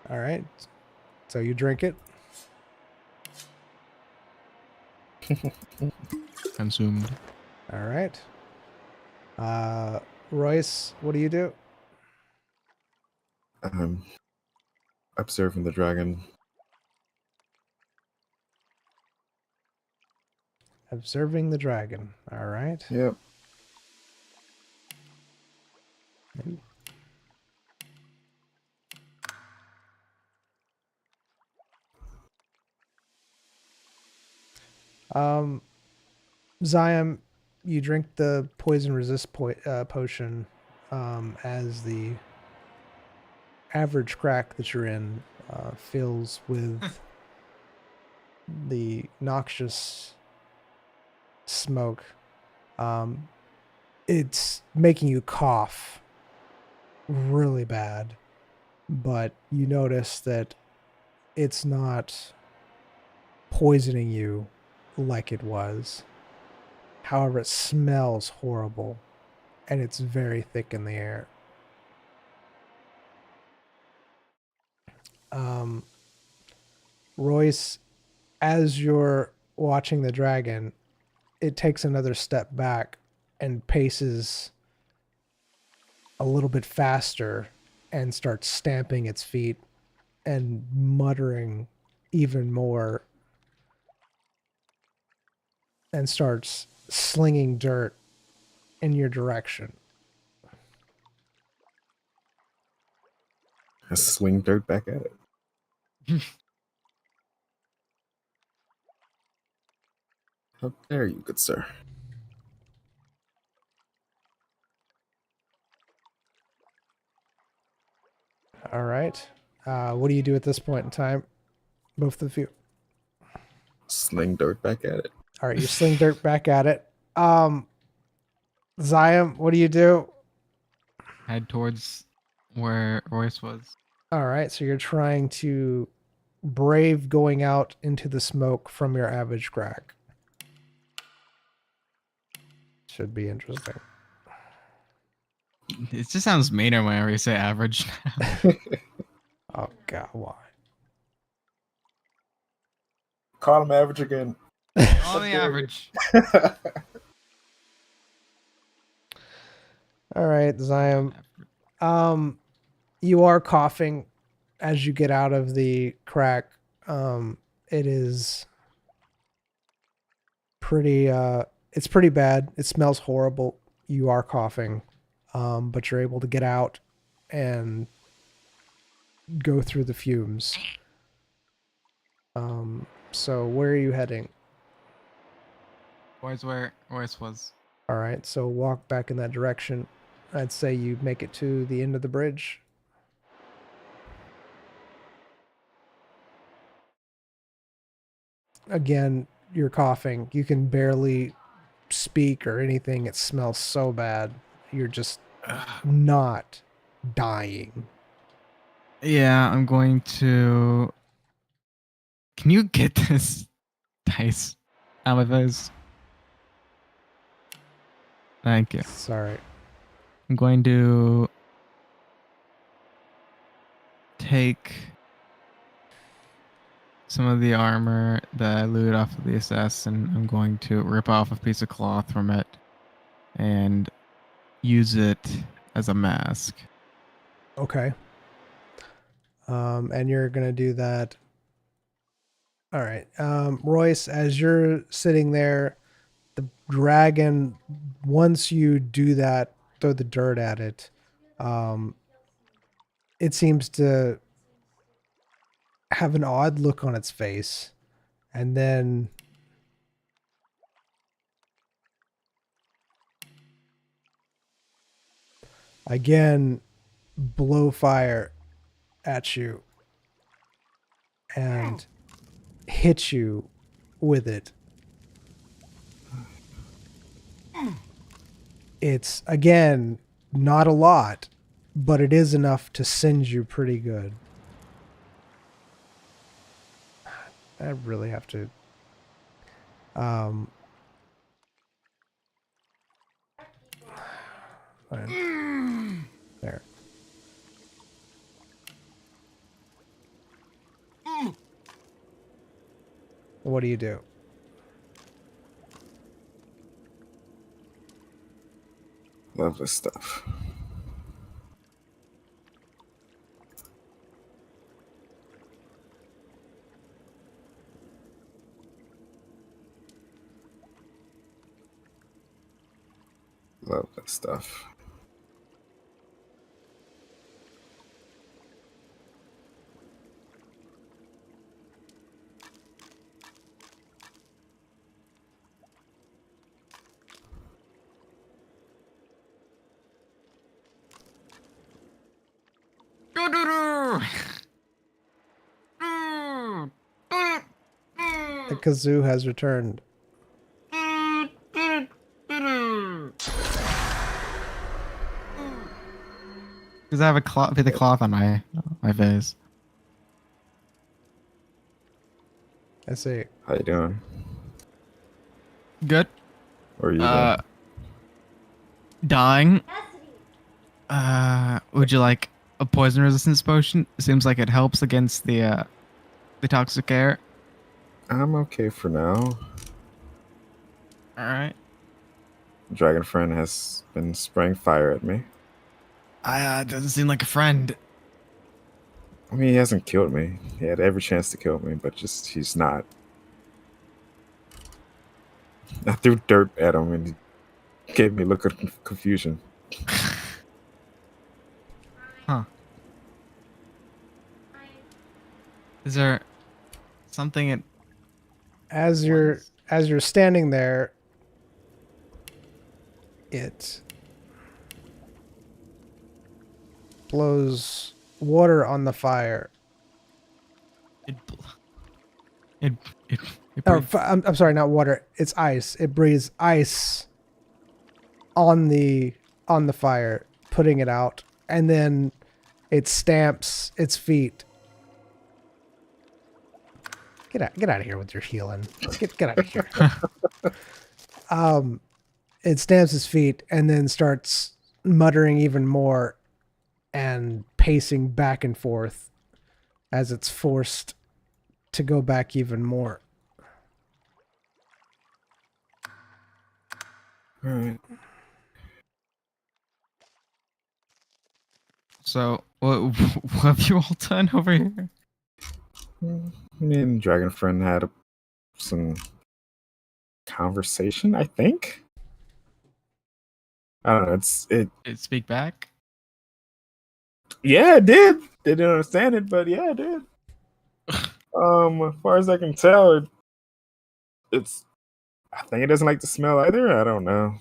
All right. So you drink it. Consumed. All right. Royce, what do you do? Observing the dragon. Observing the dragon. All right. Yep. Zion, you drink the poison resist potion as the average crack that you're in fills with the noxious smoke. It's making you cough really bad, but you notice that it's not poisoning you like it was. However, it smells horrible, and it's very thick in the air. Royce, as you're watching the dragon, it takes another step back and paces a little bit faster and starts stamping its feet and muttering even more. and starts slinging dirt in your direction. I swing dirt back at it. How dare you, good sir? All right. What do you do at this point in time? Both of you. Sling dirt back at it. All right, you sling dirt back at it. Zion, what do you do? Head towards where Royce was. All right, so you're trying to brave going out into the smoke from your average crack. Should be interesting. It just sounds meaner whenever you say average. Oh god, why? Call him average again. On the average. All right, Zion. You are coughing as you get out of the crack. It is pretty it's pretty bad. It smells horrible. You are coughing. But you're able to get out and go through the fumes. So where are you heading? Where's where Royce was? All right, so walk back in that direction. I'd say you make it to the end of the bridge. Again, you're coughing. You can barely speak or anything. It smells so bad. You're just not dying. Yeah, I'm going to. Can you get this dice out of those? Thank you. Sorry. I'm going to take some of the armor that I looted off of the SS, and I'm going to rip off a piece of cloth from it and use it as a mask. Okay. And you're gonna do that. All right. Royce, as you're sitting there, the dragon, once you do that, throw the dirt at it, it seems to have an odd look on its face. And then again, blow fire at you and hit you with it. It's, again, not a lot, but it is enough to singe you pretty good. I really have to... There. What do you do? Lovely stuff. Lovely stuff. The kazoo has returned. Because I have a bit of cloth on my face. I see. How you doing? Good. Where are you going? Dying. Would you like a poison resistance potion? Seems like it helps against the toxic air. I'm okay for now. All right. Dragon friend has been spraying fire at me. Doesn't seem like a friend. I mean, he hasn't killed me. He had every chance to kill me, but just he's not. I threw dirt at him and he gave me a look of confusion. Huh. Is there something it As you're standing there, it blows water on the fire. it it it, it Or breathes- I'm sorry, not water. It's ice. It breathes ice on the fire, putting it out, and then it stamps its feet. Get out of here with your healing. Get out of here. It stamps its feet and then starts muttering even more and pacing back and forth as it's forced to go back even more. All right. So what have you all done over here? Me and Dragon Friend had some conversation, I think. I don't know. Did it speak back? Yeah, it did. They didn't understand it, but yeah, it did. As far as I can tell, it's. I think it doesn't like the smell either. I don't know.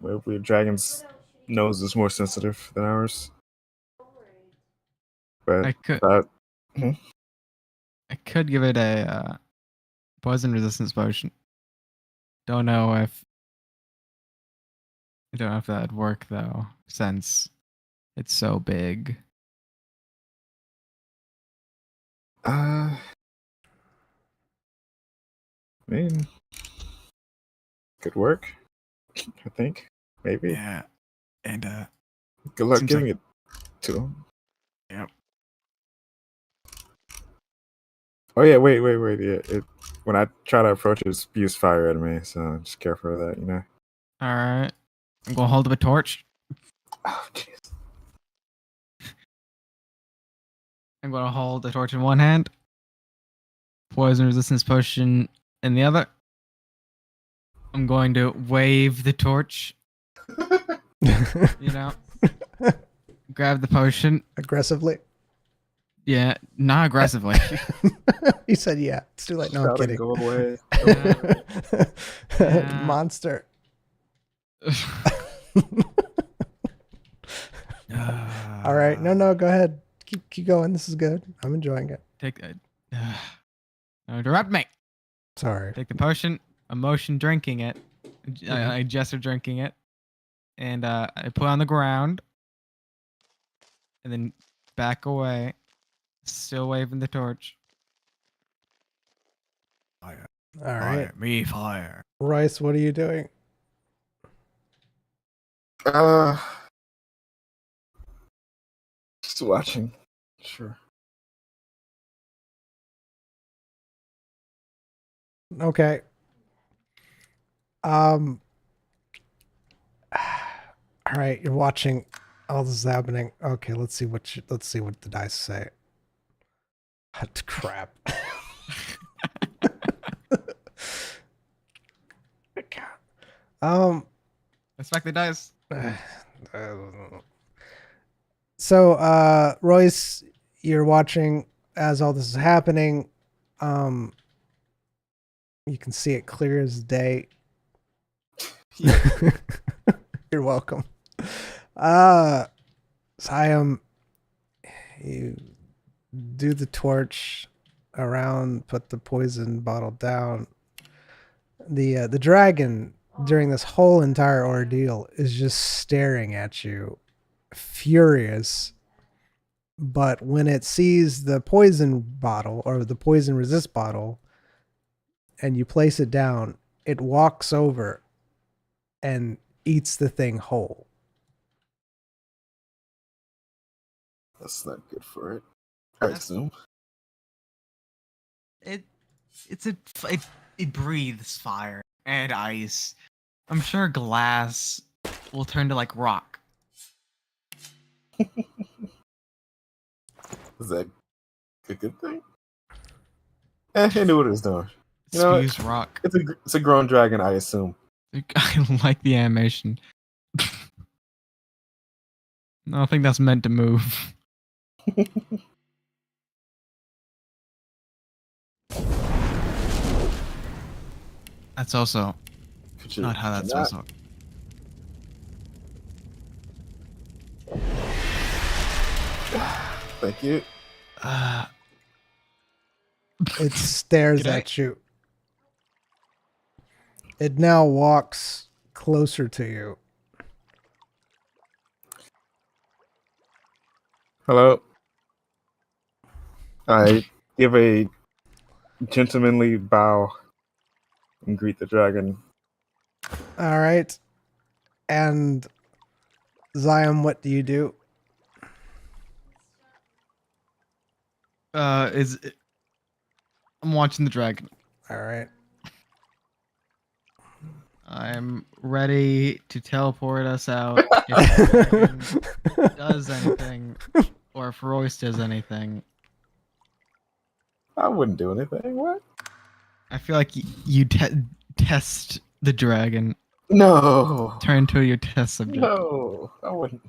Maybe dragon's nose is more sensitive than ours. But I could uh, I could give it a poison resistance potion. Don't know if that'd work though, since it's so big. I mean, could work. I think maybe. Yeah, and Good luck seems giving like- it to him. Yep. Oh yeah, wait. Yeah, when I try to approach it, it spews fire at me, so just careful of that, you know. All right. I'm gonna hold up a torch. Oh jeez. I'm gonna hold the torch in one hand, poison resistance potion in the other. I'm going to wave the torch, you know, grab the potion. Aggressively. Yeah, not aggressively. He said, yeah. It's too late. No, I'm Gotta kidding. Go away. Yeah. Monster. All right. No, go ahead. Keep going. This is good. I'm enjoying it. Take it. Don't interrupt me. Sorry. Take the potion. Emotion drinking it. I gesture drinking it, and I put it on the ground, and then back away, still waving the torch. Fire! All right. Me fire! Royce, what are you doing? Just watching. Sure. Okay. All right, you're watching all this is happening. Okay, let's see what the dice say. Crap. Let's back the dice. So, Royce, you're watching as all this is happening. You can see it clear as day. You're welcome. Siam, you do the torch around, put the poison bottle down. The dragon during this whole entire ordeal is just staring at you, furious. But when it sees the poison bottle or the poison resist bottle and you place it down, it walks over and eats the thing whole. That's not good for it. I assume. It breathes fire and ice. I'm sure glass will turn to like rock. Is that a good thing? It knew what it was doing. It You know, spews rock. it's a grown dragon, I assume. I like the animation. I don't think that's meant to move. That's also Could you, not how that's not? supposed to work. Thank you. It stares G'day. at you. It now walks closer to you. Hello. I give a gentlemanly bow and greet the dragon. All right. And Zion, what do you do? I'm watching the dragon. All right. I'm ready to teleport us out if the dragon does anything, or if Royce does anything. I wouldn't do anything. What? I feel like you test the dragon. No. Turn to your test subject. No. I wouldn't.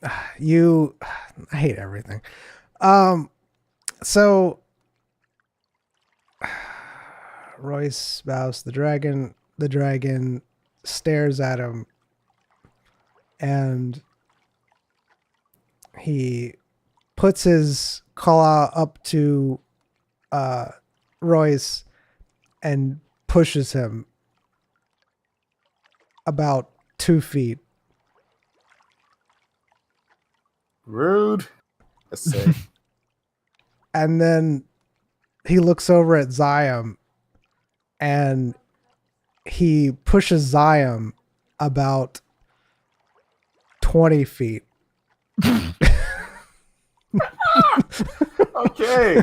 I hate everything. So Royce bows to the dragon. The dragon stares at him, and he puts his claw up to Royce and pushes him about 2 feet. Rude. Let's say. And then he looks over at Zion and he pushes Zion about 20 feet. Okay.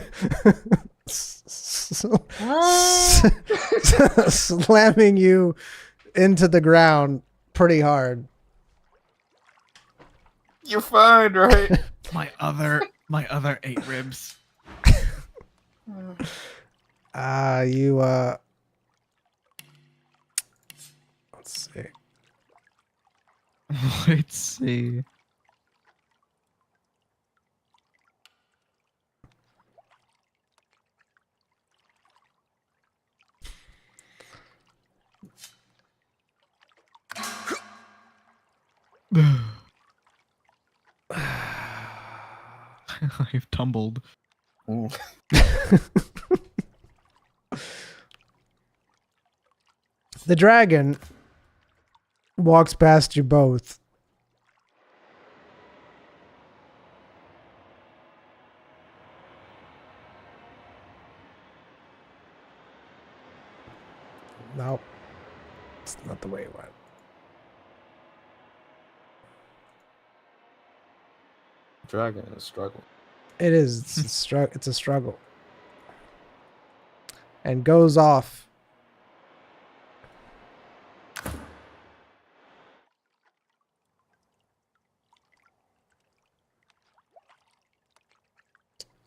Slamming you into the ground pretty hard. You're fine, right? My other 8 ribs. Let's see. Let's see. I've tumbled. The dragon walks past you both. Nope. It's not the way it went. Dragon is a struggle. It is. It's a struggle. And goes off.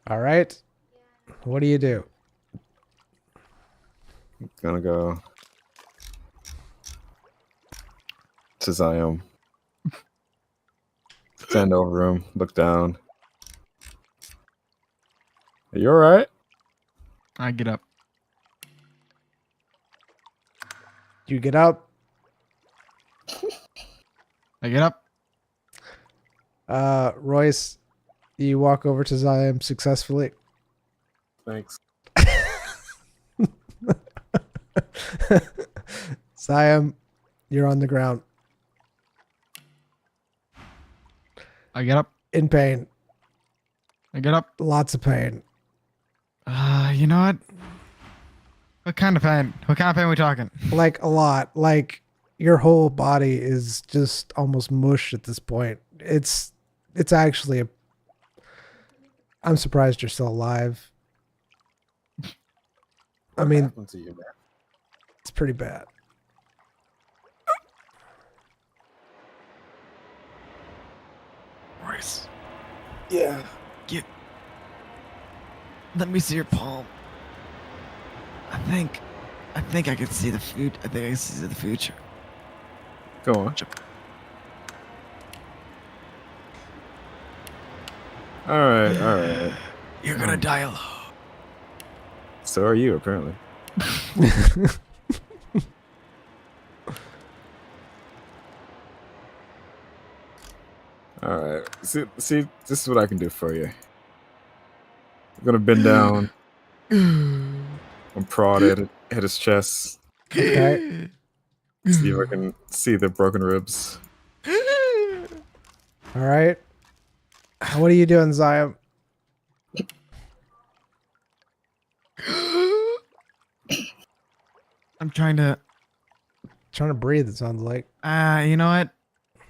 All right. What do you do? Gonna go to Zion. Stand over him. Look down. Are you alright? I get up. You get up. I get up. Royce, you walk over to Zion successfully. Thanks. Zion, you're on the ground. I get up. In pain. I get up. Lots of pain. You know what? What kind of pain? What kind of pain are we talking? Like a lot. Like your whole body is just almost mush at this point. It's actually I'm surprised you're still alive. I mean, happened to you, man? it's pretty bad. Royce, Yeah. get Let me see your palm. I think I can see the future. I think I can see the future. Go on. All right. You're gonna die alone. So are you, apparently. All right. See, this is what I can do for you. I'm gonna bend down and prod at his chest. Okay. See if I can see the broken ribs. All right. What are you doing, Zion? I'm trying to. Trying to breathe, it sounds like. You know what?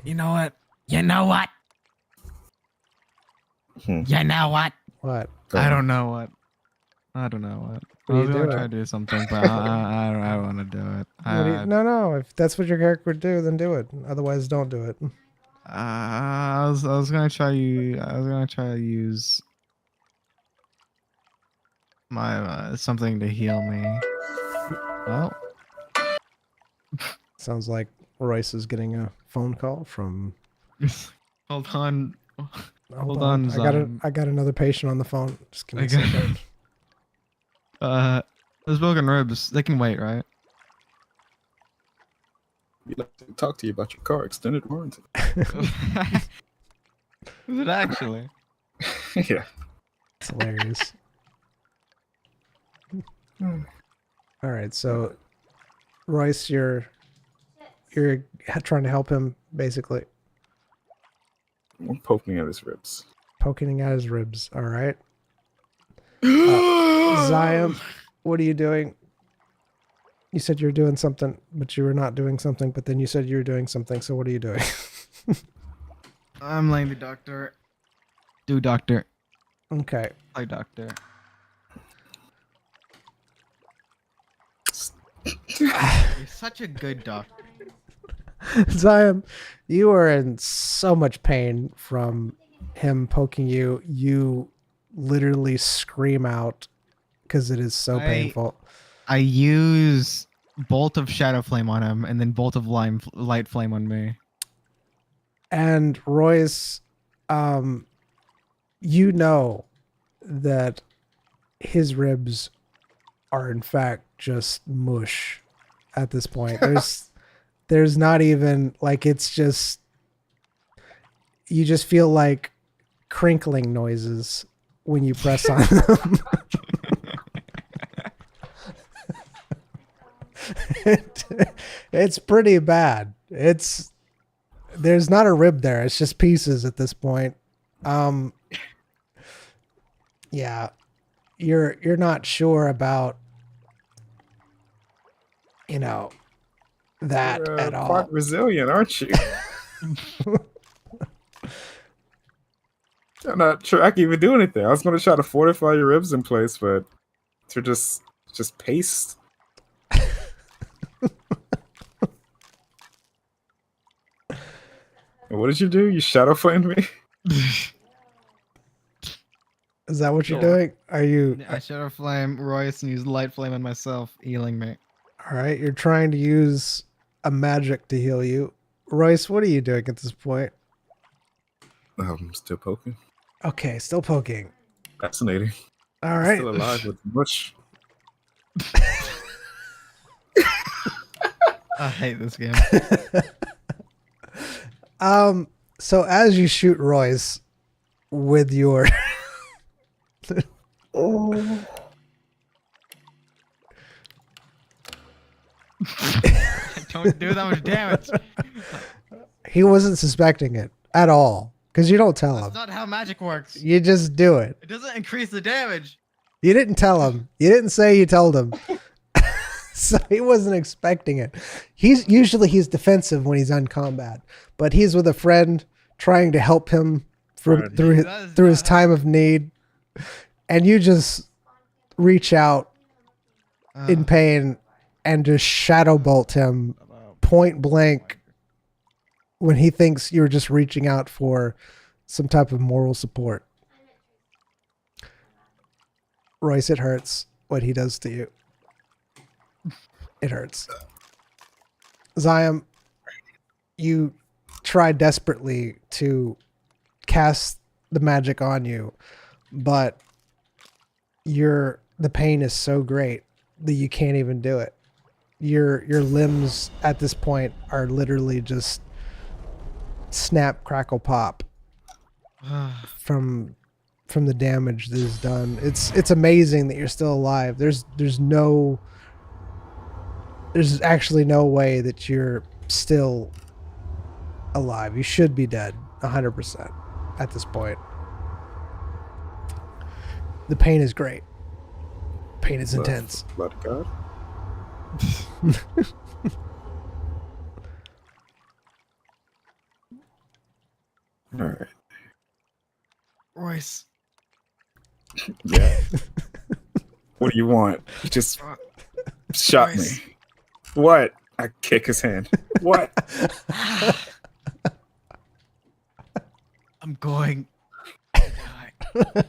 You know what? You know what? You know what? What? I don't know what. I don't know what. What I are was you gonna doing? try to do something, but I don't want to do it. No. If that's what your character would do, then do it. Otherwise, don't do it. I was gonna try to use my something to heal me. Well, Sounds like Royce is getting a phone call from. hold on. Hold on, I got another patient on the phone. Just give me a Okay. second. Those broken ribs, they can wait, right? We'd like to talk to you about your car extended warranty. Is it actually? Yeah. It's hilarious. All right, so Royce, you're trying to help him, basically I'm poking at his ribs. poking at his ribs. All right, Zion, what are you doing? You said you were doing something, but you were not doing something. But then you said you were doing something. So what are you doing? I'm laying the doctor. Do doctor. Okay. Play doctor. You're such a good doctor. Zion, you are in so much pain from him poking you. You literally scream out because it is so painful. I use bolt of shadow flame on him, and then bolt of light flame on me. And Royce, you know that his ribs are in fact just mush at this point. There's not even like, it's just, you just feel like crinkling noises when you press on them. It's pretty bad. There's not a rib there. It's just pieces at this point. Yeah, you're not sure about, that You're, at all. quite resilient, aren't you? I'm not sure I can even do anything. I was going to try to fortify your ribs in place, but they're just paste. And what did you do? You shadow flamed me? Is that what you're doing? Are you I shadow flame Royce and use light flame on myself, healing me. all right? You're trying to use a magic to heal you. Royce, what are you doing at this point? I'm still poking. Okay, still poking. Fascinating. All right. Still alive with mush. I hate this game. So as you shoot Royce with your Don't do that much damage. he wasn't suspecting it at all because you don't tell That's him. not how magic works. You just do it. It doesn't increase the damage. You didn't tell him. You didn't say you told him. So he wasn't expecting it. He's defensive when he's on combat, but he's with a friend trying to help him through his time of need, and you just reach out in pain and just shadow bolt him point blank when he thinks you're just reaching out for some type of moral support. Royce, it hurts what he does to you. It hurts. Zion, you try desperately to cast the magic on you, but the pain is so great that you can't even do it. Your limbs at this point are literally just snap, crackle, pop from the damage that is done. It's amazing that you're still alive. There's actually no way that you're still alive. You should be dead 100% at this point. The pain is great. Pain is intense. Blood of God. All right. Royce. Yeah. What do you want? You just shot me. What? I kick his hand. What? I'm going to die.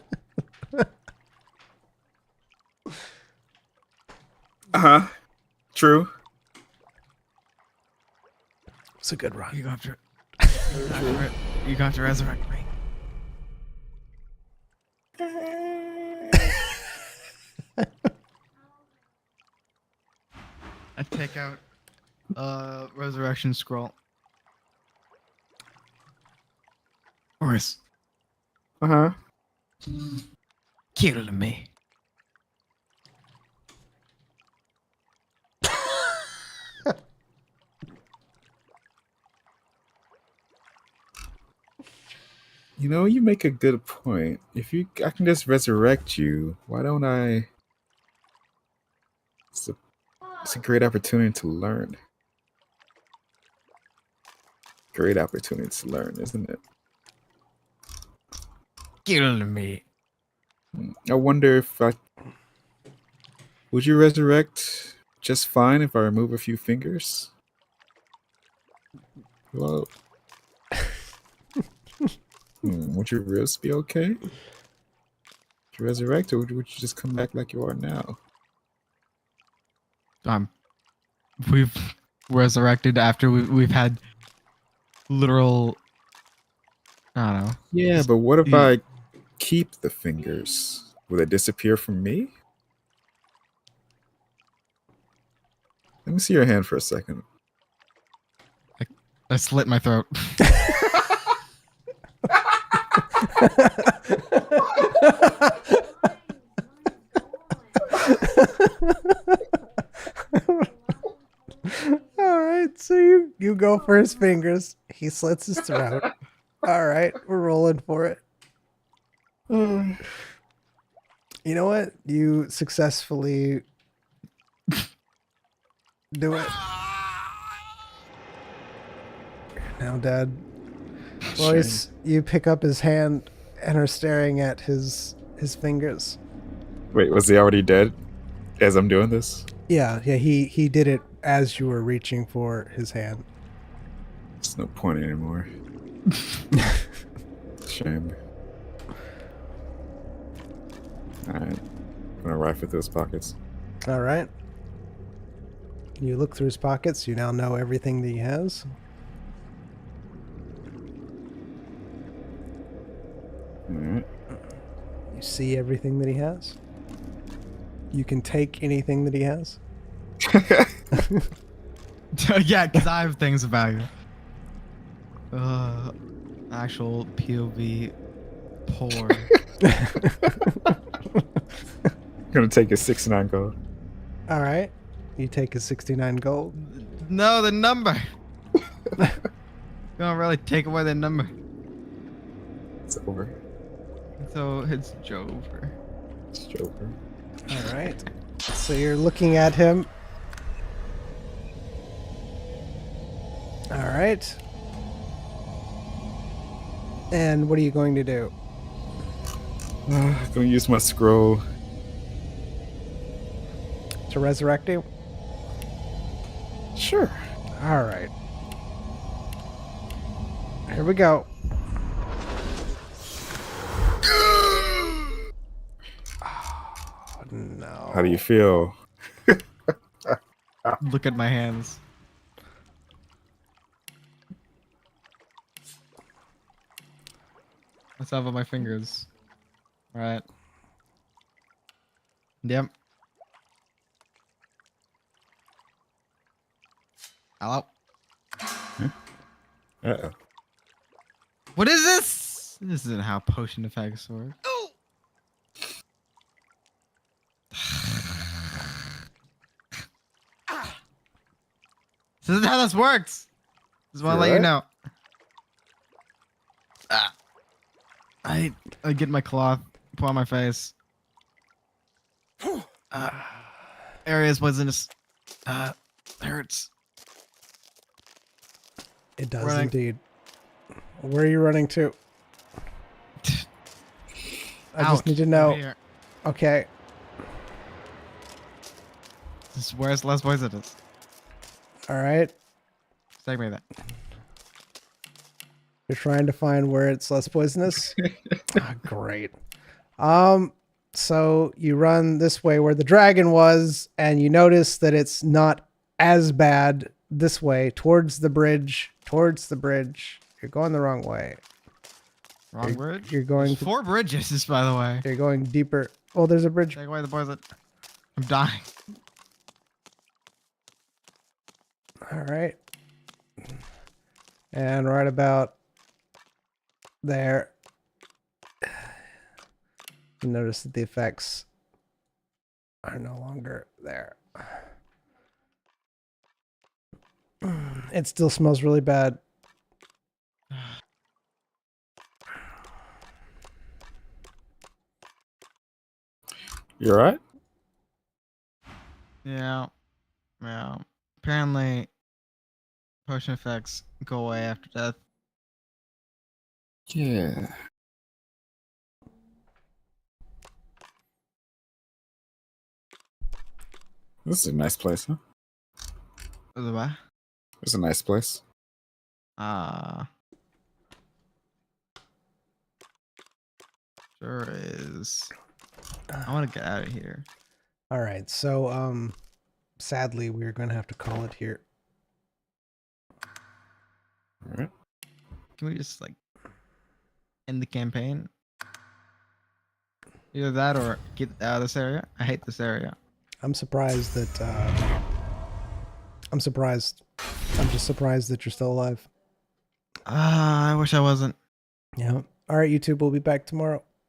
Uh-huh. True. It's a good run. You got to resurrect me. I take out resurrection scroll. Royce. Uh-huh. Kill me. You know, you make a good point. I can just resurrect you, why don't I? It's a great opportunity to learn. Great opportunity to learn, isn't it? Kill me. I wonder if would you resurrect just fine if I remove a few fingers? Well, would your wrist be okay? Would you resurrect, or would you just come back like you are now? We've resurrected after we've had literal. I don't know. Yeah, but what if I keep the fingers? Will they disappear from me? Let me see your hand for a second. I slit my throat. All right, so you go for his fingers. He slits his throat. All right, we're rolling for it. You know what? You successfully do it. Now dead. Royce, you pick up his hand and are staring at his fingers. Wait, was he already dead as I'm doing this? Yeah, he did it as you were reaching for his hand. There's no point anymore. Shame. Alright. I'm gonna rifle through his pockets. All right. You look through his pockets. You now know everything that he has. Alright. You see everything that he has. You can take anything that he has. Yeah, because I have things of value. Actual POV poor. Gonna take his 69 gold. All right. You take his 69 gold. No, the number. Don't really take away the number. It's over. So it's Jover. It's Joker. All right. So you're looking at him. All right. And what are you going to do? Gonna use my scroll. To resurrect you? Sure. All right. Here we go. no. How do you feel? Look at my hands. Let's have on my fingers. Right. Yep. Hello. Uh-oh. What is this? This isn't how potion effects work. This isn't how this works. Just want to let you right? know. I get my cloth, put on my face. Area's poisonous. Hurts. It does Running. indeed. Where are you running to? I just Out. need to Over know. here. Okay. This is where it's less poisonous. All right. Take me there. You're trying to find where it's less poisonous. Great. So you run this way where the dragon was, and you notice that it's not as bad this way, towards the bridge. Towards the bridge. You're going the wrong way. Wrong bridge? You're going There's to, 4 bridges, by the way. you're going deeper. Oh, there's a bridge. Take away the poison. I'm dying. All right. And right about there, you notice that the effects are no longer there. It still smells really bad. You alright? Yeah. Yeah. Apparently, potion effects go away after death. Yeah. This is a nice place, huh? Is it what? It's a nice place. Sure is. I want to get out of here. All right. So, sadly, we're going to have to call it here. Alright. Can we just, like, end the campaign? Either that or get out of this area. I hate this area. I'm surprised that, I'm surprised. I'm just surprised that you're still alive. I wish I wasn't. Yeah. All right, YouTube. We'll be back tomorrow.